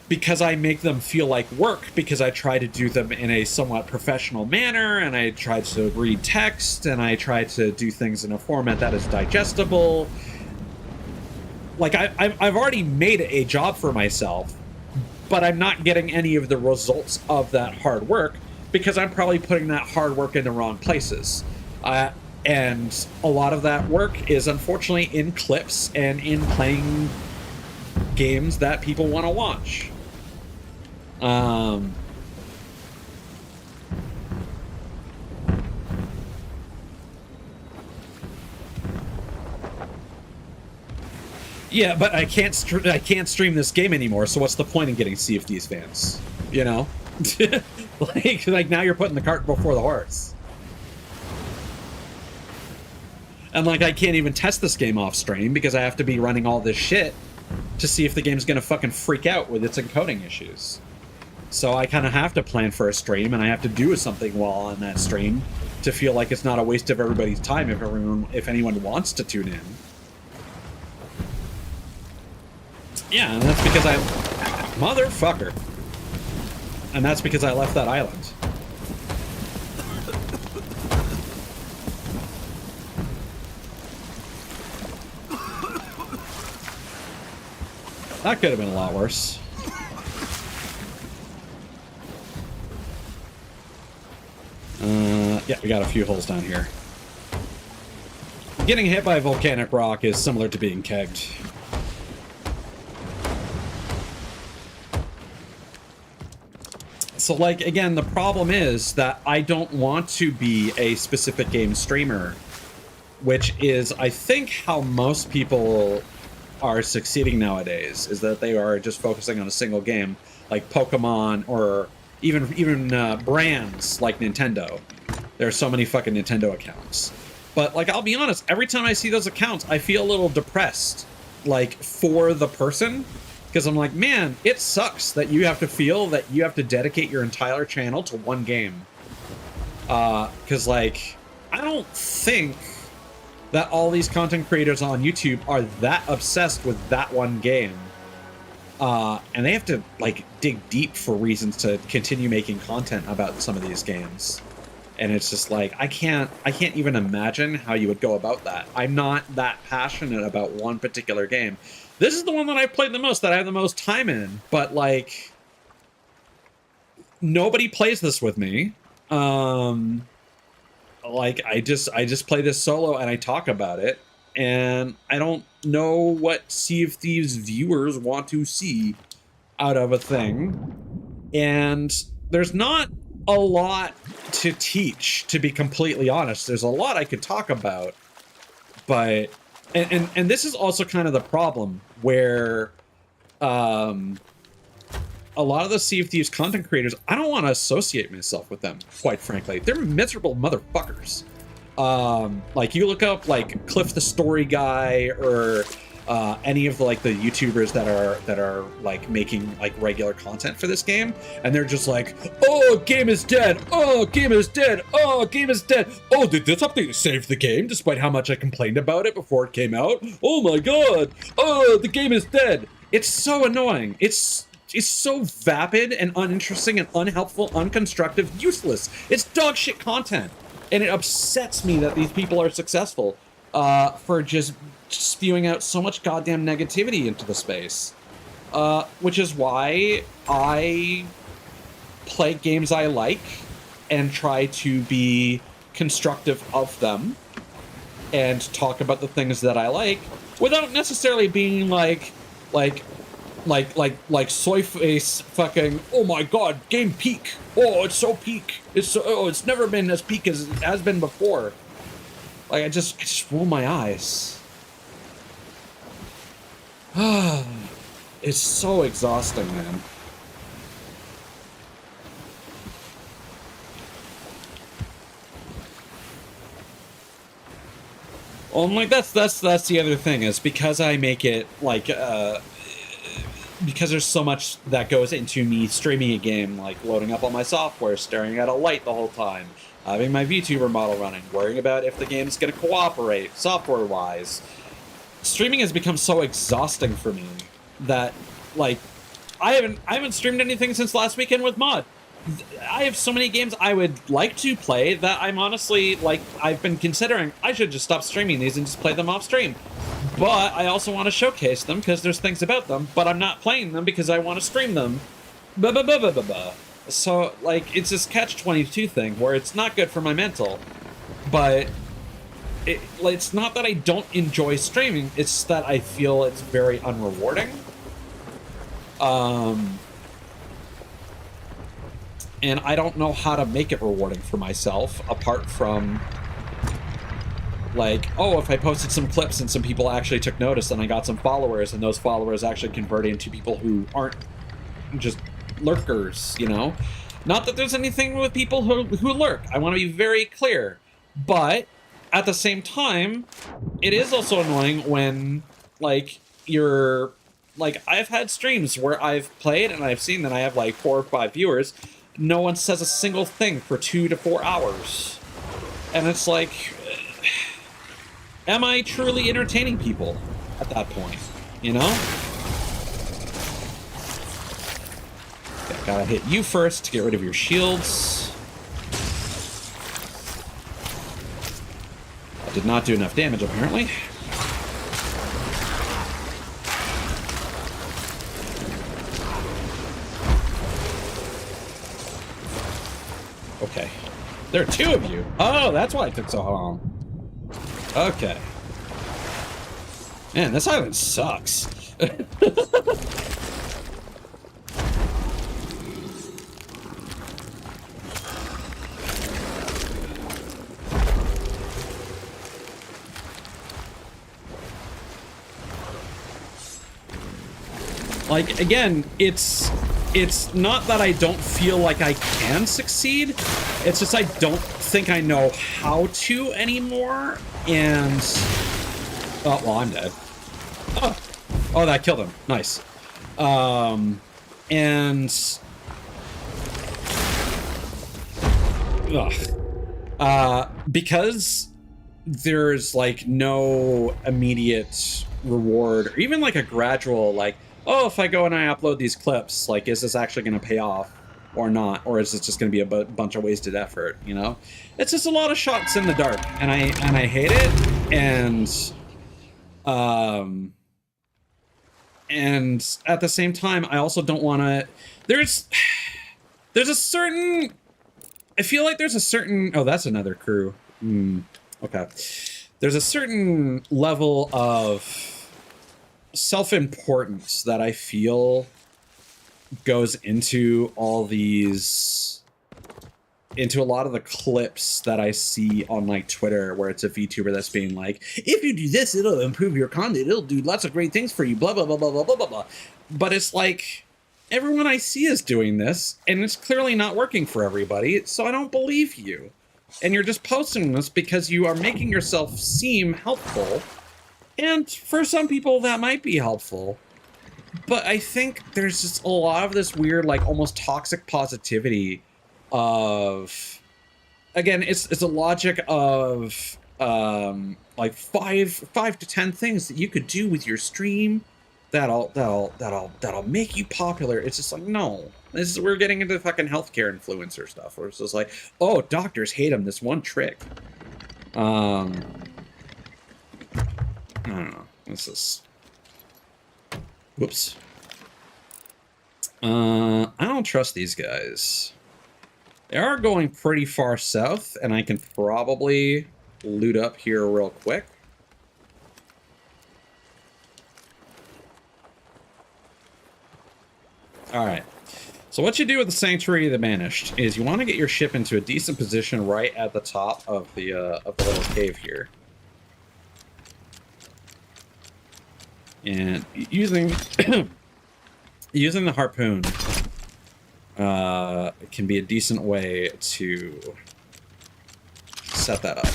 because I make them feel like work, because I try to do them in a somewhat professional manner, and I try to read text, and I try to do things in a format that is digestible. Like, I've already made a job for myself, but I'm not getting any of the results of that hard work because I'm probably putting that hard work in the wrong places. And a lot of that work is unfortunately in clips and in playing games that people want to watch. Yeah, but I can't stream this game anymore. So what's the point in getting Sea of Thieves fans? You know, like now you're putting the cart before the horse. And like I can't even test this game off stream because I have to be running all this shit to see if the game's gonna fucking freak out with its encoding issues. So I kind of have to plan for a stream, and I have to do something while on that stream to feel like it's not a waste of everybody's time if anyone wants to tune in. Yeah, and that's because I... Motherfucker. And that's because I left that island. That could have been a lot worse. Yeah, we got a few holes down here. Getting hit by volcanic rock is similar to being kegged. So, like, again, the problem is that I don't want to be a specific game streamer, which is, I think, how most people are succeeding nowadays, is that they are just focusing on a single game, like Pokemon, or even brands like Nintendo. There are so many fucking Nintendo accounts. But, like, I'll be honest, every time I see those accounts, I feel a little depressed, like, for the person. Because I'm like, man, it sucks that you have to feel that you have to dedicate your entire channel to one game. Because, like, I don't think that all these content creators on YouTube are that obsessed with that one game. And they have to, like, dig deep for reasons to continue making content about some of these games. And it's just like, I can't even imagine how you would go about that. I'm not that passionate about one particular game. This is the one that I've played the most, that I have the most time in, but, like, nobody plays this with me. Like, I just play this solo and I talk about it, and I don't know what Sea of Thieves viewers want to see out of a thing. And there's not a lot to teach, to be completely honest. There's a lot I could talk about, but and this is also kind of the problem where a lot of the Sea of Thieves content creators, I don't want to associate myself with them, quite frankly. They're miserable motherfuckers. Like, you look up, like, Cliff the Story Guy, or any of the, like, the YouTubers that are like making, like, regular content for this game, and they're just like, oh, game is dead, oh, game is dead, oh, game is dead, oh, they did something to save the game despite how much I complained about it before it came out, oh my god, oh, the game is dead. It's so annoying. It's so vapid and uninteresting and unhelpful, unconstructive, useless. It's dog shit content. And it upsets me that these people are successful for just spewing out so much goddamn negativity into the space. Which is why I play games I like and try to be constructive of them and talk about the things that I like without necessarily being like soy face fucking, oh my god, game peak, oh, it's so peak, it's never been as peak as it has been before. Like, I just roll my eyes. It's so exhausting, man. Well, I'm like, that's the other thing, is because I make it like because there's so much that goes into me streaming a game, like loading up all my software, staring at a light the whole time, having my VTuber model running, worrying about if the game's going to cooperate software-wise. Streaming has become so exhausting for me that, like, I haven't streamed anything since last weekend with Mod. I have so many games I would like to play that I'm honestly, like, I've been considering I should just stop streaming these and just play them off stream. But I also want to showcase them because there's things about them, but I'm not playing them because I want to stream them. So, like, it's this catch-22 thing where it's not good for my mental, but it's not that I don't enjoy streaming, it's that I feel it's very unrewarding. And I don't know how to make it rewarding for myself, apart from, like, oh, if I posted some clips and some people actually took notice and I got some followers, and those followers actually converted into people who aren't just lurkers, you know? Not that there's anything with people who lurk. I want to be very clear. But at the same time, it is also annoying when, like, you're... Like, I've had streams where I've played and I've seen that I have, like, 4 or 5 viewers. No one says a single thing for 2 to 4 hours. And it's like... Am I truly entertaining people at that point? You know? Okay, gotta hit you first to get rid of your shields. I did not do enough damage, apparently. Okay. There are 2 of you. Oh, that's why it took so long. Okay. Man, this island sucks. Like, again, it's not that I don't feel like I can succeed. It's just I don't think I know how to anymore. And... Oh, well, I'm dead. Oh, that killed him. Nice. And... because there's, like, no immediate reward, or even, like, a gradual, like, oh, if I go and I upload these clips, like, is this actually going to pay off or not? Or is this just going to be a bunch of wasted effort, you know? It's just a lot of shots in the dark, and I hate it, and at the same time, I also don't want to... There's a certain... I feel like there's a certain... Oh, that's another crew. Okay. There's a certain level of self-importance that I feel goes into all these, into a lot of the clips that I see on, like, Twitter, where it's a VTuber that's being like, if you do this, it'll improve your content, it'll do lots of great things for you, blah, blah, blah, blah, blah, blah, blah, blah. But it's like, everyone I see is doing this, and it's clearly not working for everybody, so I don't believe you. And you're just posting this because you are making yourself seem helpful. And for some people, that might be helpful. But I think there's just a lot of this weird, like, almost toxic positivity of... Again, it's a logic of, like, 5 to 10 things that you could do with your stream that'll make you popular. It's just like, no. We're getting into fucking healthcare influencer stuff, where it's just like, oh, doctors hate him, this one trick. I don't know. This is... Whoops. I don't trust these guys. They are going pretty far south, and I can probably loot up here real quick. Alright. So what you do with the Sanctuary of the Banished is you want to get your ship into a decent position right at the top of the little cave here. And using using the harpoon can be a decent way to set that up.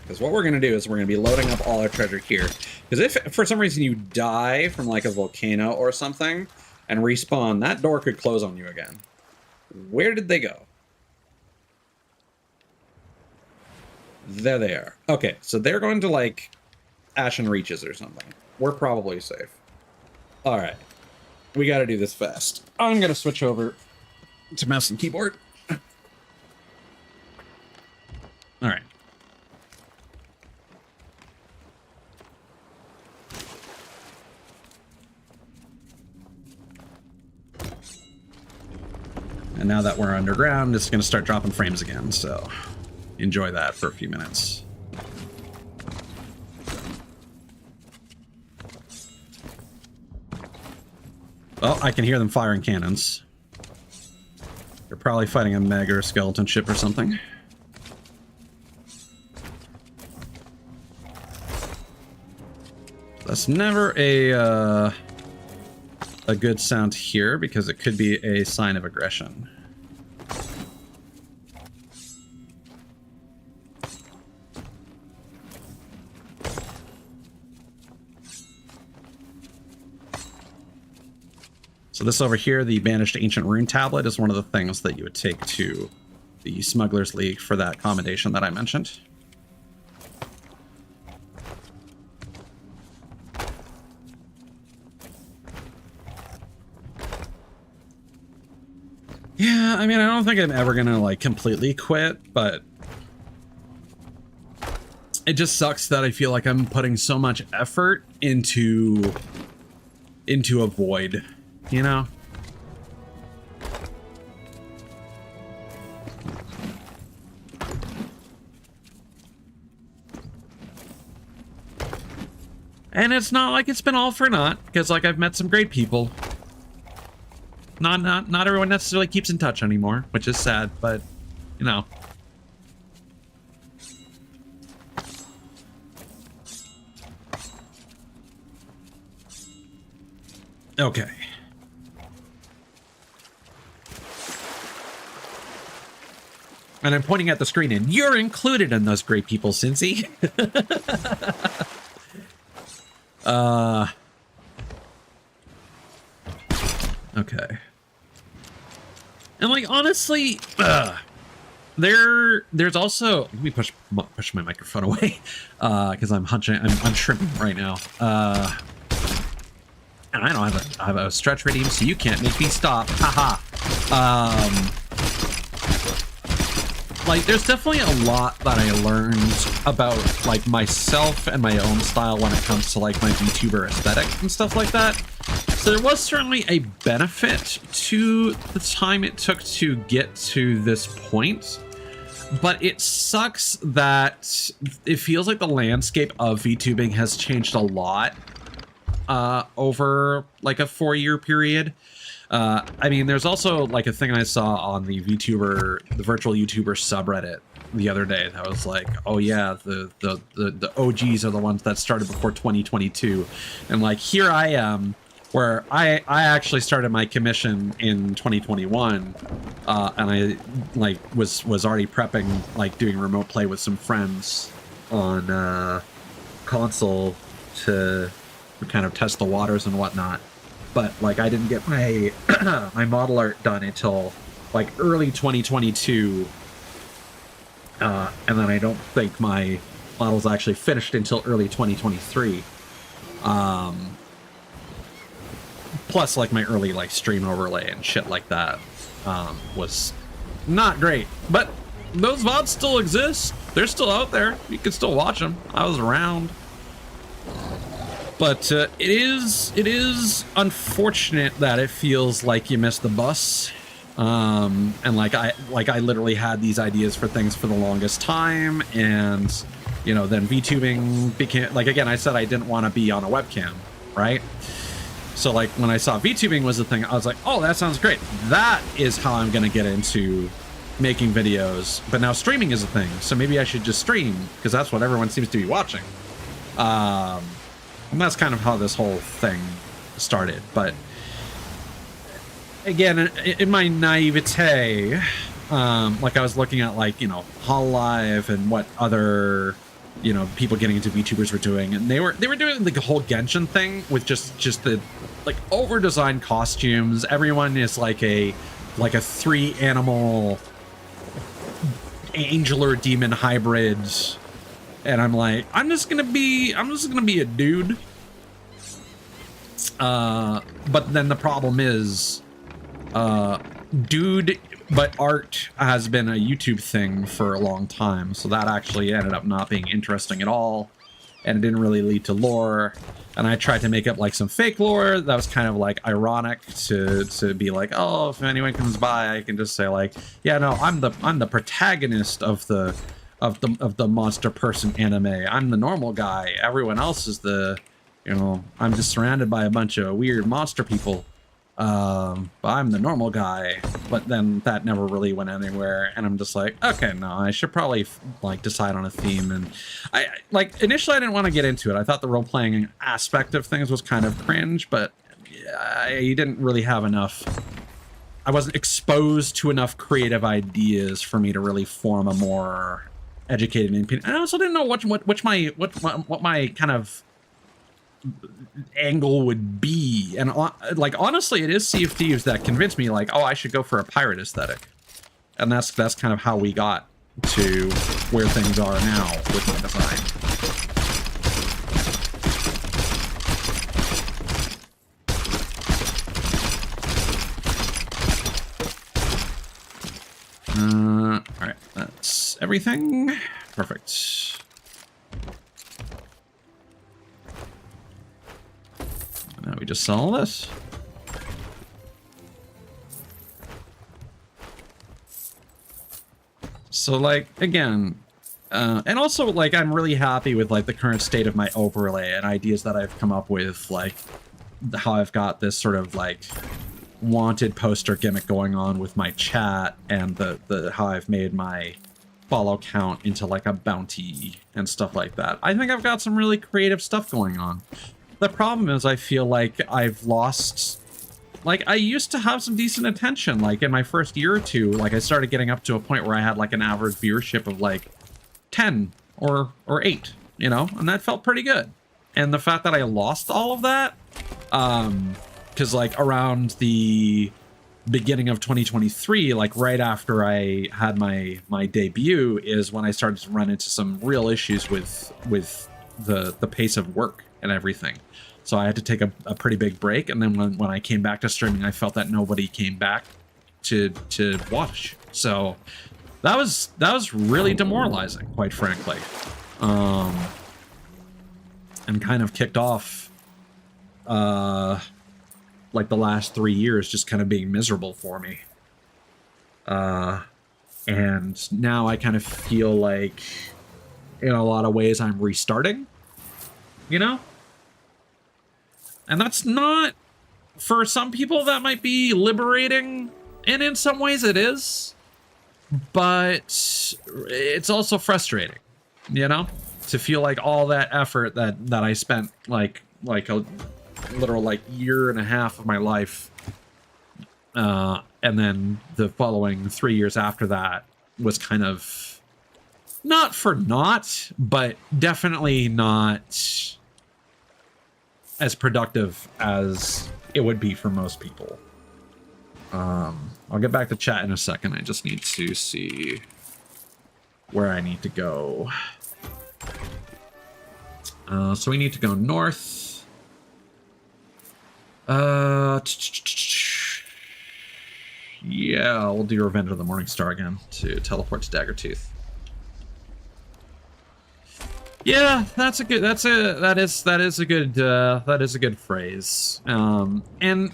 Because what we're going to do is we're going to be loading up all our treasure here. Because if for some reason you die from like a volcano or something and respawn, that door could close on you again. Where did they go? There they are. Okay, so they're going to like Ashen Reaches or something. We're probably safe. All right, we got to do this fast. I'm gonna switch over to mouse and keyboard. All right. And now that we're underground, it's going to start dropping frames again, so enjoy that for a few minutes. Oh, I can hear them firing cannons. They're probably fighting a Meg or a skeleton ship or something. That's never a good sound here because it could be a sign of aggression. So this over here, the Banished Ancient Rune Tablet, is one of the things that you would take to the Smugglers League for that commendation that I mentioned. Yeah, I mean, I don't think I'm ever gonna like completely quit, but it just sucks that I feel like I'm putting so much effort into a void, you know? And it's not like it's been all for naught, because like I've met some great people. Not everyone necessarily keeps in touch anymore, which is sad, but you know. Okay. And I'm pointing at the screen, and you're included in those great people, Cincy. Okay. And like honestly, there's also, let me push my microphone away because I'm shrimping right now. And I don't have a stretch redeem, so you can't make me stop. Haha. Like there's definitely a lot that I learned about like myself and my own style when it comes to like my VTuber aesthetic and stuff like that. So there was certainly a benefit to the time it took to get to this point, but it sucks that it feels like the landscape of VTubing has changed a lot over like a 4-year period. I mean, there's also like a thing I saw on the virtual YouTuber subreddit the other day that was like, oh yeah, the OGs are the ones that started before 2022, and like here I am, where I actually started my commission in 2021, and I like was already prepping, like doing remote play with some friends on console to kind of test the waters and whatnot. But like I didn't get my my model art done until like early 2022, and then I don't think my models actually finished until early 2023. Plus like my early like stream overlay and shit like that was not great, but those VODs still exist. They're still out there. You can still watch them. I was around. But it is unfortunate that it feels like you missed the bus. And like I literally had these ideas for things for the longest time, and you know, then VTubing became like, again, I said I didn't want to be on a webcam, right? So like when I saw VTubing was the thing, I was like, oh, that sounds great. That is how I'm gonna get into making videos. But now streaming is a thing, so maybe I should just stream because that's what everyone seems to be watching. And that's kind of how this whole thing started. But again, in my naivete, like I was looking at like, you know, Hololive and what other you know, people getting into VTubers were doing, and they were doing like the whole Genshin thing with just the like over designed costumes. Everyone is like a 3 animal angel or demon hybrid, and I'm like, I'm just gonna be a dude. But then the problem is, dude, but art has been a YouTube thing for a long time, so that actually ended up not being interesting at all, and it didn't really lead to lore. And I tried to make up like some fake lore that was kind of like ironic to be like, oh, if anyone comes by, I can just say like, yeah, no, I'm the protagonist of the monster person anime. I'm the normal guy. Everyone else is the, you know, I'm just surrounded by a bunch of weird monster people. But I'm the normal guy. But then that never really went anywhere, and I'm just like, okay, no, I should probably like decide on a theme. And I like initially I didn't want to get into it. I thought the role-playing aspect of things was kind of cringe, but I didn't really have enough. I wasn't exposed to enough creative ideas for me to really form a more educated opinion. And I also didn't know what my kind of angle would be, and like honestly it is Sea of Thieves that convinced me like, oh, I should go for a pirate aesthetic, and that's kind of how we got to where things are now with my design. All right, that's everything. Perfect. Now we just sell this. So like, again, and also like, I'm really happy with like the current state of my overlay and ideas that I've come up with, like how I've got this sort of like wanted poster gimmick going on with my chat, and the how I've made my follow count into like a bounty and stuff like that. I think I've got some really creative stuff going on. The problem is I feel like I've lost, like I used to have some decent attention, like in my first year or two, like I started getting up to a point where I had like an average viewership of like 10 or 8, you know, and that felt pretty good. And the fact that I lost all of that, because like around the beginning of 2023, like right after I had my debut, is when I started to run into some real issues with the pace of work and everything. So I had to take a pretty big break, and then when I came back to streaming, I felt that nobody came back to watch. So that was really demoralizing, quite frankly. And kind of kicked off like the last 3 years just kind of being miserable for me. And now I kind of feel like in a lot of ways I'm restarting, you know? And that's not, for some people that might be liberating, and in some ways it is, but it's also frustrating, you know? To feel like all that effort that I spent like a literal like year and a half of my life, and then the following 3 years after that was kind of not for naught, but definitely not as productive as it would be for most people. I'll get back to chat in a second. I just need to see where I need to go. So we need to go north. Yeah, we'll do Revenge of the Morning Star again to teleport to Daggertooth. Yeah, that is a good phrase. And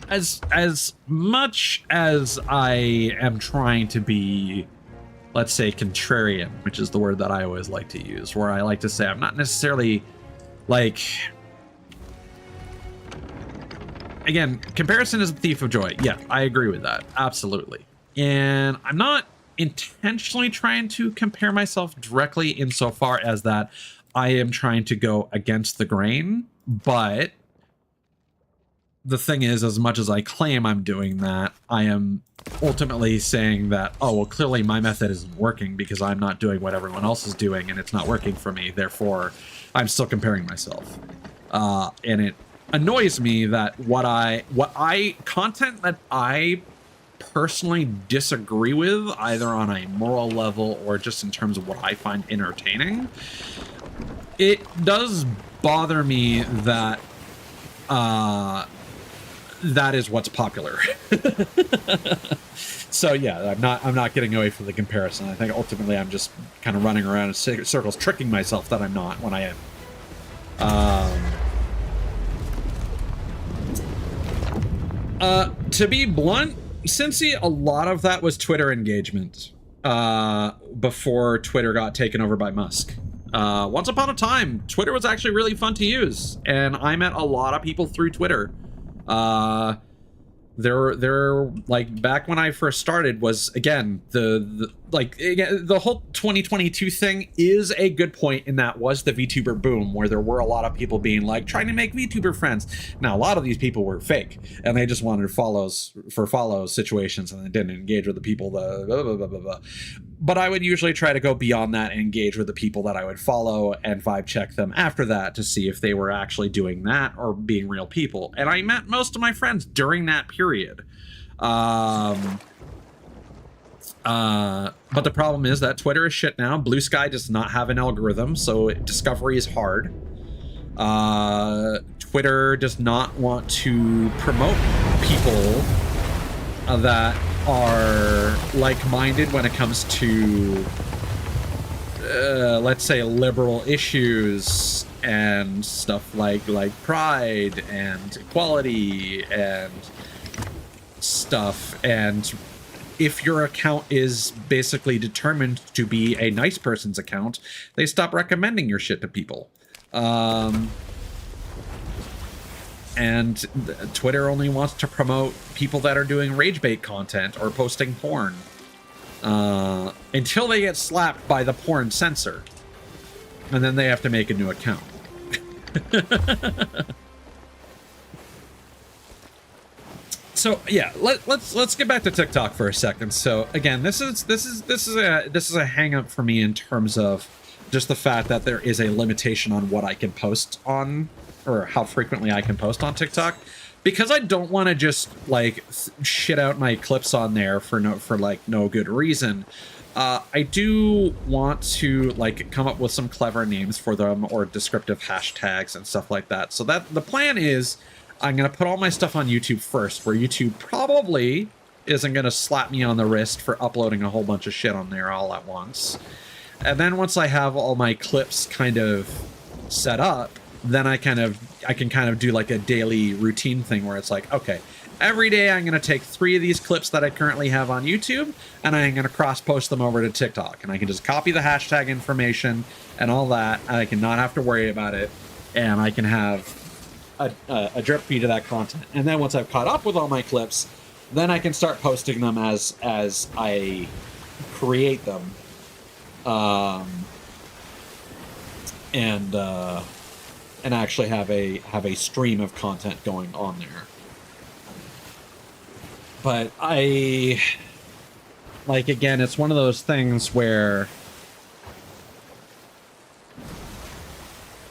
as much as I am trying to be, let's say, contrarian, which is the word that I always like to use, where I like to say I'm not necessarily like, again, comparison is the thief of joy. Yeah, I agree with that. Absolutely. And I'm not intentionally trying to compare myself directly insofar as that I am trying to go against the grain, but the thing is, as much as I claim I'm doing that, I am ultimately saying that, oh, well, clearly my method isn't working because I'm not doing what everyone else is doing and it's not working for me. Therefore, I'm still comparing myself. And it annoys me that content that I personally disagree with, either on a moral level or just in terms of what I find entertaining, it does bother me that that is what's popular. So yeah, I'm not getting away from the comparison. I think ultimately I'm just kind of running around in circles, tricking myself that I'm not when I am. To be blunt, Cincy, a lot of that was Twitter engagement before Twitter got taken over by Musk. Once upon a time, Twitter was actually really fun to use, and I met a lot of people through Twitter. There, like, back when I first started was, again, the whole 2022 thing is a good point, and that was the VTuber boom, where there were a lot of people being like, trying to make VTuber friends. Now, a lot of these people were fake, and they just wanted follow situations, and they didn't engage with the people, But I would usually try to go beyond that and engage with the people that I would follow and vibe check them after that to see if they were actually doing that or being real people. And I met most of my friends during that period. But the problem is that Twitter is shit now. Blue Sky does not have an algorithm, so discovery is hard. Twitter does not want to promote people that are like-minded when it comes to, let's say, liberal issues and stuff like pride and equality and stuff. And if your account is basically determined to be a nice person's account, they stop recommending your shit to people. And Twitter only wants to promote people that are doing rage bait content or posting porn until they get slapped by the porn censor, and then they have to make a new account. So yeah, let's get back to TikTok for a second. So again, this is a hang up for me in terms of just the fact that there is a limitation on what I can post on, or how frequently I can post on TikTok, because I don't want to just like shit out my clips on there for no good reason. I do want to like come up with some clever names for them or descriptive hashtags and stuff like that. So that the plan is I'm going to put all my stuff on YouTube first, where YouTube probably isn't going to slap me on the wrist for uploading a whole bunch of shit on there all at once. And then once I have all my clips kind of set up, then I can kind of do like a daily routine thing where it's like, okay, every day I'm going to take 3 of these clips that I currently have on YouTube, and I'm going to cross-post them over to TikTok. And I can just copy the hashtag information and all that, and I can not have to worry about it, and I can have a drip feed of that content. And then once I've caught up with all my clips, then I can start posting them as I create them. And actually have a stream of content going on there. But again, it's one of those things where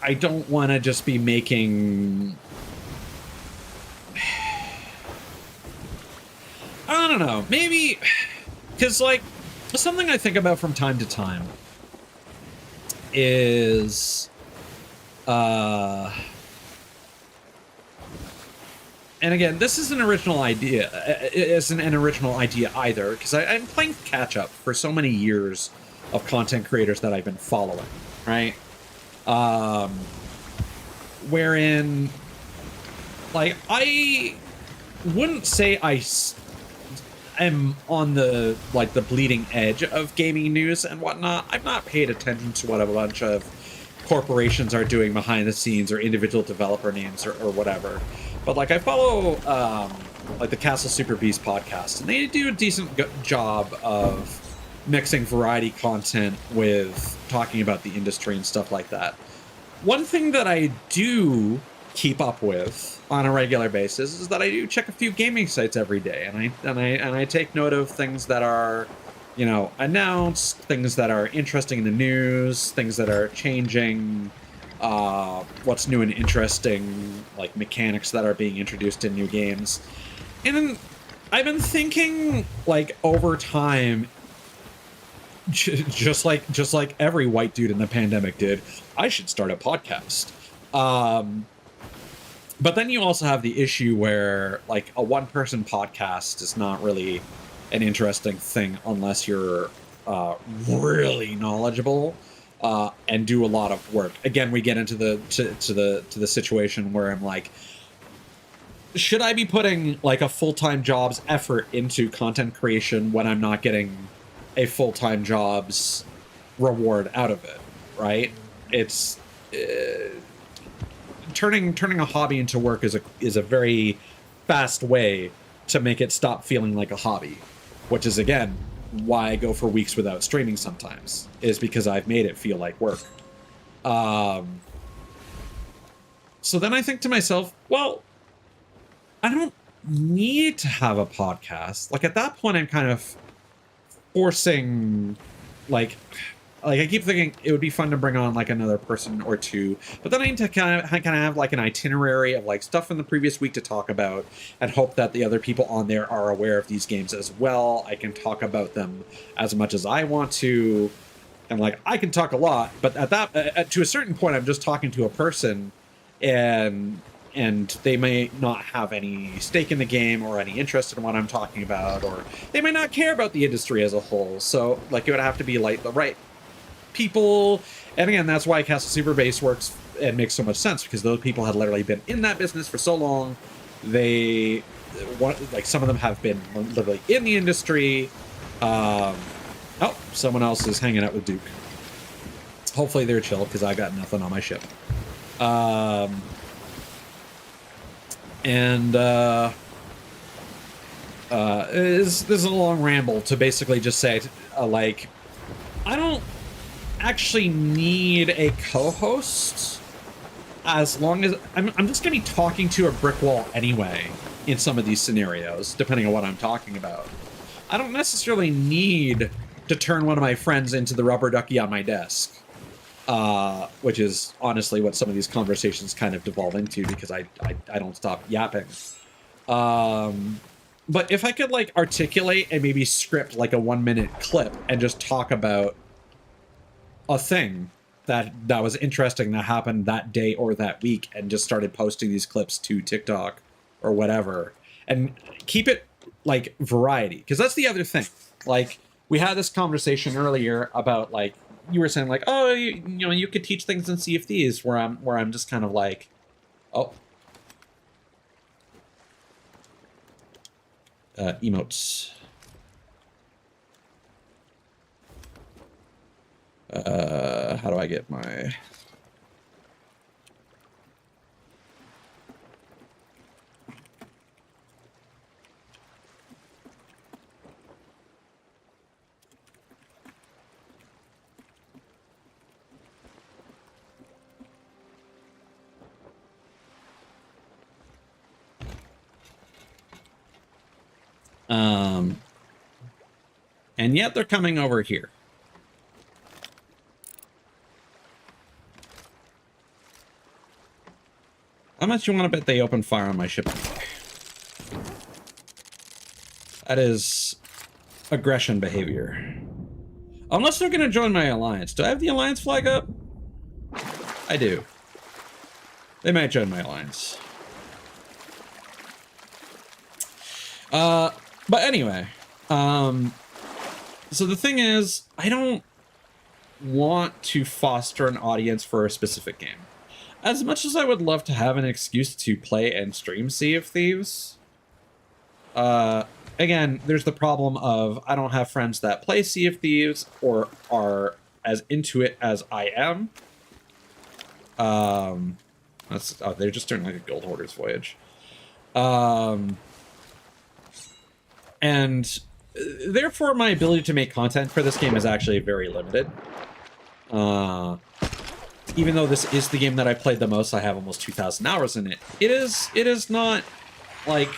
I don't want to just be making, I don't know, maybe, because like something I think about from time to time is and again, this is an original idea. It isn't an original idea either, because I'm playing catch up for so many years of content creators that I've been following, right? Wherein, like, I wouldn't say I am on the bleeding edge of gaming news and whatnot. I've not paid attention to what a bunch of corporations are doing behind the scenes, or individual developer names, or whatever. But like, I follow like the Castle Super Beast podcast, and they do a decent job of mixing variety content with talking about the industry and stuff like that. One thing that I do keep up with on a regular basis is that I do check a few gaming sites every day, and I take note of things that are, you know, announced, things that are interesting in the news, things that are changing, what's new and interesting, like mechanics that are being introduced in new games. And I've been thinking, like, over time, just like every white dude in the pandemic did, I should start a podcast. But then you also have the issue where, like, a one-person podcast is not really an interesting thing unless you're really knowledgeable and do a lot of work. Again, we get into the situation where I'm like, should I be putting like a full-time job's effort into content creation when I'm not getting a full-time job's reward out of it, right? It's turning a hobby into work is a very fast way to make it stop feeling like a hobby, which is, again, why I go for weeks without streaming sometimes, is because I've made it feel like work. So then I think to myself, well, I don't need to have a podcast. Like, at that point, I'm kind of forcing, like I keep thinking it would be fun to bring on like another person or two, but then I need to kind of have like an itinerary of like stuff from the previous week to talk about, and hope that the other people on there are aware of these games as well. I can talk about them as much as I want to, and like I can talk a lot, but to a certain point, I'm just talking to a person, and they may not have any stake in the game or any interest in what I'm talking about, or they may not care about the industry as a whole. So like it would have to be like the right people. And again, that's why Castle Super Base works and makes so much sense, because those people had literally been in that business for so long. Some of them have been literally in the industry. Oh, someone else is hanging out with Duke. Hopefully they're chill, because I got nothing on my ship. This is a long ramble to basically just say, like, I don't actually need a co-host, as long as I'm just going to be talking to a brick wall anyway in some of these scenarios, depending on what I'm talking about. I don't necessarily need to turn one of my friends into the rubber ducky on my desk, which is honestly what some of these conversations kind of devolve into, because I don't stop yapping. But if I could like articulate and maybe script like a 1-minute clip and just talk about a thing that was interesting that happened that day or that week, and just started posting these clips to TikTok or whatever, and keep it like variety, because that's the other thing. Like, we had this conversation earlier about, like, you were saying like, oh, you know, you could teach things in Sea of Thieves, where I'm just kind of like, oh, emotes. How do I get my... And yet they're coming over here. How much you want to bet they open fire on my ship? That is aggression behavior. Unless they're going to join my alliance. Do I have the alliance flag up? I do. They might join my alliance. But anyway, so the thing is, I don't want to foster an audience for a specific game. As much as I would love to have an excuse to play and stream Sea of Thieves, again, there's the problem of I don't have friends that play Sea of Thieves or are as into it as I am. They're just doing like a Guild Hoarder's Voyage. And therefore, my ability to make content for this game is actually very limited. even though this is the game that I played the most, I have almost 2,000 hours in it. It is not like,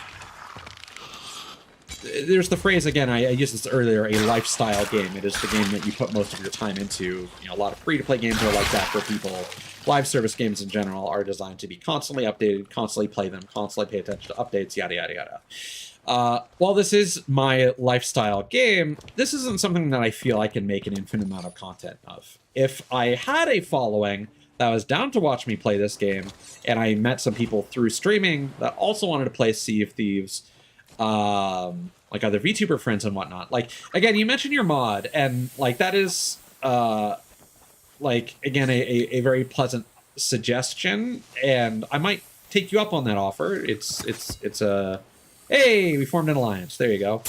there's the phrase again, I used this earlier, a lifestyle game. It is the game that you put most of your time into. You know, a lot of free-to-play games are like that for people. Live service games in general are designed to be constantly updated, constantly play them, constantly pay attention to updates, yada, yada, yada. While this is my lifestyle game, this isn't something that I feel I can make an infinite amount of content of. If I had a following that was down to watch me play this game, and I met some people through streaming that also wanted to play Sea of Thieves, like other VTuber friends and whatnot. Like, again, you mentioned your mod, and like that is like, again, a very pleasant suggestion, and I might take you up on that offer. It's a hey, we formed an alliance. There you go.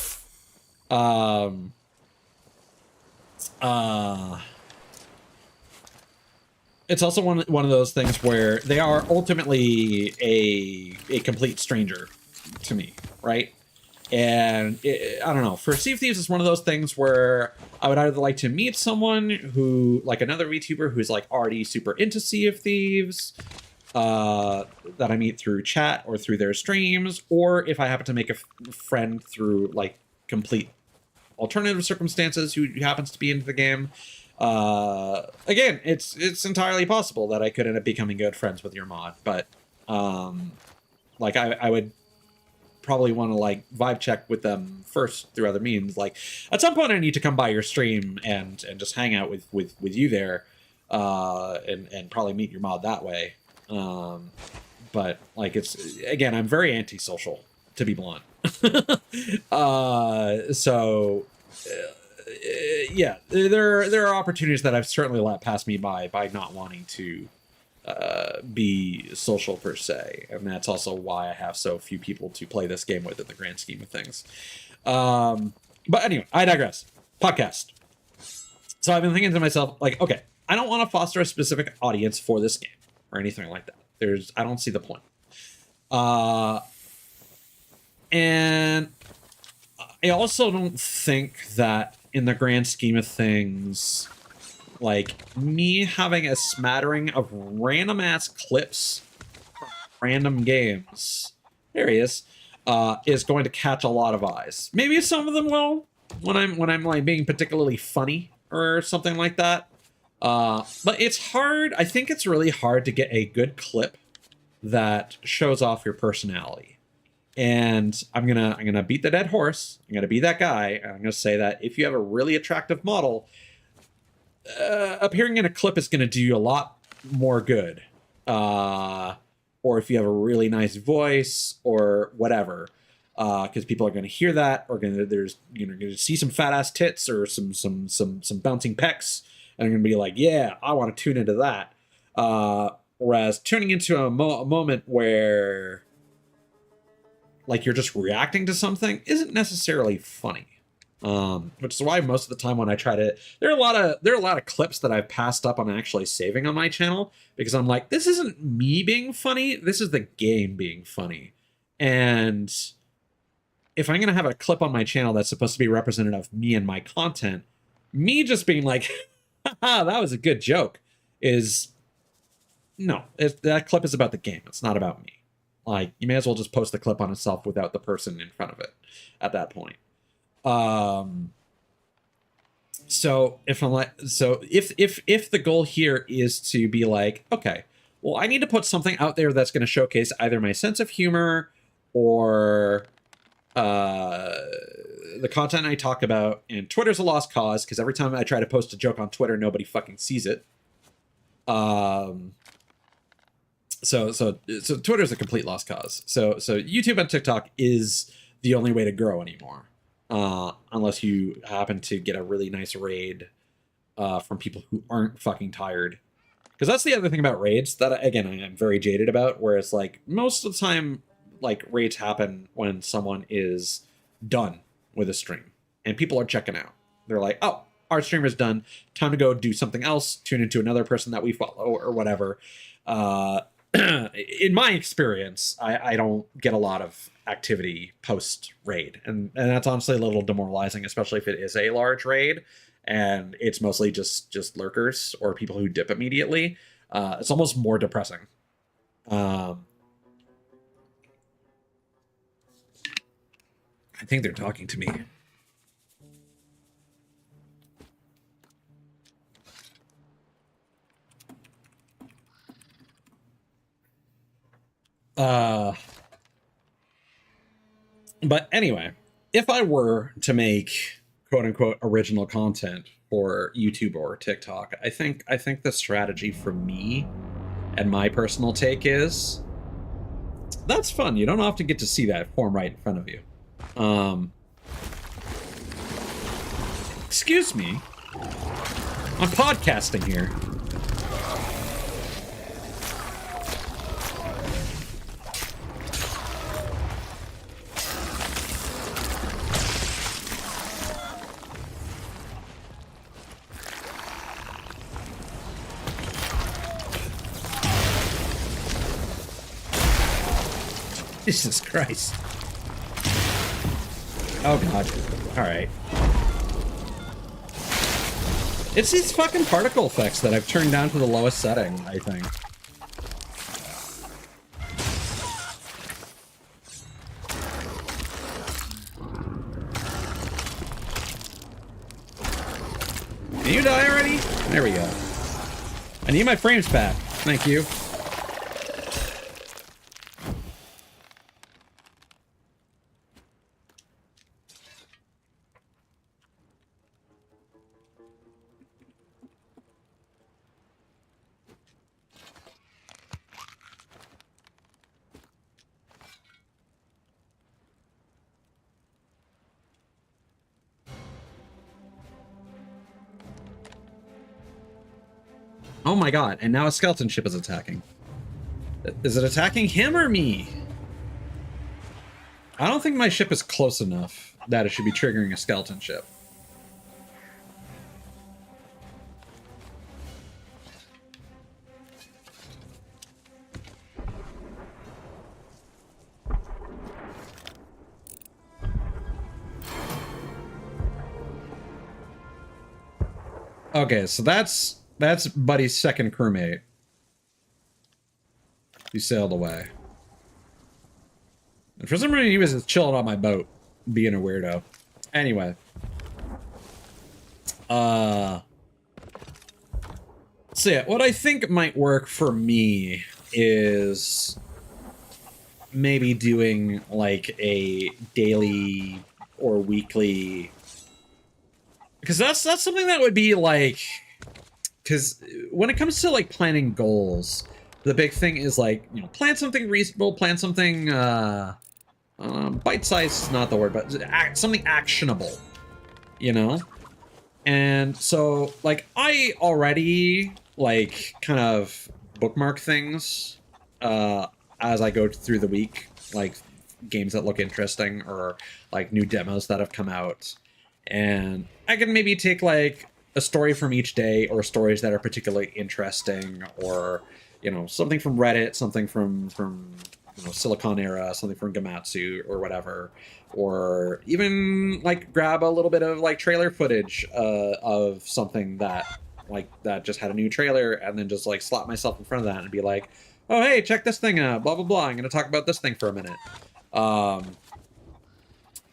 It's also one of those things where they are ultimately a complete stranger to me, right? And I don't know, for Sea of Thieves, it's one of those things where I would either like to meet someone who, like another VTuber who's like already super into Sea of Thieves, that I meet through chat or through their streams, or if I happen to make a friend through like complete alternative circumstances who happens to be into the game. Again, it's entirely possible that I could end up becoming good friends with your mod, but like I would probably want to like vibe check with them first through other means. Like at some point I need to come by your stream and just hang out with you there, and probably meet your mod that way. But like, it's, again, I'm very antisocial, to be blunt. Yeah, there are opportunities that I've certainly let pass me by not wanting to be social per se, and that's also why I have so few people to play this game with in the grand scheme of things. But anyway, I digress. Podcast. So I've been thinking to myself, like, okay, I don't want to foster a specific audience for this game or anything like that. I don't see the point. And I also don't think that in the grand scheme of things, like, me having a smattering of random ass clips from random games, there he is going to catch a lot of eyes. Maybe some of them will, when I'm like being particularly funny or something like that. But it's hard. I think it's really hard to get a good clip that shows off your personality. And I'm gonna beat the dead horse. I'm gonna be that guy, and I'm gonna say that if you have a really attractive model, appearing in a clip is gonna do you a lot more good. Or if you have a really nice voice or whatever, because people are gonna hear that, or gonna see some fat ass tits or some bouncing pecs, and they're gonna be like, yeah, I want to tune into that. Whereas tuning into a moment where, like, you're just reacting to something isn't necessarily funny. Which is why most of the time when I try to, there are a lot of clips that I've passed up on actually saving on my channel, because I'm like, this isn't me being funny, this is the game being funny. And if I'm gonna have a clip on my channel that's supposed to be representative of me and my content, me just being like, haha, that was a good joke, is no, that clip is about the game. It's not about me. Like, you may as well just post the clip on itself without the person in front of it at that point. So if I'm like, so if the goal here is to be like, okay, well, I need to put something out there that's going to showcase either my sense of humor or the content I talk about, and Twitter's a lost cause because every time I try to post a joke on Twitter, nobody fucking sees it. So Twitter's a complete lost cause. So YouTube and TikTok is the only way to grow anymore. Unless you happen to get a really nice raid from people who aren't fucking tired. Because that's the other thing about raids that, again, I am very jaded about, where it's like, most of the time, like, raids happen when someone is done with a stream and people are checking out. They're like, oh, our streamer's done, time to go do something else, tune into another person that we follow or whatever. In my experience, I don't get a lot of activity post raid, and that's honestly a little demoralizing, especially if it is a large raid and it's mostly just lurkers or people who dip immediately. It's almost more depressing. I think they're talking to me. But anyway, if I were to make quote unquote original content for YouTube or TikTok, I think the strategy for me and my personal take is that's fun. You don't often get to see that form right in front of you. Excuse me. I'm podcasting here. Jesus Christ. Oh god. Alright. It's these fucking particle effects that I've turned down to the lowest setting, I think. Can you die already? There we go. I need my frames back. Thank you. Oh my god, and now a skeleton ship is attacking. Is it attacking him or me? I don't think my ship is close enough that it should be triggering a skeleton ship. Okay, so that's Buddy's second crewmate. He sailed away. And for some reason, he was just chilling on my boat, being a weirdo. Anyway. So yeah, what I think might work for me is maybe doing like a daily or weekly, because that's something that would be like, because when it comes to like planning goals, the big thing is like, you know, plan something reasonable, plan something bite-sized is not the word, but something actionable, you know? And so like I already like kind of bookmark things as I go through the week, like games that look interesting or like new demos that have come out. And I can maybe take like a story from each day, or stories that are particularly interesting, or, you know, something from Reddit, something from you know, Silicon Era, something from Gamatsu or whatever, or even like grab a little bit of like trailer footage of something that just had a new trailer, and then just like slap myself in front of that and be like, oh hey, check this thing out, blah blah blah, I'm gonna talk about this thing for a minute. I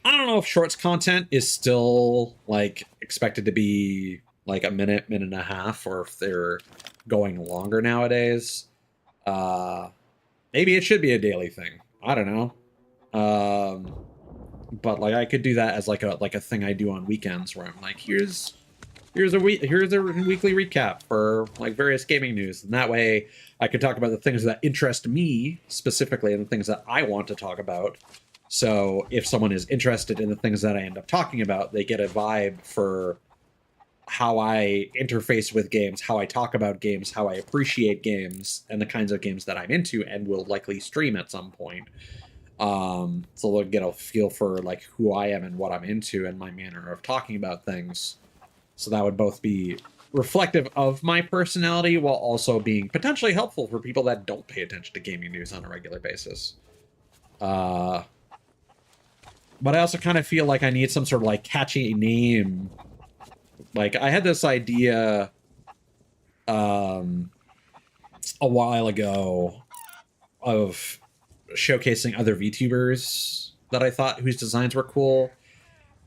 don't know if shorts content is still like expected to be like a minute and a half, or if they're going longer nowadays. Maybe it should be a daily thing. I don't know. But like I could do that as like a thing I do on weekends, where I'm like, here's a weekly recap for like various gaming news, and that way I can talk about the things that interest me specifically and the things that I want to talk about. So if someone is interested in the things that I end up talking about, they get a vibe for how I interface with games, how I talk about games, how I appreciate games, and the kinds of games that I'm into and will likely stream at some point. So they'll get a feel for like who I am and what I'm into and my manner of talking about things. So that would both be reflective of my personality while also being potentially helpful for people that don't pay attention to gaming news on a regular basis. But I also kind of feel like I need some sort of like catchy name. Like I had this idea a while ago of showcasing other VTubers that I thought whose designs were cool.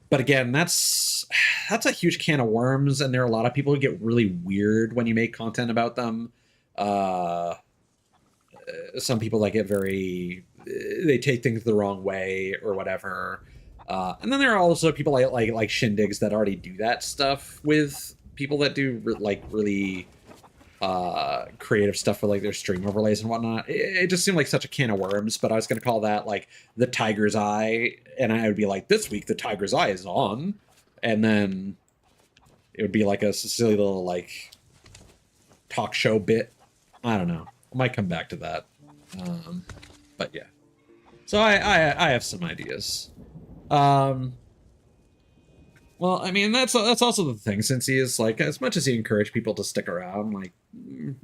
But again, that's a huge can of worms, and there are a lot of people who get really weird when you make content about them. Some people like get very, they take things the wrong way or whatever. And then there are also people like Shindigs that already do that stuff with people that do really creative stuff for like their stream overlays and whatnot. It just seemed like such a can of worms, but I was going to call that like the tiger's eye, and I would be like, this week the tiger's eye is on, and then it would be like a silly little like talk show bit. I don't know. I might come back to that. But yeah. So I have some ideas. Well, I mean, that's also the thing, since he is like, as much as he encouraged people to stick around, like,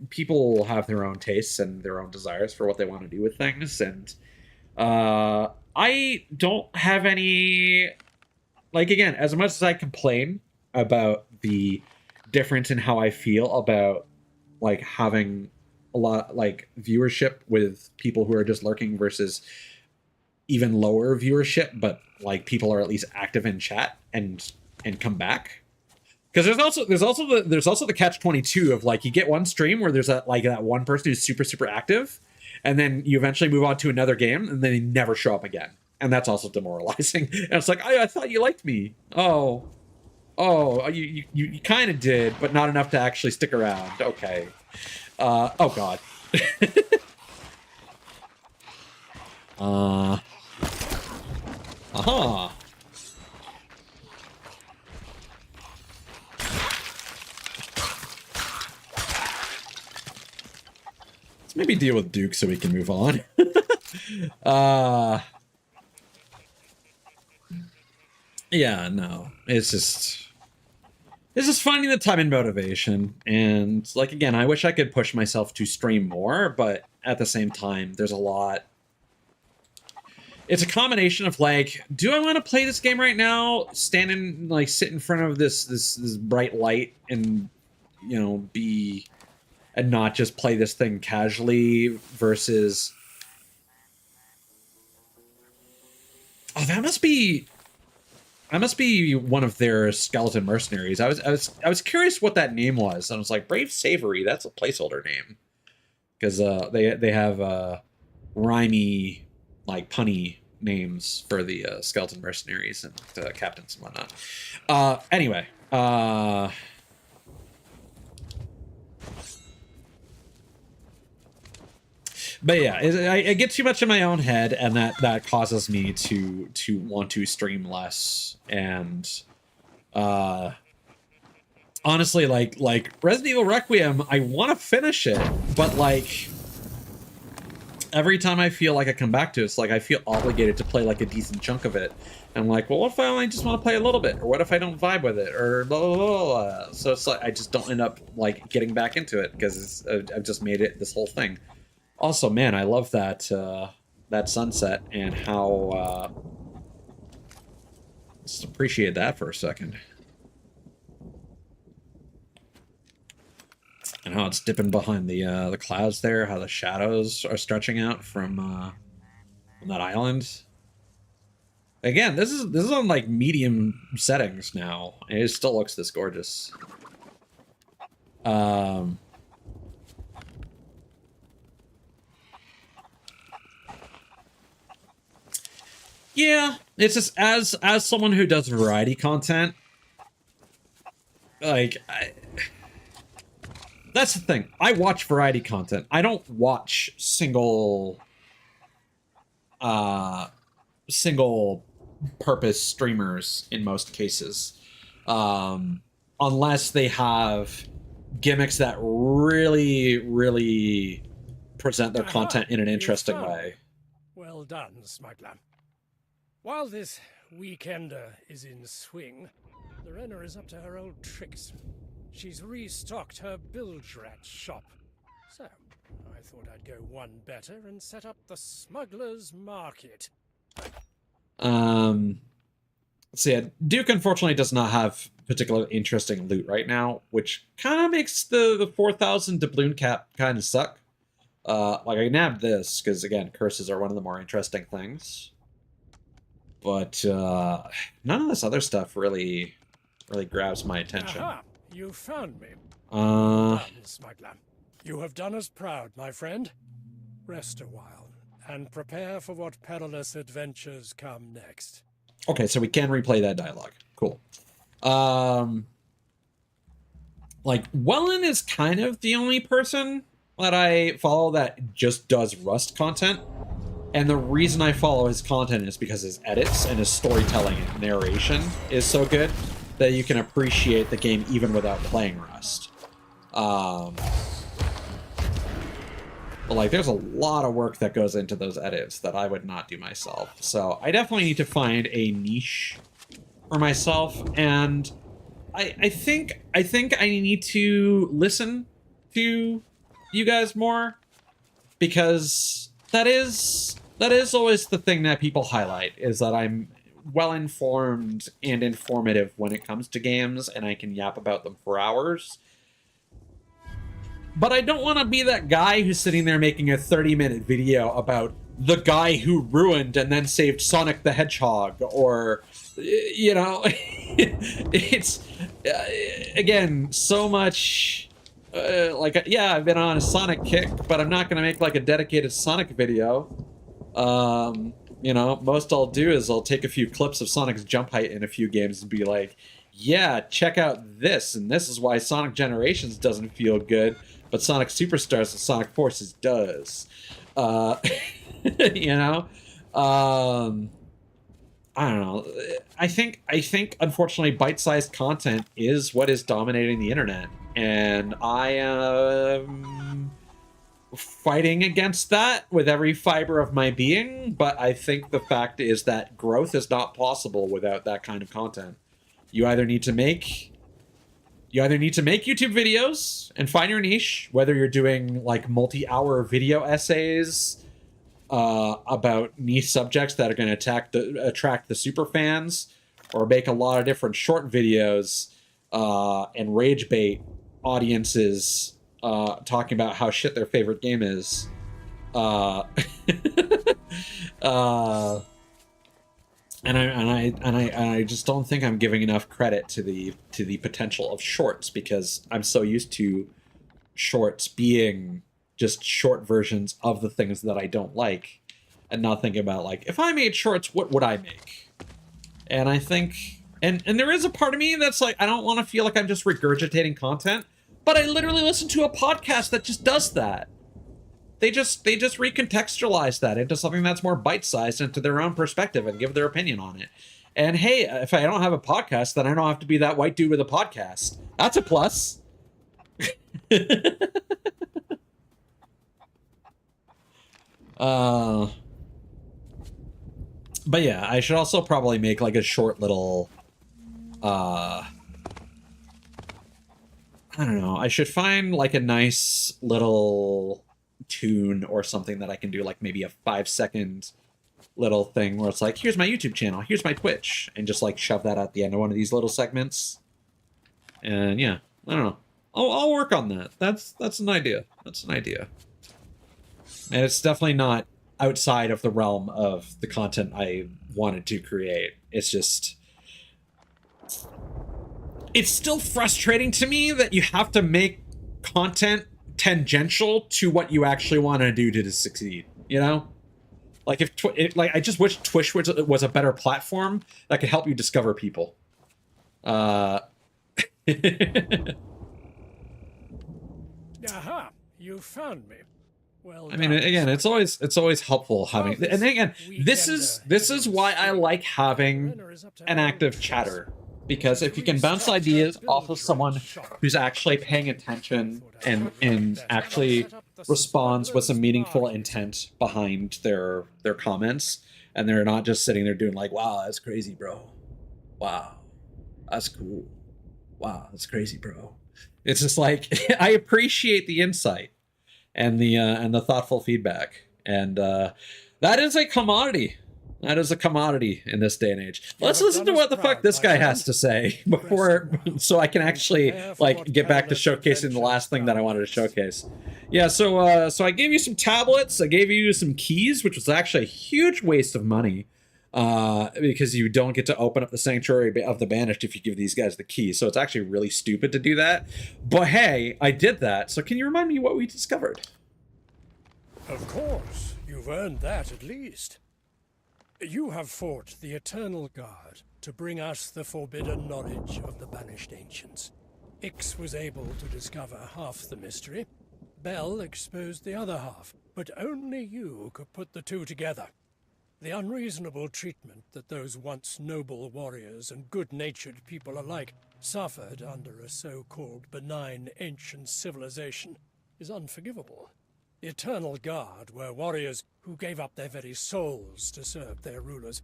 people have their own tastes and their own desires for what they want to do with things, and I don't have any, like, again, as much as I complain about the difference in how I feel about like having a lot like viewership with people who are just lurking versus even lower viewership, but like people are at least active in chat and come back. Because there's also the catch-22 of like, you get one stream where there's that one person who's super active, and then you eventually move on to another game and then they never show up again, and that's also demoralizing. And it's like, I thought you liked me. Oh, you kind of did, but not enough to actually stick around. Okay. Oh god. Aha. Let's maybe deal with Duke so we can move on. Yeah, no. It's just finding the time and motivation. And like, again, I wish I could push myself to stream more, but at the same time, there's a lot. It's a combination of like, do I want to play this game right now? Sit in front of this bright light and, you know, and not just play this thing casually versus. Oh, that must be one of their skeleton mercenaries. I was curious what that name was. And I was like, Brave Savory, that's a placeholder name. Because they have rhymey, like punny names for the skeleton mercenaries and captains and whatnot. Anyway, but yeah, I get too much in my own head, and that causes me to want to stream less. And honestly, like Resident Evil Requiem, I want to finish it, but like every time I feel like I come back to it, it's like I feel obligated to play like a decent chunk of it. And I'm like, well, what if I only just want to play a little bit, or what if I don't vibe with it, or blah blah blah blah. So it's like I just don't end up like getting back into it because I've just made it this whole thing. Also, man, I love that that sunset and how just appreciate that for a second. And how it's dipping behind the clouds there, how the shadows are stretching out from that island. Again, this is on like medium settings now, and it still looks this gorgeous. Yeah, it's just as someone who does variety content, like that's the thing. I watch variety content. I don't watch single purpose streamers in most cases, unless they have gimmicks that really present their content in an interesting way. Well done, smuggler. While this weekender is in swing, the Renner is up to her old tricks. She's restocked her bilge-rat shop. So, I thought I'd go one better and set up the Smuggler's Market. So yeah, Duke unfortunately does not have particularly interesting loot right now, which kind of makes the 4,000 doubloon cap kind of suck. Like I nabbed this because again, curses are one of the more interesting things. But none of this other stuff really grabs my attention. Aha! You found me. Uh, Done, smuggler. You have done us proud, my friend. Rest a while, and prepare for what perilous adventures come next. okay, so we can replay that dialogue. Cool. Like, Wellen is kind of the only person that I follow that just does Rust content. And the reason I follow his content is because his edits and his storytelling and narration is so good that you can appreciate the game even without playing Rust. But like, there's a lot of work that goes into those edits that I would not do myself. So I definitely need to find a niche for myself, and I think I need to listen to you guys more, because that is always the thing that people highlight, is that I'm well informed and informative when it comes to games, and I can yap about them for hours. But I don't want to be that guy who's sitting there making a 30-minute video about the guy who ruined and then saved Sonic the Hedgehog, or, you know, it's, again, so much, like, yeah, I've been on a Sonic kick, but I'm not going to make, like, a dedicated Sonic video. You know, most I'll do is I'll take a few clips of Sonic's jump height in a few games and be like, yeah, check out this, and this is why Sonic Generations doesn't feel good, but Sonic Superstars and Sonic Forces does. You know? I don't know. I think unfortunately bite-sized content is what is dominating the internet, and I am fighting against that with every fiber of my being, but I think the fact is that growth is not possible without that kind of content. You either need to make YouTube videos and find your niche, whether you're doing like multi-hour video essays about niche subjects that are going to attract the super fans, or make a lot of different short videos and rage bait audiences talking about how shit their favorite game is. And I just don't think I'm giving enough credit to the potential of shorts, because I'm so used to shorts being just short versions of the things that I don't like, and not thinking about, like, if I made shorts, what would I make? And I think, and there is a part of me that's like, I don't want to feel like I'm just regurgitating content, but I literally listen to a podcast that just does that. They just recontextualize that into something that's more bite-sized, into their own perspective, and give their opinion on it. And hey, if I don't have a podcast, then I don't have to be that white dude with a podcast. That's a plus. But yeah, I should also probably make like a short little, I don't know, I should find like a nice little tune or something that I can do, like maybe a 5-second little thing where it's like, here's my YouTube channel, here's my Twitch, and just like shove that at the end of one of these little segments. And yeah, I don't know. I'll work on that. That's an idea. That's an idea. And it's definitely not outside of the realm of the content I wanted to create. It's just, it's still frustrating to me that you have to make content tangential to what you actually want to do to succeed, you know? Like, if like, I just wish Twitch was a better platform that could help you discover people. Aha! You found me. Well, I mean, again, it's always helpful having, and again, this is why I like having an active chatter, because if you can bounce ideas off of someone who's actually paying attention and actually responds with some meaningful intent behind their comments, and they're not just sitting there doing like, wow, that's crazy, bro. Wow, that's cool. Wow, that's crazy, bro. It's just like, I appreciate the insight and the thoughtful feedback, and that is a commodity. That is a commodity in this day and age. You Let's have listen to done what us the fuck proud, this my guy friend. has to say before, so I can actually Prepare for like what get back to perilous showcasing the last thing that I wanted to adventures showcase. Yeah, so I gave you some tablets. I gave you some keys, which was actually a huge waste of money. Because you don't get to open up the Sanctuary of the Banished if you give these guys the keys. So it's actually really stupid to do that. But hey, I did that. So can you remind me what we discovered? Of course, you've earned that at least. You have fought the Eternal Guard to bring us the forbidden knowledge of the Banished Ancients. Ix was able to discover half the mystery. Bell exposed the other half, but only you could put the two together. The unreasonable treatment that those once noble warriors and good-natured people alike suffered under a so-called benign ancient civilization is unforgivable. The Eternal Guard were warriors who gave up their very souls to serve their rulers.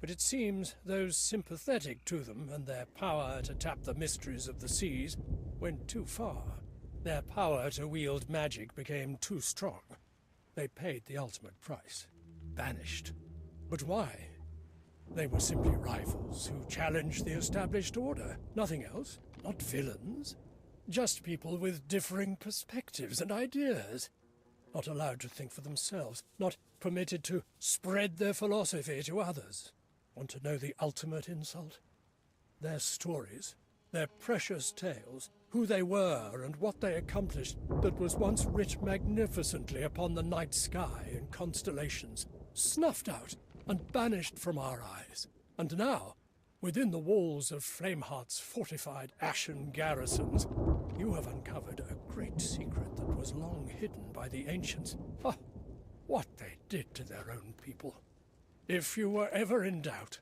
But it seems those sympathetic to them and their power to tap the mysteries of the seas went too far. Their power to wield magic became too strong. They paid the ultimate price. Banished. But why? They were simply rivals who challenged the established order. Nothing else. Not villains. Just people with differing perspectives and ideas. Not allowed to think for themselves. Not permitted to spread their philosophy to others. Want to know the ultimate insult? Their stories, their precious tales, who they were and what they accomplished that was once writ magnificently upon the night sky and constellations, snuffed out and banished from our eyes. And now, within the walls of Flameheart's fortified ashen garrisons, you have uncovered a great secret that was long hidden by the ancients. Ah, what they did to their own people. If you were ever in doubt,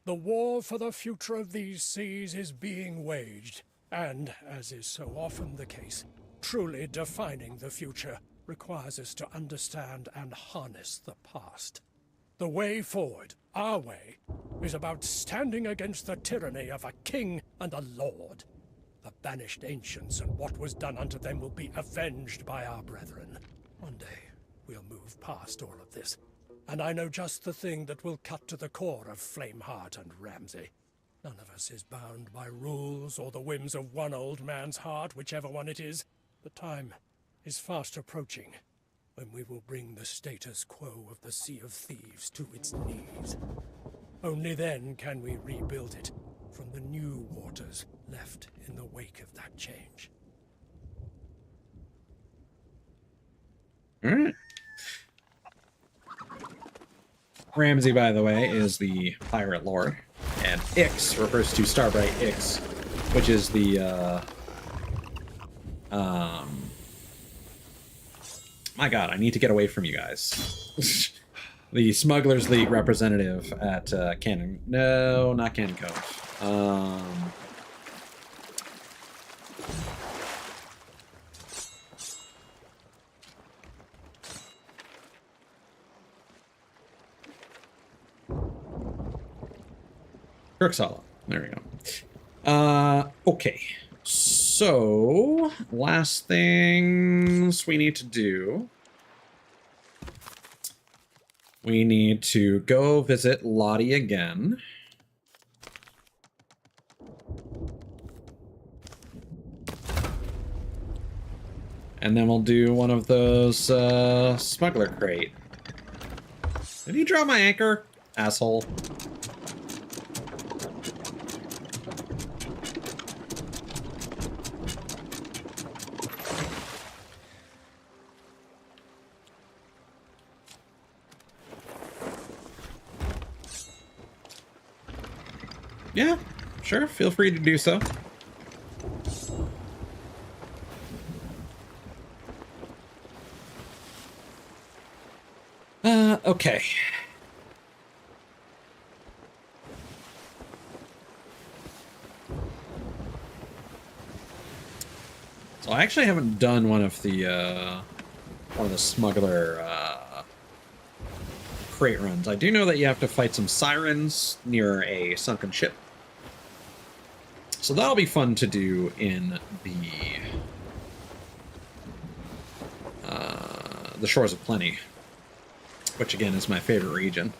the war for the future of these seas is being waged, and, as is so often the case, truly defining the future requires us to understand and harness the past. The way forward, our way, is about standing against the tyranny of a king and a lord. The banished ancients and what was done unto them will be avenged by our brethren. One day, we'll move past all of this. And I know just the thing that will cut to the core of Flameheart and Ramsay. None of us is bound by rules or the whims of one old man's heart, whichever one it is. The time is fast approaching when we will bring the status quo of the Sea of Thieves to its knees. Only then can we rebuild it from the new waters left in the wake of that change. All right. Ramsay, by the way, is the pirate lord, and Ix refers to Starbright Ix, which is the my God, I need to get away from you guys. The Smugglers League representative at Cannon. No, not Cannon Cove. Crook's Hollow. There we go. Okay. So, last things we need to do. We need to go visit Lottie again. And then we'll do one of those smuggler crate. Did you draw my anchor, asshole? Yeah, sure. Feel free to do so. Okay. So I actually haven't done one of the smuggler crate runs. I do know that you have to fight some sirens near a sunken ship. So that'll be fun to do in the Shores of Plenty, which again is my favorite region.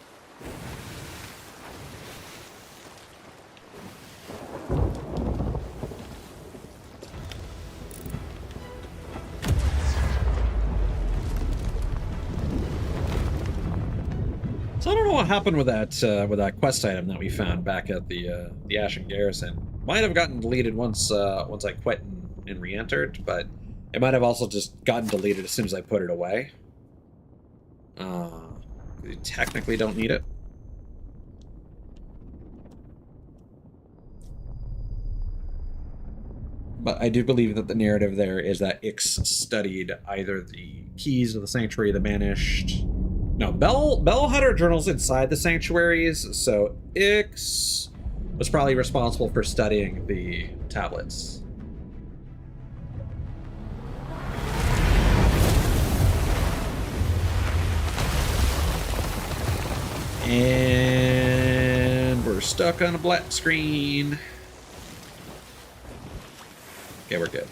know what happened with that quest item that we found back at the Ashen Garrison. Might have gotten deleted once I quit and re-entered, but it might have also just gotten deleted as soon as I put it away. We technically don't need it. But I do believe that the narrative there is that Ix studied either the keys of the sanctuary, the banished. No, Bell had her journals inside the sanctuaries, so Ix was probably responsible for studying the tablets. And we're stuck on a black screen. Okay, we're good.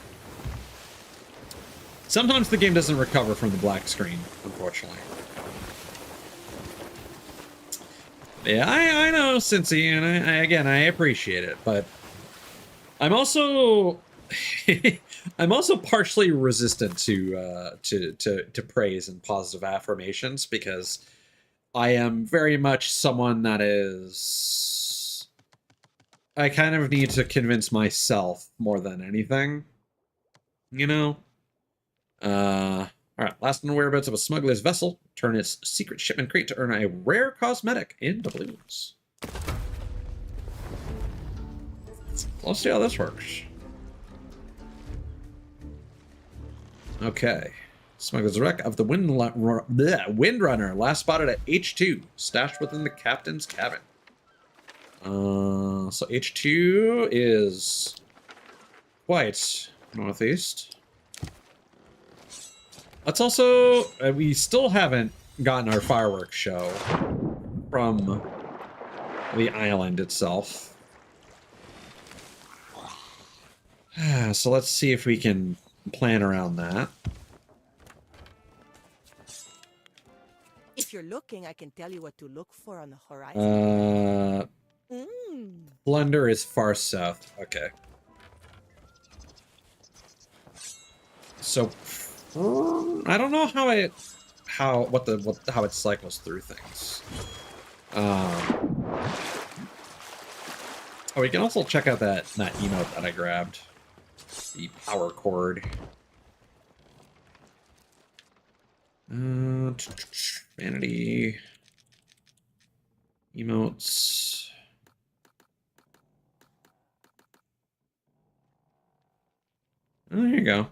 Sometimes the game doesn't recover from the black screen, unfortunately. Yeah, I know, Cincy, and I appreciate it, but I'm also I'm also partially resistant to praise and positive affirmations, because I am very much someone that is, I kind of need to convince myself more than anything, you know? Alright, last known whereabouts of a smuggler's vessel. Turn its secret shipment crate to earn a rare cosmetic in doubloons. Let's see how this works. Okay. Smuggler's wreck of the Windrunner, last spotted at H2, stashed within the captain's cabin. So H2 is quite northeast. Let's also, we still haven't gotten our fireworks show from the island itself. So let's see if we can plan around that. If you're looking, I can tell you what to look for on the horizon. Plunder is far south. Okay. So I don't know how it cycles through things. Oh, we can also check out that emote that I grabbed. The power cord. Vanity. Emotes. Oh, there you go.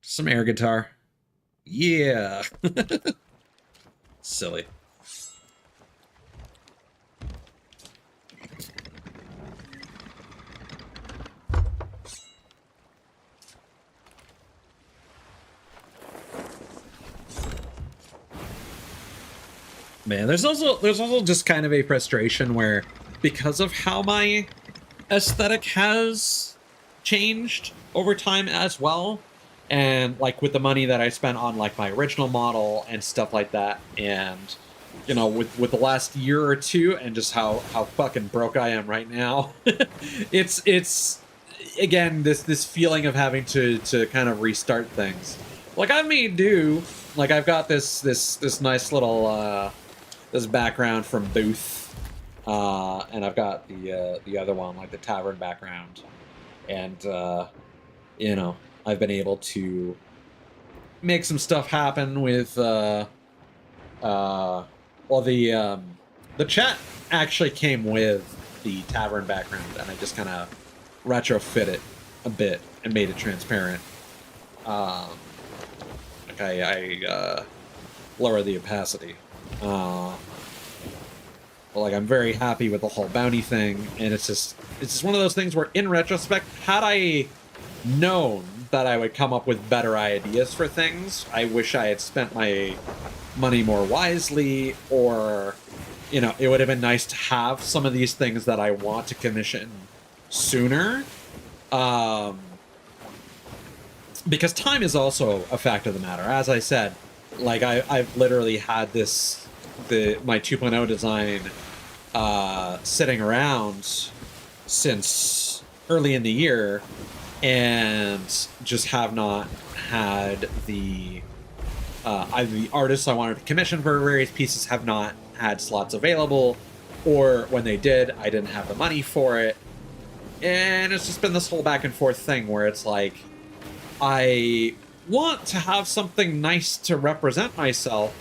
Some air guitar. Yeah. Silly. Man, there's also just kind of a frustration where, because of how my aesthetic has changed over time as well, and like with the money that I spent on like my original model and stuff like that, and you know, with the last year or two, and just how fucking broke I am right now, it's again this feeling of having to kind of restart things. Like I've made do. Like I've got this nice little this background from Booth, and I've got the other one, like the tavern background, and you know, I've been able to make some stuff happen with well, the chat actually came with the tavern background, and I just kind of retrofit it a bit and made it transparent. Like I lower the opacity. But like I'm very happy with the whole bounty thing, and it's just one of those things where, in retrospect, had I known that I would come up with better ideas for things, I wish I had spent my money more wisely, or you know, it would have been nice to have some of these things that I want to commission sooner. Because time is also a fact of the matter. As I said, like I've literally had my 2.0 design sitting around since early in the year, and just have not had the either the artists I wanted to commission for various pieces have not had slots available, or when they did, I didn't have the money for it. And it's just been this whole back and forth thing where it's like, I want to have something nice to represent myself,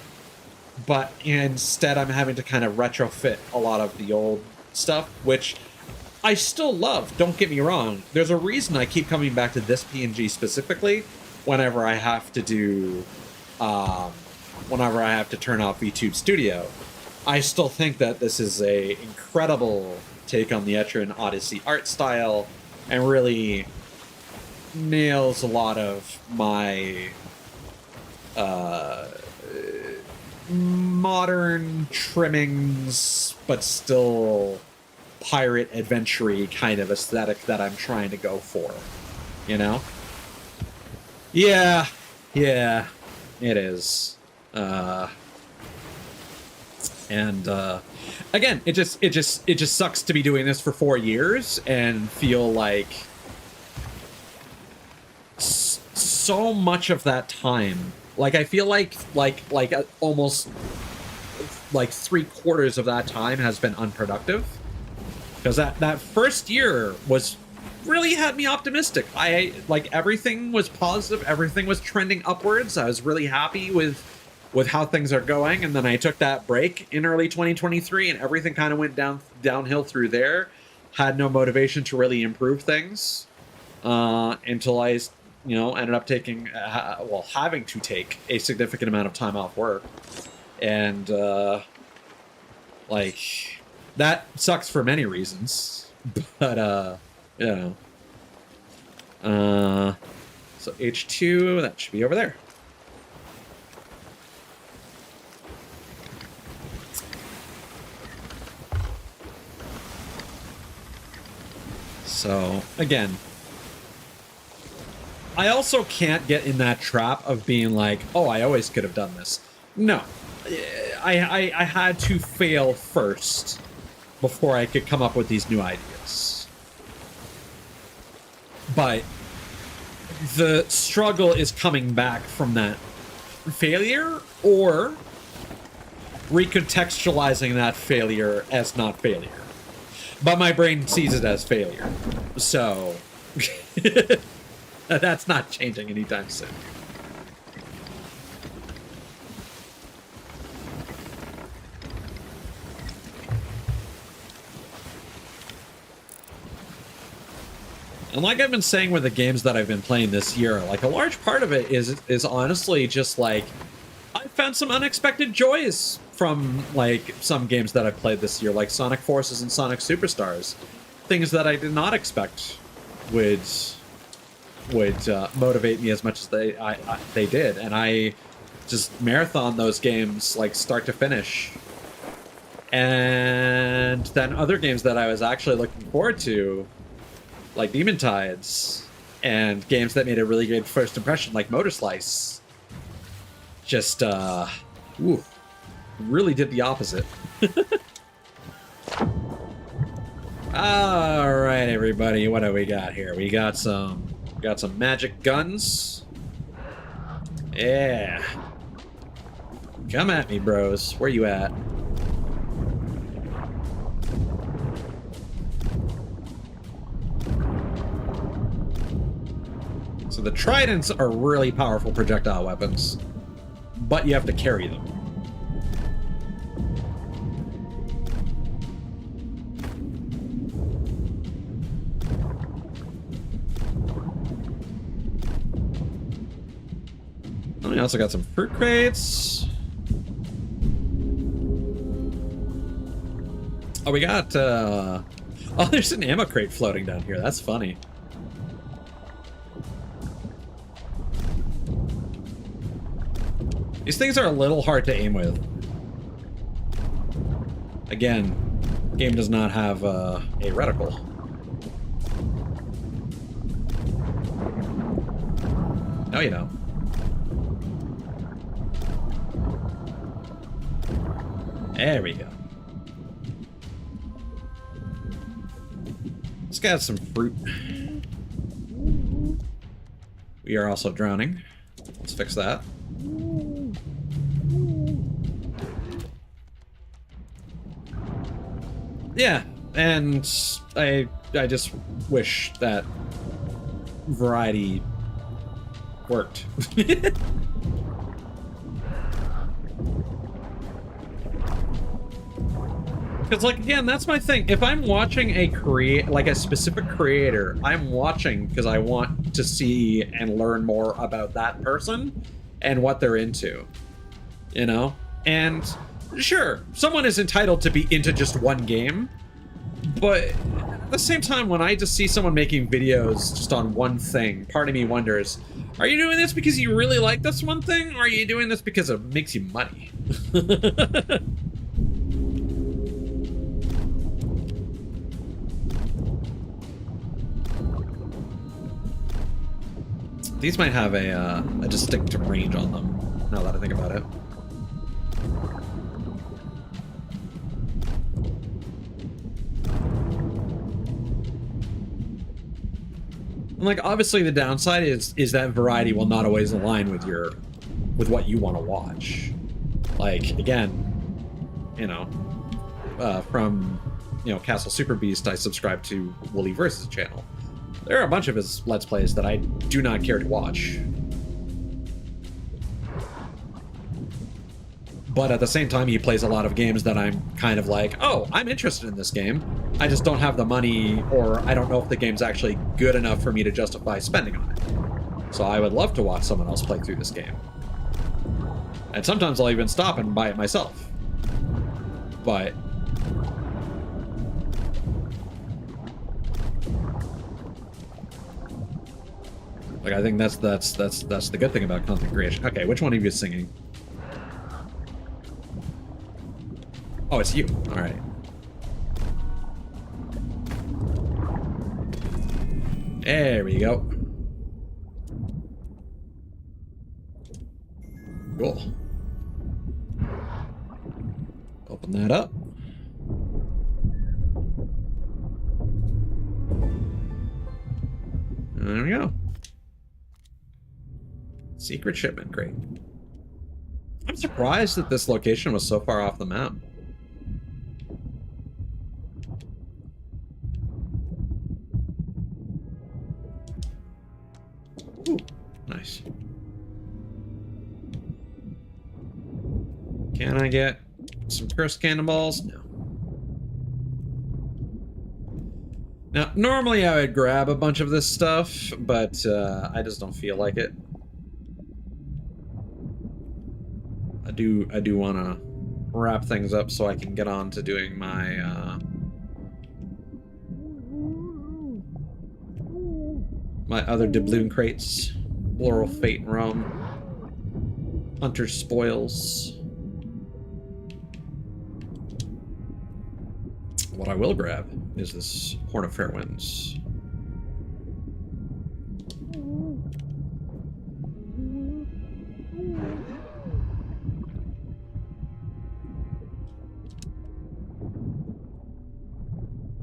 but instead I'm having to kind of retrofit a lot of the old stuff, which I still love, don't get me wrong. There's a reason I keep coming back to this PNG specifically whenever I have to do, whenever I have to turn off VTube Studio. I still think that this is a incredible take on the Etrian Odyssey art style and really nails a lot of my modern trimmings, but still pirate adventure-y kind of aesthetic that I'm trying to go for, you know? Yeah, it is. Again, it just sucks to be doing this for 4 years and feel like so much of that time, like I feel like almost like 3/4 of that time has been unproductive, because that first year was really had me optimistic. I like everything was positive, everything was trending upwards. I was really happy with how things are going, and then I took that break in early 2023 and everything kind of went downhill through there. Had no motivation to really improve things until I ended up taking having to take a significant amount of time off work, and like that sucks for many reasons, but so H2, that should be over there. So, again, I also can't get in that trap of being like, oh, I always could have done this. No. I had to fail first before I could come up with these new ideas. But the struggle is coming back from that failure or recontextualizing that failure as not failure. But my brain sees it as failure. So that's not changing anytime soon. And like I've been saying with the games that I've been playing this year, like a large part of it is honestly just like I found some unexpected joys from like some games that I've played this year, like Sonic Forces and Sonic Superstars. Things that I did not expect would motivate me as much as they did, and I just marathon those games like start to finish. And then other games that I was actually looking forward to, like Demon Tides, and games that made a really good first impression, like Motor Slice, just really did the opposite. All right, everybody, what do we got here? We got some magic guns. Yeah, come at me, bros. Where you at? So the tridents are really powerful projectile weapons, but you have to carry them. And we also got some fruit crates. Oh, we got, oh, there's an ammo crate floating down here. That's funny. These things are a little hard to aim with. Again, game does not have a reticle. No, you don't. There we go. Let's get some fruit. We are also drowning. Let's fix that. Yeah, and I just wish that variety worked. Because, like, again, that's my thing. If I'm watching a specific creator, I'm watching because I want to see and learn more about that person and what they're into, you know? And sure, someone is entitled to be into just one game, but at the same time, when I just see someone making videos just on one thing, part of me wonders, are you doing this because you really like this one thing, or are you doing this because it makes you money? These might have a distinct range on them, now that I think about it. And, like, obviously the downside is that variety will not always align with what you want to watch. Like, again, you know, from, you know, Castle Super Beast, I subscribe to Wooly Versus channel. There are a bunch of his Let's Plays that I do not care to watch. But at the same time, he plays a lot of games that I'm kind of like, oh, I'm interested in this game. I just don't have the money, or I don't know if the game's actually good enough for me to justify spending on it. So I would love to watch someone else play through this game. And sometimes I'll even stop and buy it myself. But like, I think that's the good thing about content creation. Okay, which one of you is singing? Oh, it's you. All right. There we go. Cool. Open that up. There we go. Secret shipment crate. I'm surprised that this location was so far off the map. Ooh, nice. Can I get some cursed cannonballs? No. Now, normally I would grab a bunch of this stuff, but I just don't feel like it. I do want to wrap things up so I can get on to doing my my other doubloon crates. Laurel Fate and Rome. Hunter Spoils. What I will grab is this Horn of Fair Winds.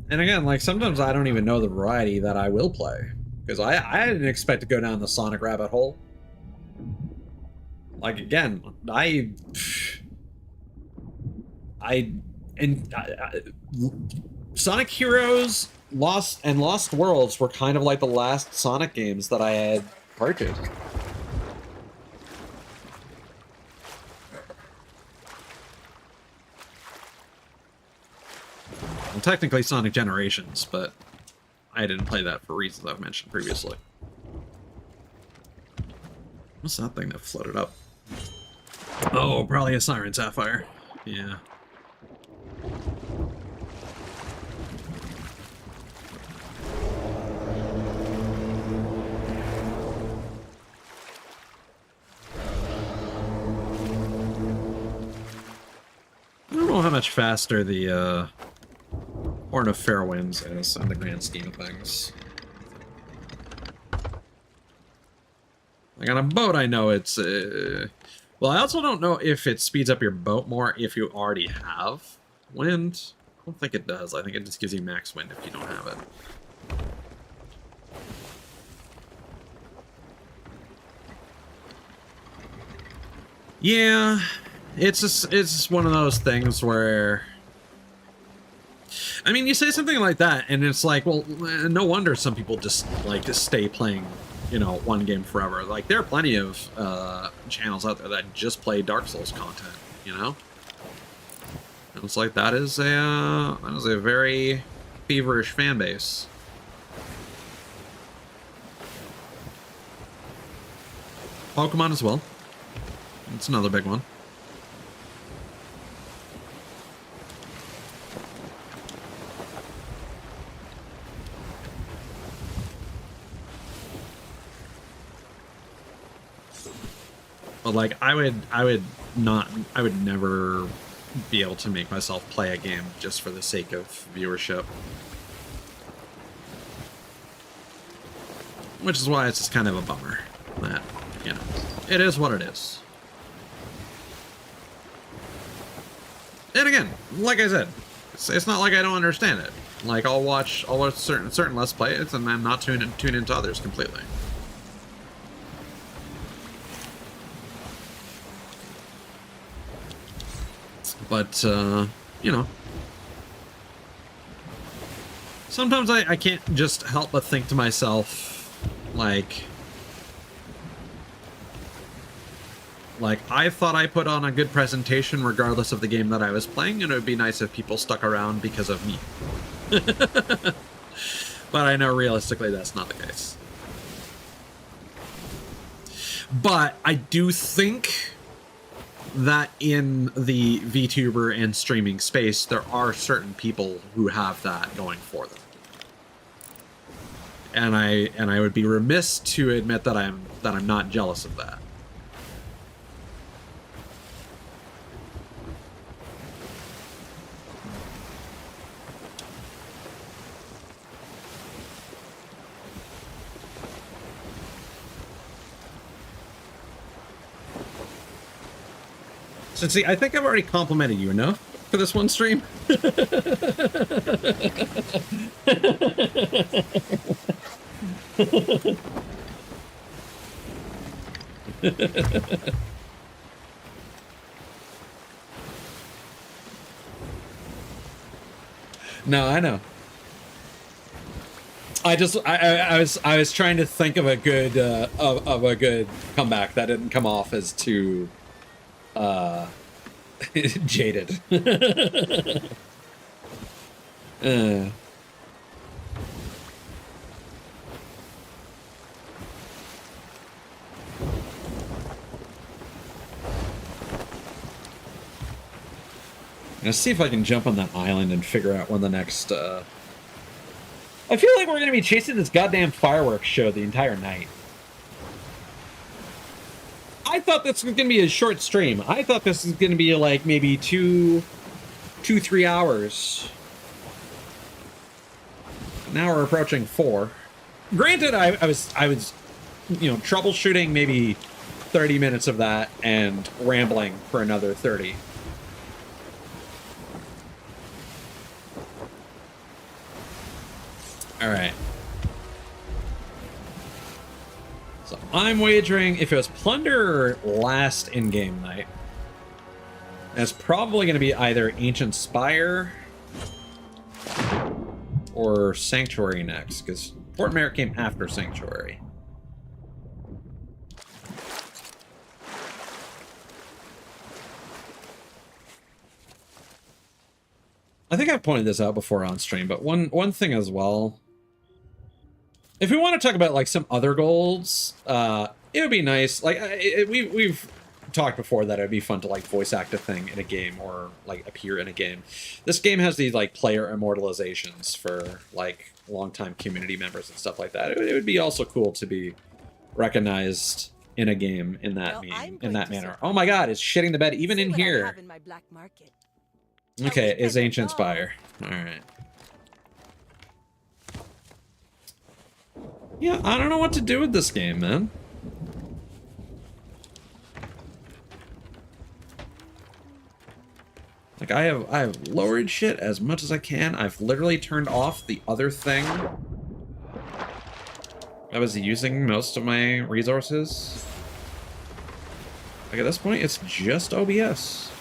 And again, like, sometimes I don't even know the variety that I will play. Because I didn't expect to go down the Sonic rabbit hole. Like, again, Sonic Heroes Lost Worlds were kind of like the last Sonic games that I had purchased. Well, technically Sonic Generations, but I didn't play that for reasons I've mentioned previously. What's that thing that floated up? Oh, probably a Siren Sapphire. Yeah. I don't know how much faster the Horn of Fair Winds is in the grand scheme of things. Like, on a boat, I know it's well, I also don't know if it speeds up your boat more if you already have wind. I don't think it does. I think it just gives you max wind if you don't have it. Yeah, it's just one of those things where I mean, you say something like that, and it's like, well, no wonder some people just like to stay playing, you know, one game forever. Like, there are plenty of channels out there that just play Dark Souls content, you know? And it's like, that is a very feverish fan base. Pokemon as well. It's another big one. But like, I would never be able to make myself play a game just for the sake of viewership. Which is why it's just kind of a bummer that, you know, it is what it is. And again, like I said, it's not like I don't understand it. Like, I'll watch certain Let's Plays, and I'm not tune into others completely. But, you know, sometimes I can't just help but think to myself, like, I thought I put on a good presentation regardless of the game that I was playing, and it would be nice if people stuck around because of me. But I know realistically that's not the case. But I do think that in the VTuber and streaming space, there are certain people who have that going for them. And I would be remiss to admit that I'm not jealous of that. So see, I think I've already complimented you enough for this one stream. No, I know. I was trying to think of a good of a good comeback that didn't come off as too jaded. Let's see if I can jump on that island and figure out when the next I feel like we're gonna be chasing this goddamn fireworks show the entire night. I thought this was gonna be a short stream. I thought this was gonna be like maybe 3 hours. Now we're approaching 4. Granted, I was you know, troubleshooting maybe 30 minutes of that and rambling for another 30. All right. So I'm wagering if it was Plunder last in-game night, it's probably going to be either Ancient Spire or Sanctuary next, because Fort Merrick came after Sanctuary. I think I've pointed this out before on stream, but one thing as well, if we want to talk about like some other goals, it would be nice. Like we've talked before that it'd be fun to like voice act a thing in a game or like appear in a game. This game has these like player immortalizations for like longtime community members and stuff like that. It would be also cool to be recognized in a game in that manner. Oh my God, it's shitting the bed even in here. Okay, is Ancient Spire. All right. Yeah, I don't know what to do with this game, man. Like, I have lowered shit as much as I can. I've literally turned off the other thing I was using most of my resources. Like, at this point, it's just OBS.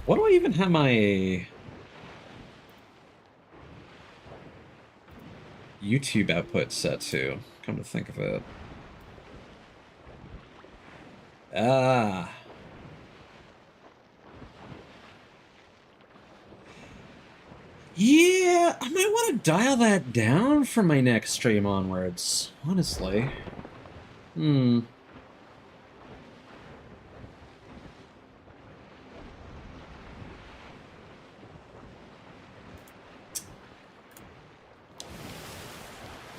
What do I even have my YouTube output set to? Come to think of it. Ah. Yeah, I might want to dial that down for my next stream onwards, honestly.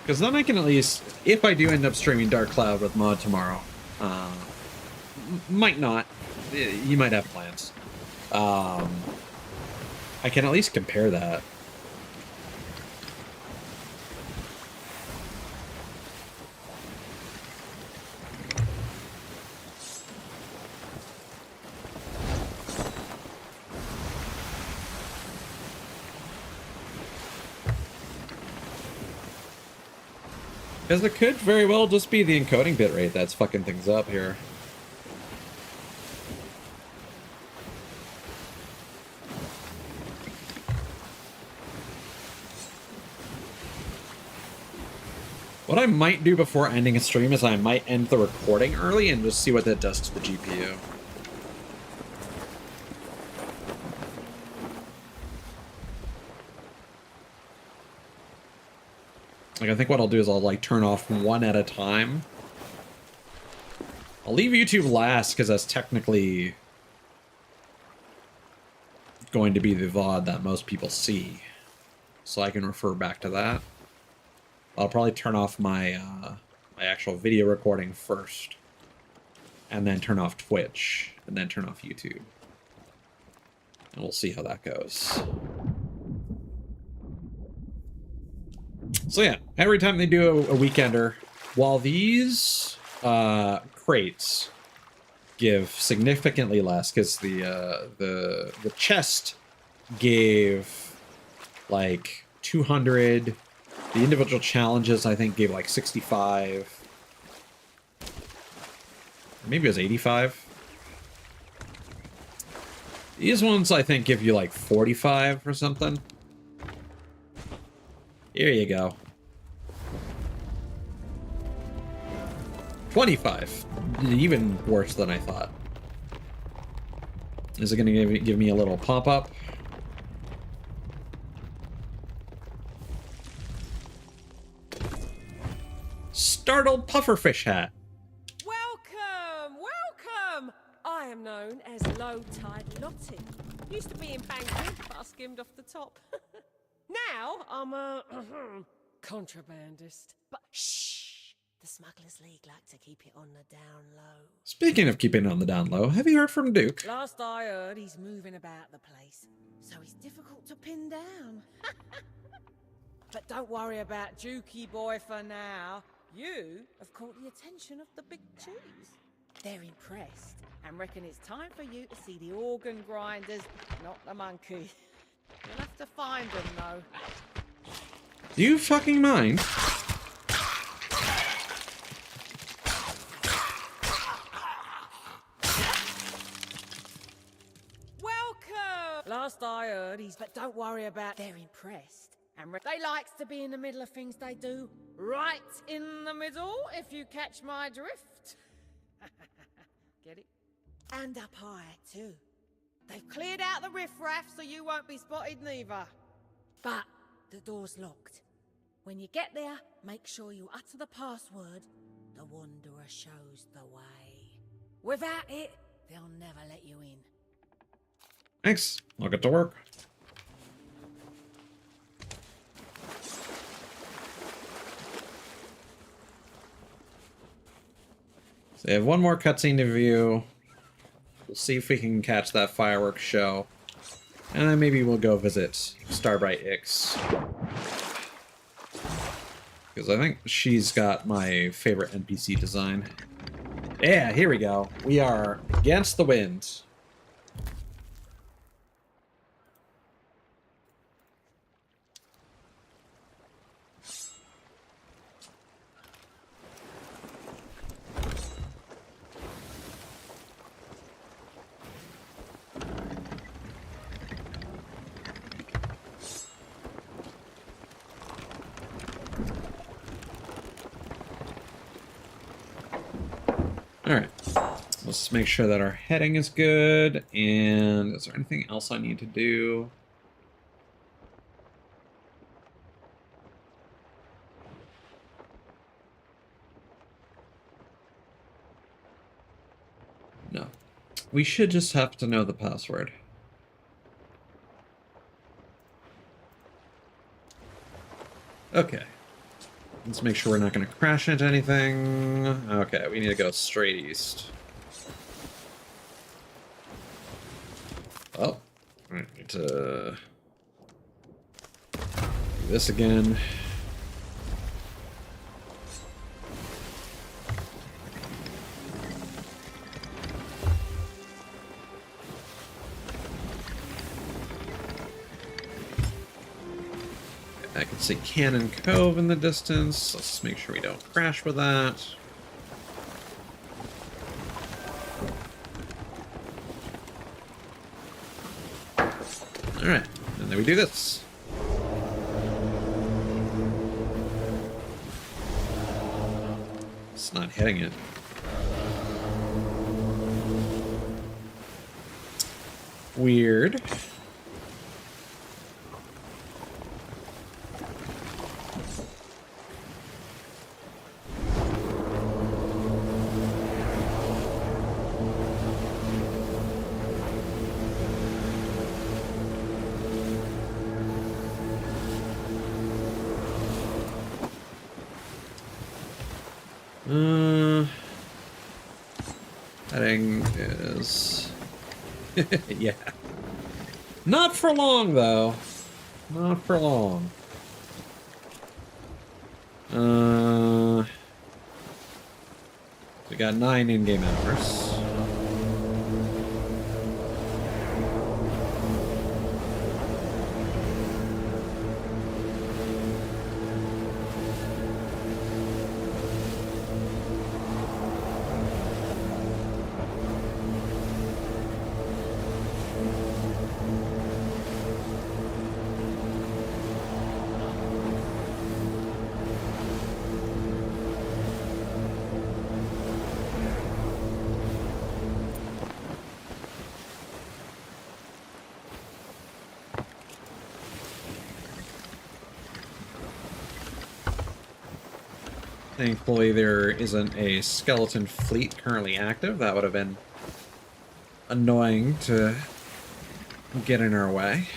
Because then I can at least, if I do end up streaming Dark Cloud with Mod tomorrow, might not, you might have plans. I can at least compare that. Because it could very well just be the encoding bitrate that's fucking things up here. What I might do before ending a stream is I might end the recording early and just see what that does to the GPU. Like, I think what I'll do is I'll, like, turn off one at a time. I'll leave YouTube last, because that's technically going to be the VOD that most people see. So I can refer back to that. I'll probably turn off my, my actual video recording first. And then turn off Twitch. And then turn off YouTube. And we'll see how that goes. So yeah, every time they do a weekender, while these crates give significantly less, because the chest gave like 200, the individual challenges I think gave like 65, maybe it was 85. These ones I think give you like 45 or something. Here you go. 25. Even worse than I thought. Is it going to give me a little pop-up? Startled pufferfish hat. Welcome, welcome! I am known as Low Tide Lottie. Used to be in banking, but I skimmed off the top. Now I'm a contrabandist. But shh! The Smugglers League like to keep it on the down low. Speaking of keeping it on the down low, have you heard from Duke? Last I heard, he's moving about the place, so he's difficult to pin down. But don't worry about Dukey boy for now. You have caught the attention of the big cheese. They're impressed and reckon it's time for you to see the organ grinders, not the monkey. You'll have to find them, though. Do you fucking mind? Welcome! Last I heard, but don't worry about they're impressed. And they likes to be in the middle of things they do. Right in the middle, if you catch my drift. Get it? And up high, too. They've cleared out the riffraff so you won't be spotted neither. But the door's locked. When you get there, make sure you utter the password. The Wanderer shows the way. Without it, they'll never let you in. Thanks. I'll get to work. So I have one more cutscene to view. We'll see if we can catch that fireworks show. And then maybe we'll go visit Starbright Ix. Because I think she's got my favorite NPC design. Yeah, here we go. We are against the wind. Alright. Let's make sure that our heading is good. And is there anything else I need to do? No. We should just have to know the password. Okay. Let's make sure we're not going to crash into anything. Okay, we need to go straight east. Oh. I need to do this again. I can see Cannon Cove in the distance. Let's just make sure we don't crash with that. Alright, and then we do this. It's not hitting it. Weird. Heading is... yeah. Not for long, though. Not for long. We got 9 in-game hours. Thankfully, there isn't a skeleton fleet currently active. That would have been annoying to get in our way.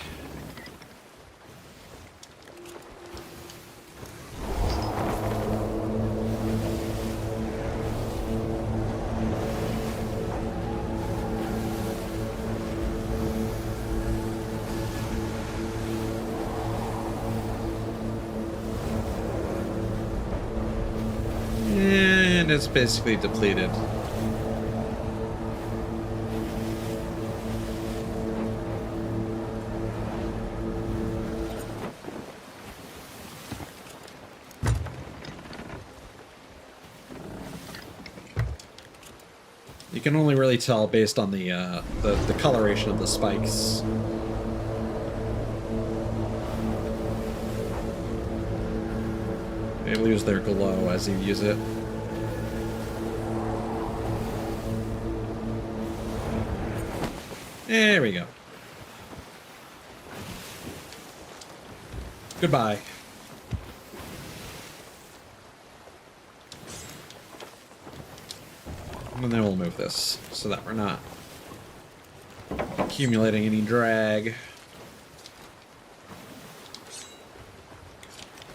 And it's basically depleted. You can only really tell based on the coloration of the spikes. They lose their glow as you use it. There we go. Goodbye. And then we'll move this so that we're not accumulating any drag.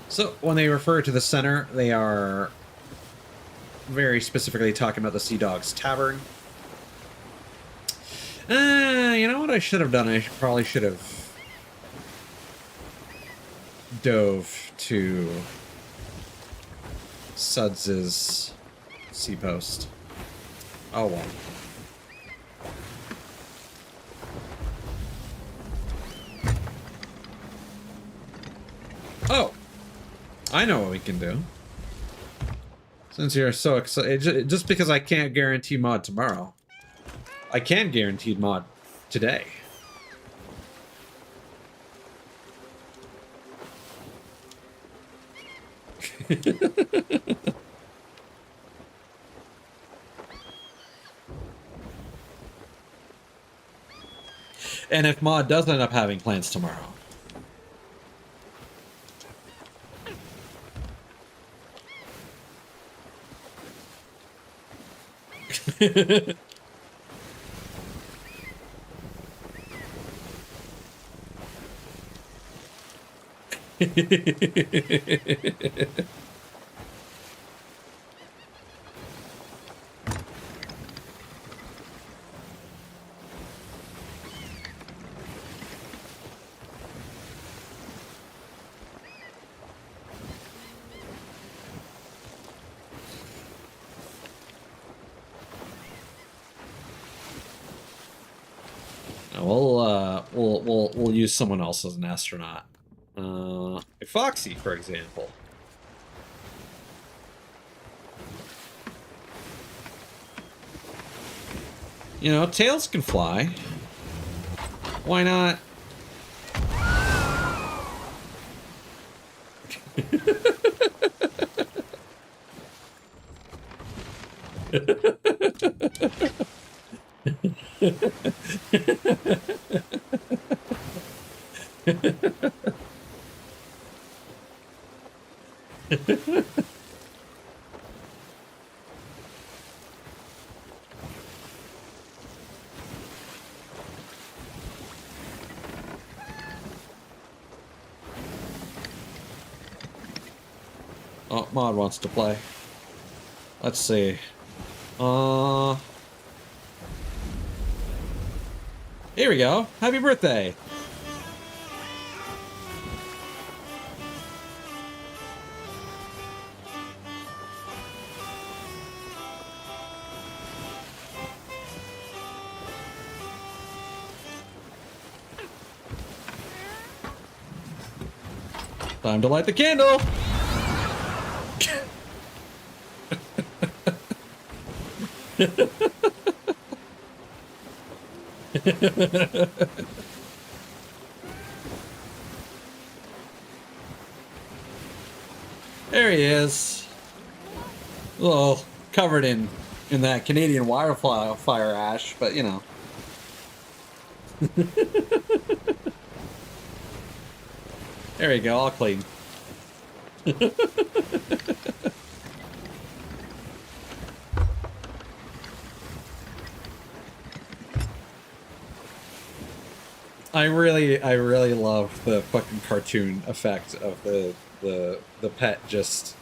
So, when they refer to the center, they are very specifically talking about the Sea Dogs Tavern. You know what I should have done? I probably should have dove to Suds's sea post. Oh well. Oh! I know what we can do. Since you're so excited, just because I can't guarantee mod tomorrow, I can guarantee mod today. And if Maud does end up having plans tomorrow. We'll use someone else as an astronaut. Foxy, for example. You know, Tails can fly. Why not? Oh, Maud wants to play. Let's see. Here we go. Happy birthday. Time to light the candle. There he is. A little covered in that Canadian wildfire ash, but you know. There you go, all clean. I really love the fucking cartoon effect of the pet just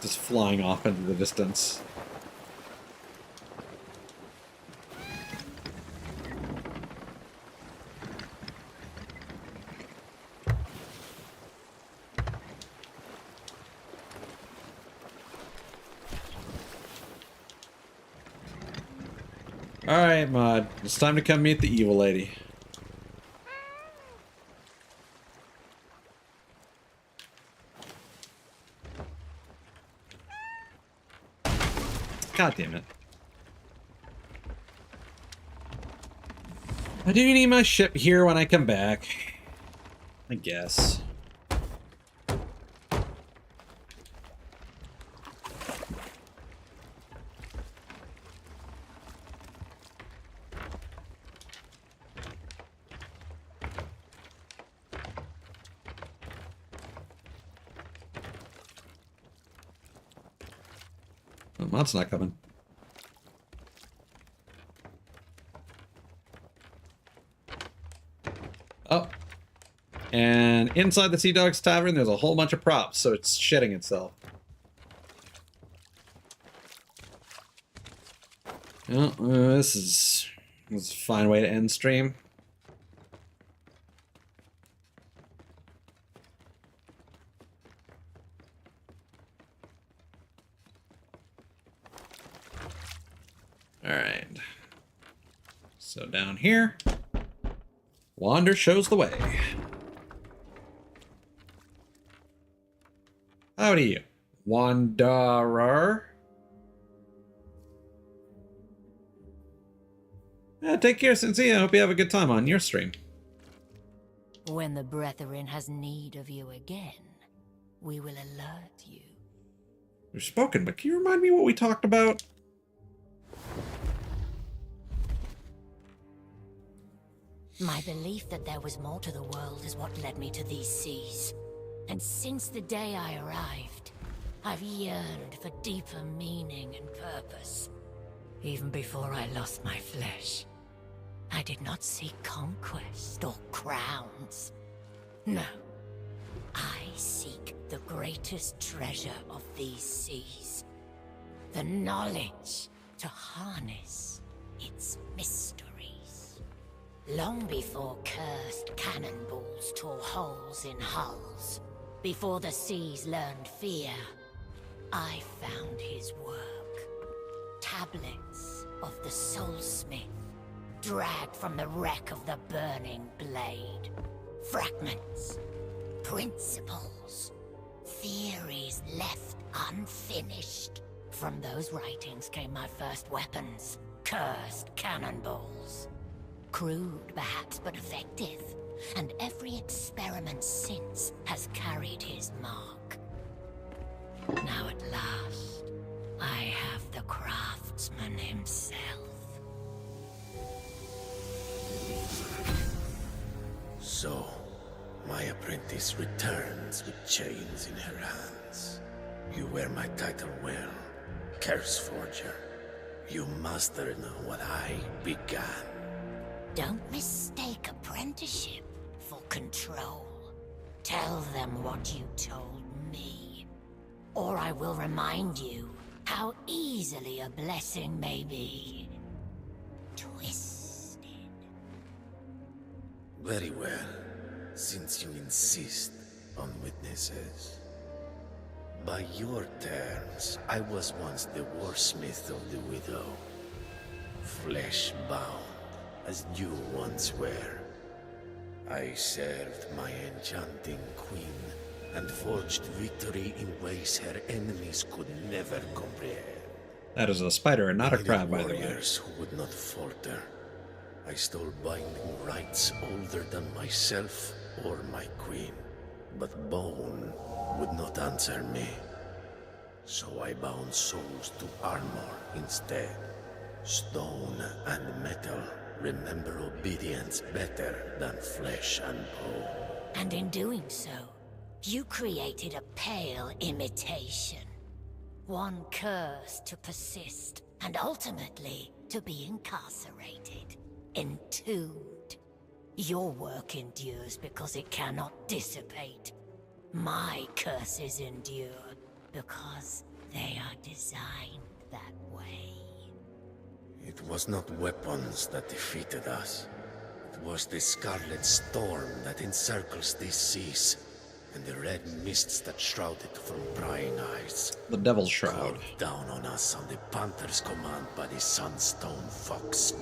flying off into the distance. Alright, Maud. It's time to come meet the evil lady. God damn it. I do need my ship here when I come back. I guess. Oh, Maud's not coming. Oh. And inside the Sea Dog's Tavern, there's a whole bunch of props, so it's shitting itself. Oh, this is a fine way to end stream. Alright. So down here, Wander shows the way. Howdy, you Wanderer. Take care, Cincy. I hope you have a good time on your stream. When the Brethren has need of you again, we will alert you. You've spoken, but can you remind me what we talked about? My belief that there was more to the world is what led me to these seas. And since the day I arrived, I've yearned for deeper meaning and purpose. Even before I lost my flesh, I did not seek conquest or crowns. No. I seek the greatest treasure of these seas. The knowledge to harness its mysteries. Long before cursed cannonballs tore holes in hulls, before the seas learned fear, I found his work. Tablets of the Soulsmith, dragged from the wreck of the burning blade. Fragments, principles, theories left unfinished. From those writings came my first weapons, cursed cannonballs. Crude, perhaps, but effective. And every experiment since has carried his mark. Now at last, I have the craftsman himself. So, my apprentice returns with chains in her hands. You wear my title well, Curse Forger. You mastered what I began. Don't mistake apprenticeship for control. Tell them what you told me, or I will remind you how easily a blessing may be twisted. Very well, since you insist on witnesses. By your terms, I was once the warsmith of the Widow. Flesh-bound, as you once were. I served my enchanting queen, and forged victory in ways her enemies could never comprehend. That is a spider and not a I crab, needed by the way. warriors who would not falter. I stole binding rights older than myself or my queen. But bone would not answer me. So I bound souls to armor instead. Stone and metal remember obedience better than flesh and bone. And in doing so, you created a pale imitation. One cursed to persist, and ultimately to be incarcerated, entombed. Your work endures because it cannot dissipate. My curses endure because they are designed that way. It was not weapons that defeated us. It was the scarlet storm that encircles these seas, and the red mists that shroud it from prying eyes. The Devil's Shroud. Called down on us on the Panther's command by the Sunstone Fox.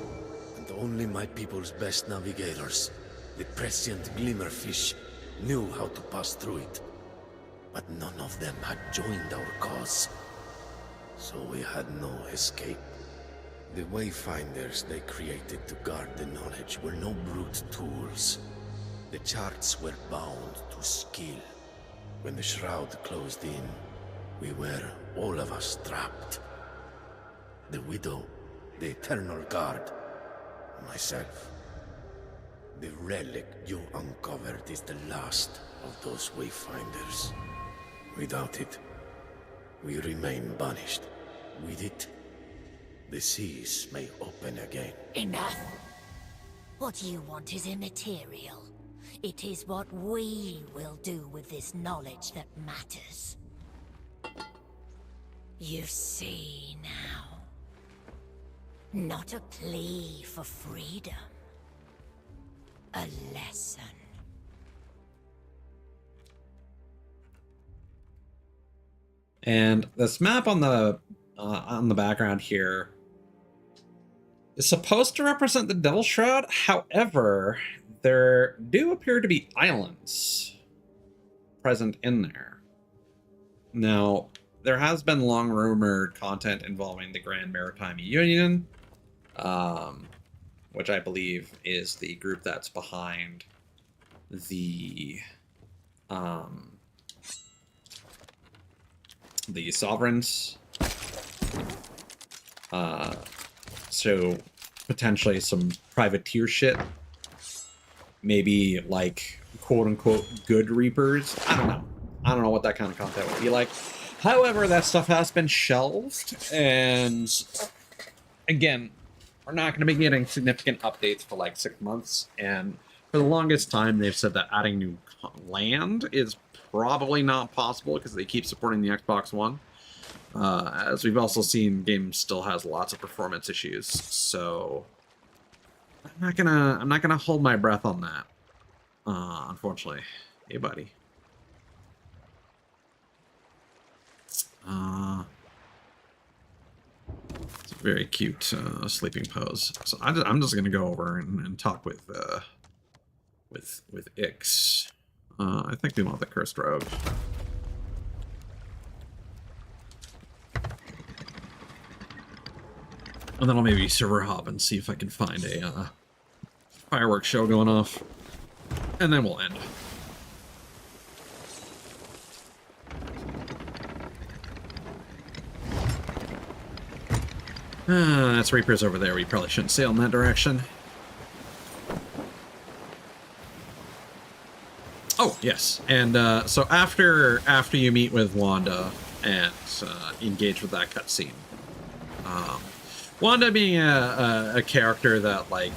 And only my people's best navigators, the prescient Glimmerfish, knew how to pass through it. But none of them had joined our cause. So we had no escape. The Wayfinders they created to guard the knowledge were no brute tools. The charts were bound to skill. When the shroud closed in, we were, all of us, trapped. The Widow, the Eternal Guard, myself. The relic you uncovered is the last of those Wayfinders. Without it, we remain banished. With it, the seas may open again. Enough! What you want is immaterial. It is what we will do with this knowledge that matters. You see now. Not a plea for freedom. A lesson. And this map on the background here is supposed to represent the Devil's Shroud. However, there do appear to be islands present in there. Now, there has been long rumored content involving the Grand Maritime Union, which I believe is the group that's behind the Sovereigns. So potentially some privateer shit maybe like quote unquote good Reapers. I don't know. I don't know what that kind of content would be like. However, that stuff has been shelved, and again, we're not going to be getting significant updates for like 6 months, and for the longest time they've said that adding new land is probably not possible because they keep supporting the Xbox One. As we've also seen, the game still has lots of performance issues, so I'm not gonna hold my breath on that. Unfortunately. Hey, buddy. It's a very cute sleeping pose. So I'm just gonna go over and talk with Ix. I think we want the cursed rogue. And then I'll maybe server hop and see if I can find a fireworks show going off. And then we'll end. That's Reapers over there. We probably shouldn't sail in that direction. Oh, yes. And so after you meet with Wanda and engage with that cutscene, Wanda being a character that, like,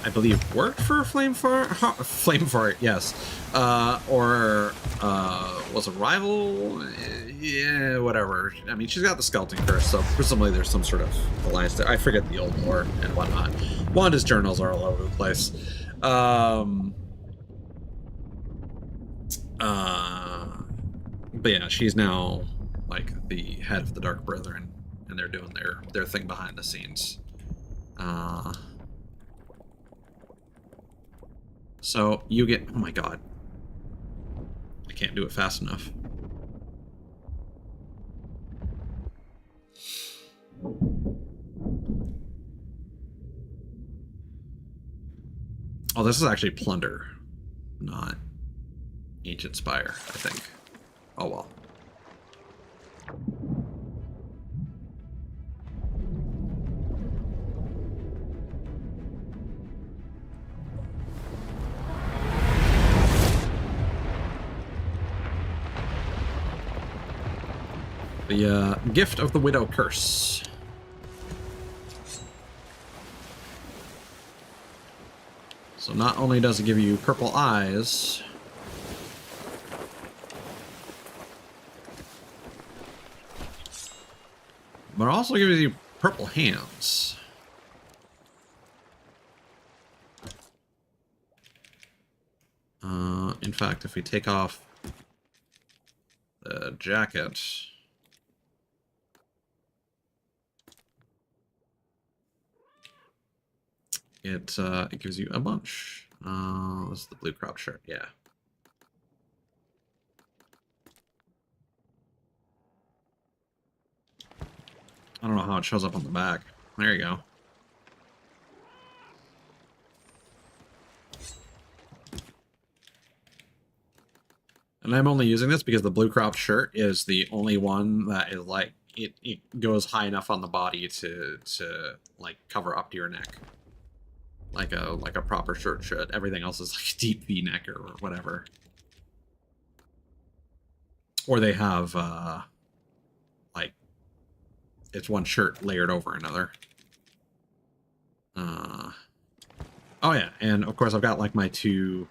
I believe worked for Flamefart, yes, or was a rival, yeah, whatever. I mean, she's got the skeleton curse, so presumably there's some sort of alliance there. I forget the old lore and whatnot. Wanda's journals are all over the place. But yeah, she's now like the head of the Dark Brethren, and they're doing their thing behind the scenes. So you get, oh my god, I can't do it fast enough. Oh, this is actually Plunder, not Ancient Spire, I think. Oh well. The Gift of the Widow Curse. So not only does it give you purple eyes, but it also gives you purple hands. In fact, if we take off the jacket, it gives you a bunch. This is the blue crop shirt, yeah. I don't know how it shows up on the back. There you go. And I'm only using this because the blue crop shirt is the only one that is like, it goes high enough on the body to like cover up to your neck. Like a proper shirt should. Everything else is like a deep V-neck or whatever. Or they have like it's one shirt layered over another. Oh yeah, and of course I've got like my two.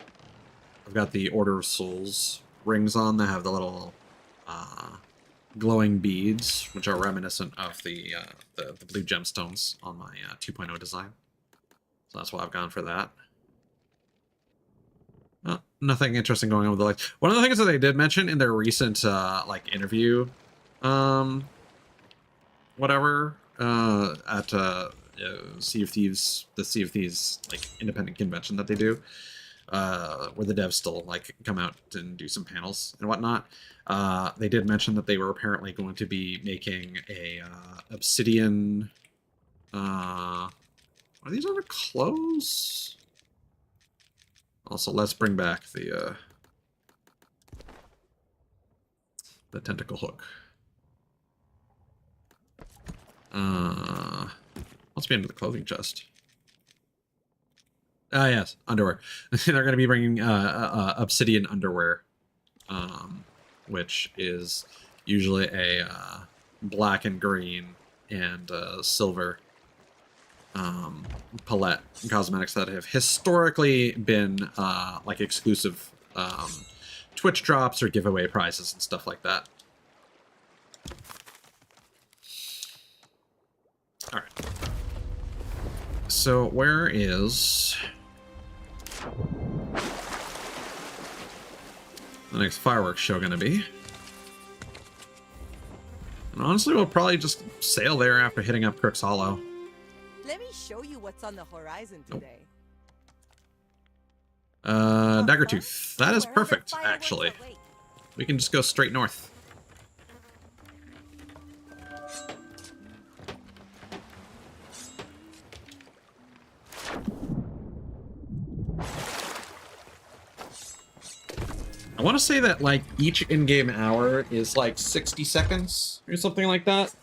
I've got the Order of Souls rings on that have the little glowing beads, which are reminiscent of the blue gemstones on my 2.0 design. So that's why I've gone for that. Nothing interesting going on with the like. One of the things that they did mention in their recent like interview, whatever, at Sea of Thieves, the Sea of Thieves like independent convention that they do, where the devs still like come out and do some panels and whatnot. They did mention that they were apparently going to be making a obsidian. Are these on a close? Also, let's bring back the tentacle hook. Let's be into the clothing chest. Yes, underwear. They're going to be bringing obsidian underwear, which is usually a black and green and silver palette cosmetics that have historically been like exclusive Twitch drops or giveaway prizes and stuff like that. All right. So where is the next fireworks show going to be? And honestly, we'll probably just sail there after hitting up Crook's Hollow. Let me show you what's on the horizon today. Daggertooth. That is Wherever perfect, fireworks actually. await. We can just go straight north. I want to say that, like, each in-game hour is, like, 60 seconds or something like that.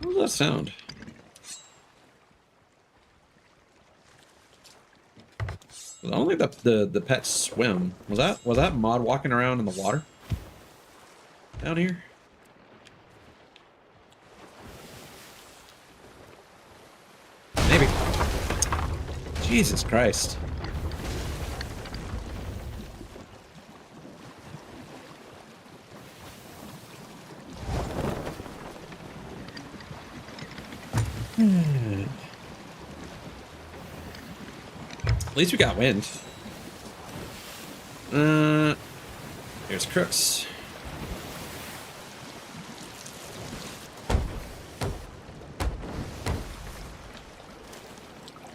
What was that sound? I don't think the pets swim. Was that Mod walking around in the water? Down here? Maybe. Jesus Christ. At least we got wind. Here's Crooks.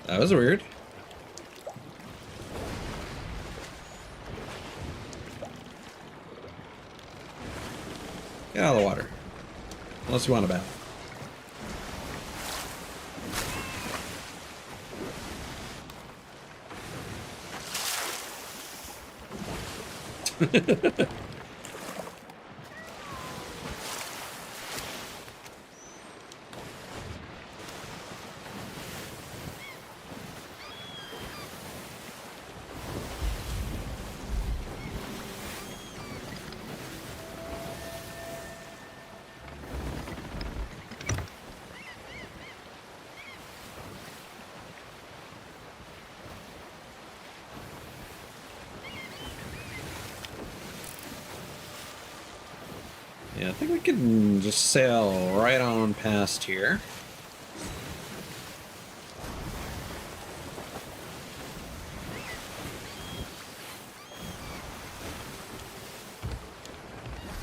That was weird. Get out of the water. Unless you want a bath. Yeah, I think we can just sail right on past here.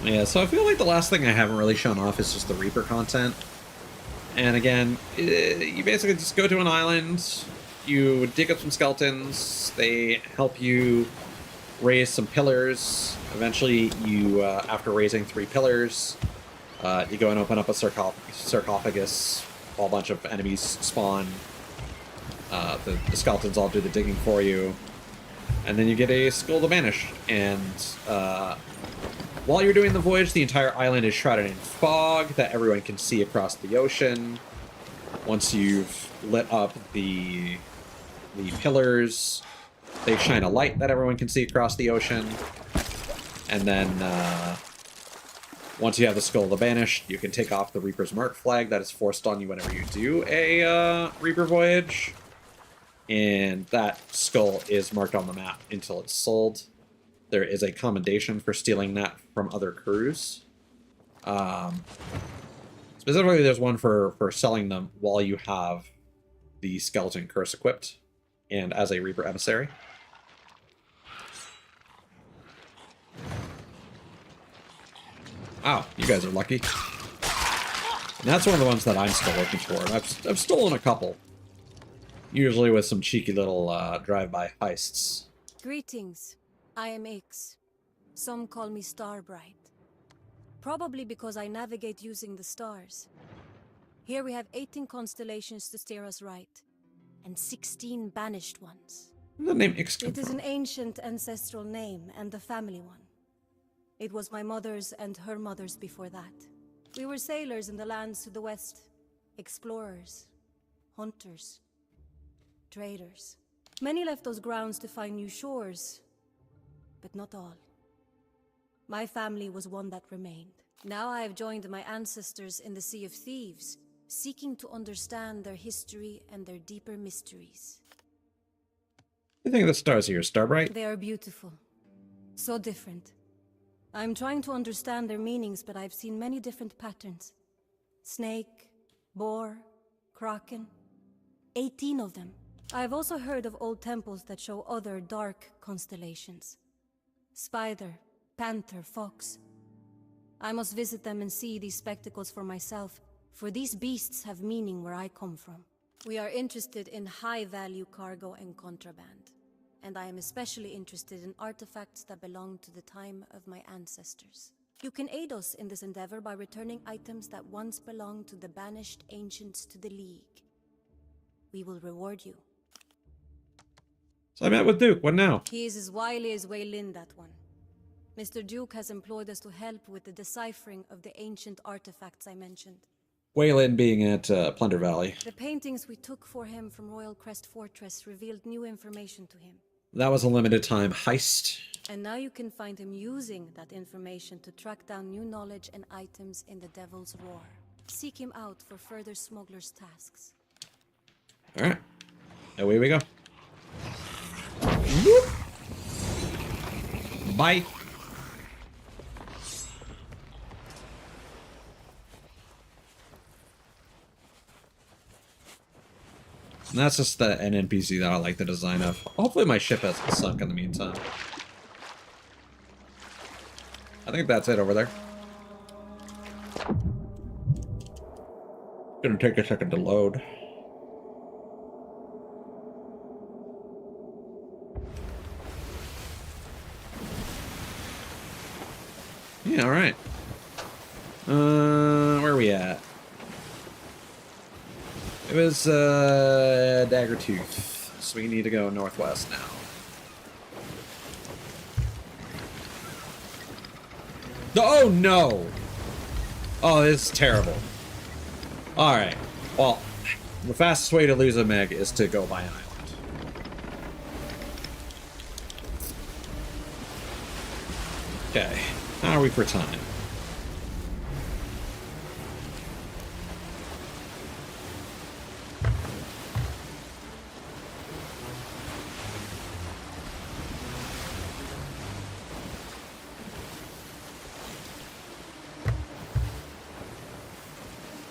Yeah, so I feel like the last thing I haven't really shown off is just the Reaper content. And again, you basically just go to an island, you dig up some skeletons, they help you raise some pillars. Eventually, you, after raising 3 pillars, you go and open up a sarcophagus. A whole bunch of enemies spawn. The skeletons all do the digging for you. And then you get a Skull to Banish. And while you're doing the voyage, the entire island is shrouded in fog that everyone can see across the ocean. Once you've lit up the pillars, they shine a light that everyone can see across the ocean. And then once you have the Skull to Banish, you can take off the Reaper's Mark flag that is forced on you whenever you do a Reaper voyage. And that skull is marked on the map until it's sold. There is a commendation for stealing that from other crews. Specifically, there's one for selling them while you have the Skeleton Curse equipped and as a Reaper Emissary. Wow, you guys are lucky. And that's one of the ones that I'm still looking for. And I've stolen a couple. Usually with some cheeky little drive-by heists. Greetings. I am Ix. Some call me Starbright. Probably because I navigate using the stars. Here we have 18 constellations to steer us right, and 16 banished ones. The name Ix come It is from? an ancient ancestral name and a family one. It was my mother's and her mother's before that. We were sailors in the lands to the west. Explorers. Hunters. Traders. Many left those grounds to find new shores. But not all. My family was one that remained. Now I have joined my ancestors in the Sea of Thieves, seeking to understand their history and their deeper mysteries. You think the stars here, Starbright? They are beautiful. So different. I'm trying to understand their meanings, but I've seen many different patterns. Snake, boar, kraken. 18 of them. I've also heard of old temples that show other dark constellations. Spider, panther, fox. I must visit them and see these spectacles for myself, for these beasts have meaning where I come from. We are interested in high-value cargo and contraband, and I am especially interested in artifacts that belong to the time of my ancestors. You can aid us in this endeavor by returning items that once belonged to the banished ancients to the League. We will reward you. So I met with Duke. What now? He is as wily as Waylin, that one. Mr. Duke has employed us to help with the deciphering of the ancient artifacts I mentioned. Waylin being at Plunder Valley. The paintings we took for him from Royal Crest Fortress revealed new information to him. That was a limited time heist. And now you can find him using that information to track down new knowledge and items in the Devil's Roar. Seek him out for further smuggler's tasks. Alright. Away we go. Whoop. Bye. And that's just an NPC that I like the design of. Hopefully my ship hasn't sunk in the meantime. I think that's it over there. Gonna take a second to load. Yeah, alright. Where are we at? It was, Daggertooth. So we need to go northwest now. Oh, no! Oh, this is terrible. Alright. Well, the fastest way to lose a Meg is to go by an island. Okay. How are we for time?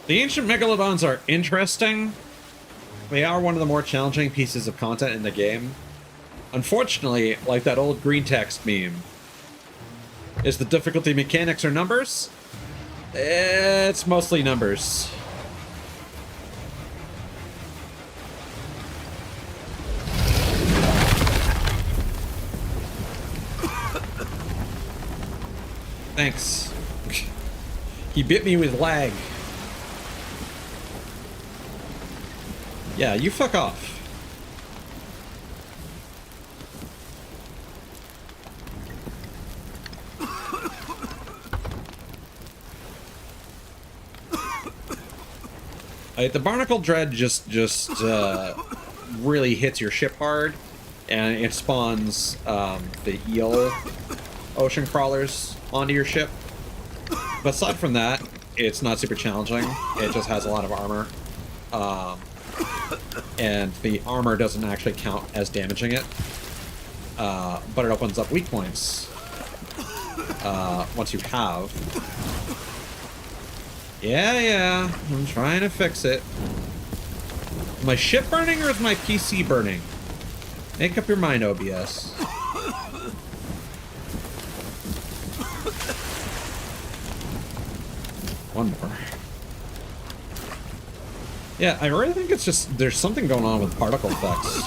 The ancient megalodons are interesting. They are one of the more challenging pieces of content in the game. Unfortunately, like that old green text meme, is the difficulty mechanics or numbers? It's mostly numbers. Thanks. He bit me with lag. Yeah, you fuck off. The Barnacle Dread just really hits your ship hard, and it spawns the eel ocean crawlers onto your ship. But aside from that, it's not super challenging. It just has a lot of armor. And the armor doesn't actually count as damaging it. But it opens up weak points. Once you have. Yeah, I'm trying to fix it. Is my ship burning or is my PC burning? Make up your mind, OBS. One more. Yeah, I really think it's just, there's something going on with particle effects.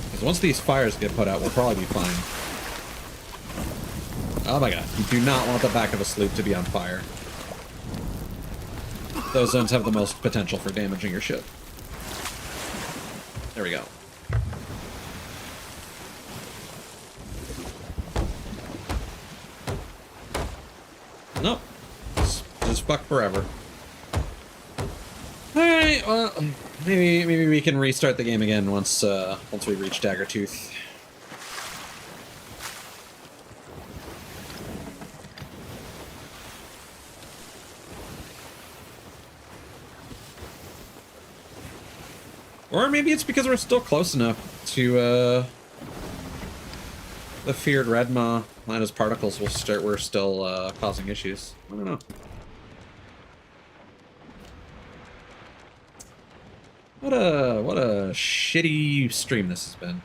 Because once these fires get put out, we'll probably be fine. Oh my god, you do not want the back of a sloop to be on fire. Those zones have the most potential for damaging your ship. There we go. Nope. Just fuck forever. Alright, well, maybe we can restart the game again once we reach Daggertooth. Or maybe it's because we're still close enough to the feared red maw. Minus particles we're still causing issues. I don't know. What a shitty stream this has been.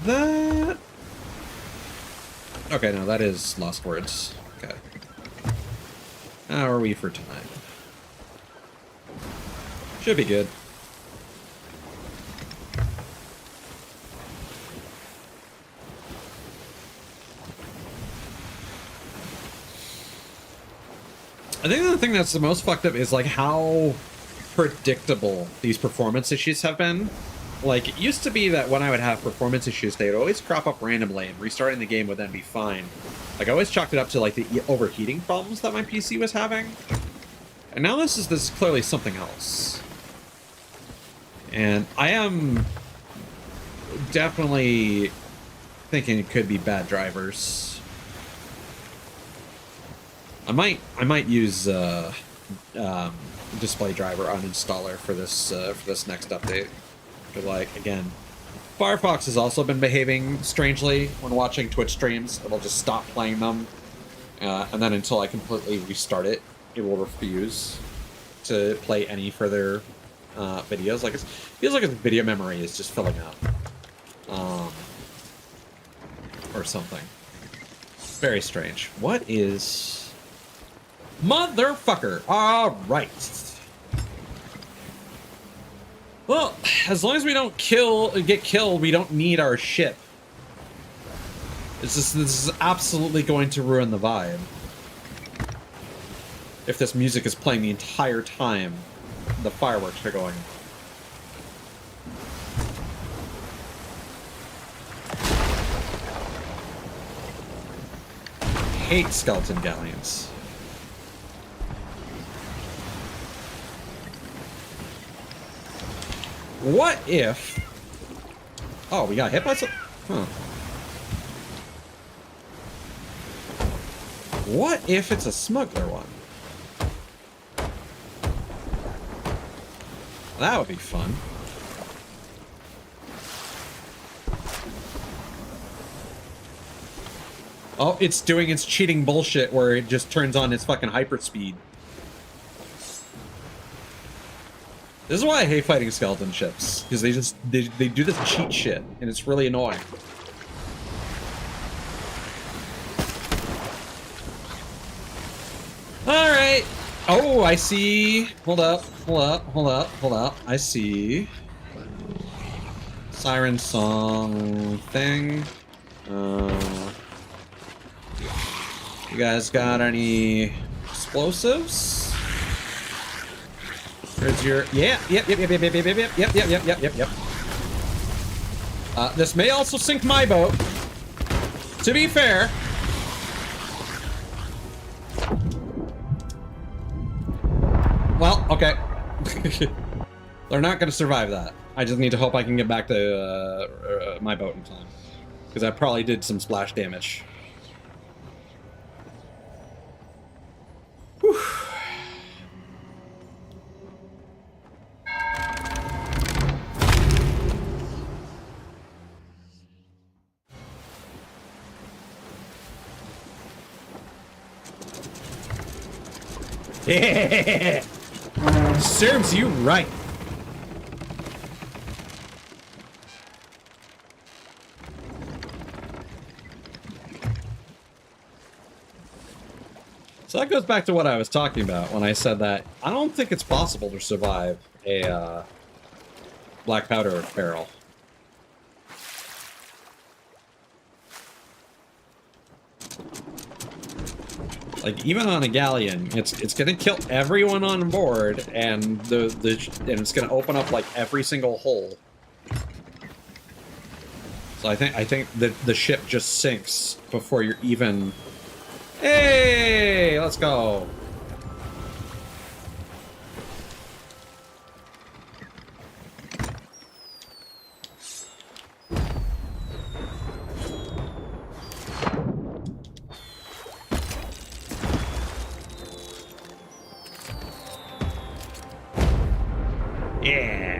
That... Okay, no, that is Lost Words. Okay. How are we for time? Should be good. I think the thing that's the most fucked up is like how predictable these performance issues have been. Like, it used to be that when I would have performance issues, they would always crop up randomly, and restarting the game would then be fine. Like, I always chalked it up to, like, the overheating problems that my PC was having. And now this is clearly something else. And I am definitely thinking it could be bad drivers. I might use display driver uninstaller for this next update. But like, again, Firefox has also been behaving strangely when watching Twitch streams. It'll just stop playing them, and then until I completely restart it, it will refuse to play any further videos. Like, it feels like its video memory is just filling up, or something. Very strange. What is... Motherfucker! Alright. Well, as long as we don't get killed, we don't need our ship. This is absolutely going to ruin the vibe. If this music is playing the entire time the fireworks are going. Hate skeleton galleons. What if... Oh, we got hit by some... Huh. What if it's a smuggler one? That would be fun. Oh, it's doing its cheating bullshit where it just turns on its fucking hyperspeed. This is why I hate fighting skeleton ships, because they do this cheat shit, and it's really annoying. Alright. Oh, I see. Hold up. I see. Siren song thing. You guys got any explosives? Where's your... Yeah, yep. This may also sink my boat. To be fair. Well, okay. They're not going to survive that. I just need to hope I can get back to my boat in time. Because I probably did some splash damage. Whew. Yeah. Serves you right. So that goes back to what I was talking about when I said that I don't think it's possible to survive a black powder barrel. Like, even on a galleon, it's gonna kill everyone on board, and it's gonna open up like every single hole. So I think that the ship just sinks before you're even. Hey, let's go. Yeah.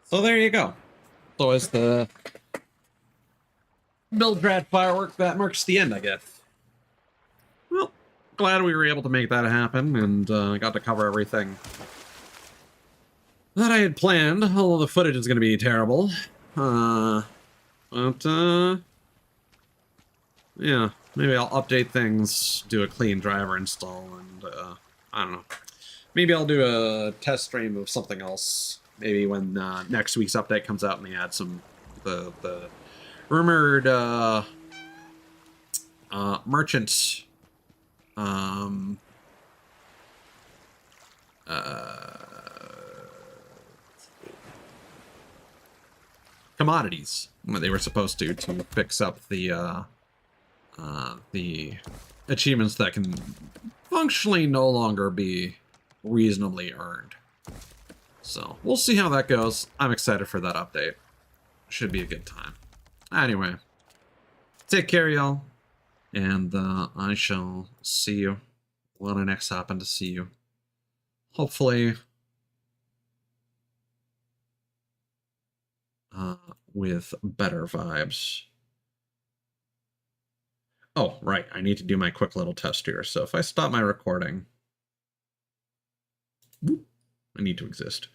So there you go. So as the Bildrad firework, that marks the end, I guess. Well, glad we were able to make that happen, and got to cover everything that I had planned, although the footage is going to be terrible. Yeah, maybe I'll update things, do a clean driver install, and I don't know. Maybe I'll do a test stream of something else. Maybe when next week's update comes out and they add some the rumored merchant commodities when they were supposed to fix up the achievements that can functionally no longer be reasonably earned. So we'll see how that goes. I'm excited for that update. Should be a good time. Anyway, take care, y'all, and I shall see you when I next happen to see you. Hopefully, with better vibes. Oh, right, I need to do my quick little test here. So if I stop my recording, I need to exist.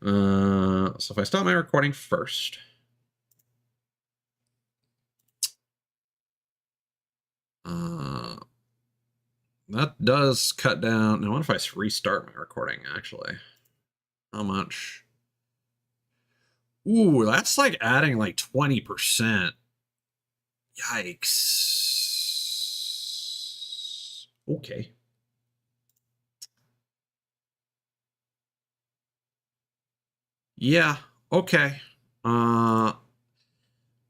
So if I stop my recording first, That does cut down. Now, what if I restart my recording, actually? How much? Ooh, that's like adding like 20%. Yikes. Okay. Yeah, okay. No,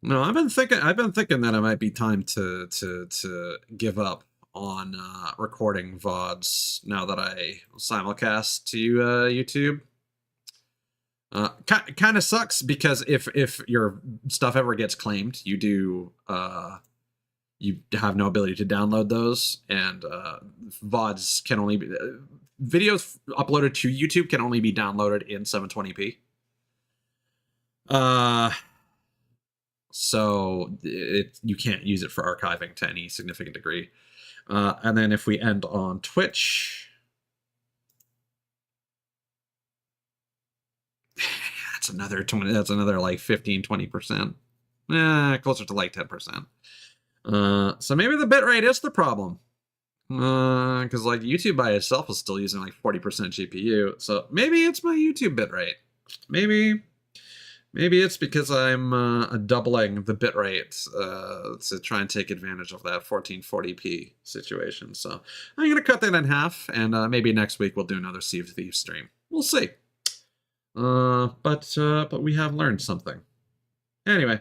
I've been thinking that it might be time to give up on recording VODs now that I simulcast to YouTube. Kind of sucks because if your stuff ever gets claimed, you have no ability to download those, and VODs can only be videos uploaded to YouTube can only be downloaded in 720p. So you can't use it for archiving to any significant degree. And then if we end on Twitch, that's another 20. That's another like 15-20%. Closer to like 10%. So maybe the bitrate is the problem. Because like YouTube by itself is still using like 40% GPU. So maybe it's my YouTube bitrate. Maybe it's because I'm doubling the bitrate to try and take advantage of that 1440p situation. So I'm going to cut that in half, and maybe next week we'll do another Sea of Thieves stream. We'll see. But we have learned something. Anyway,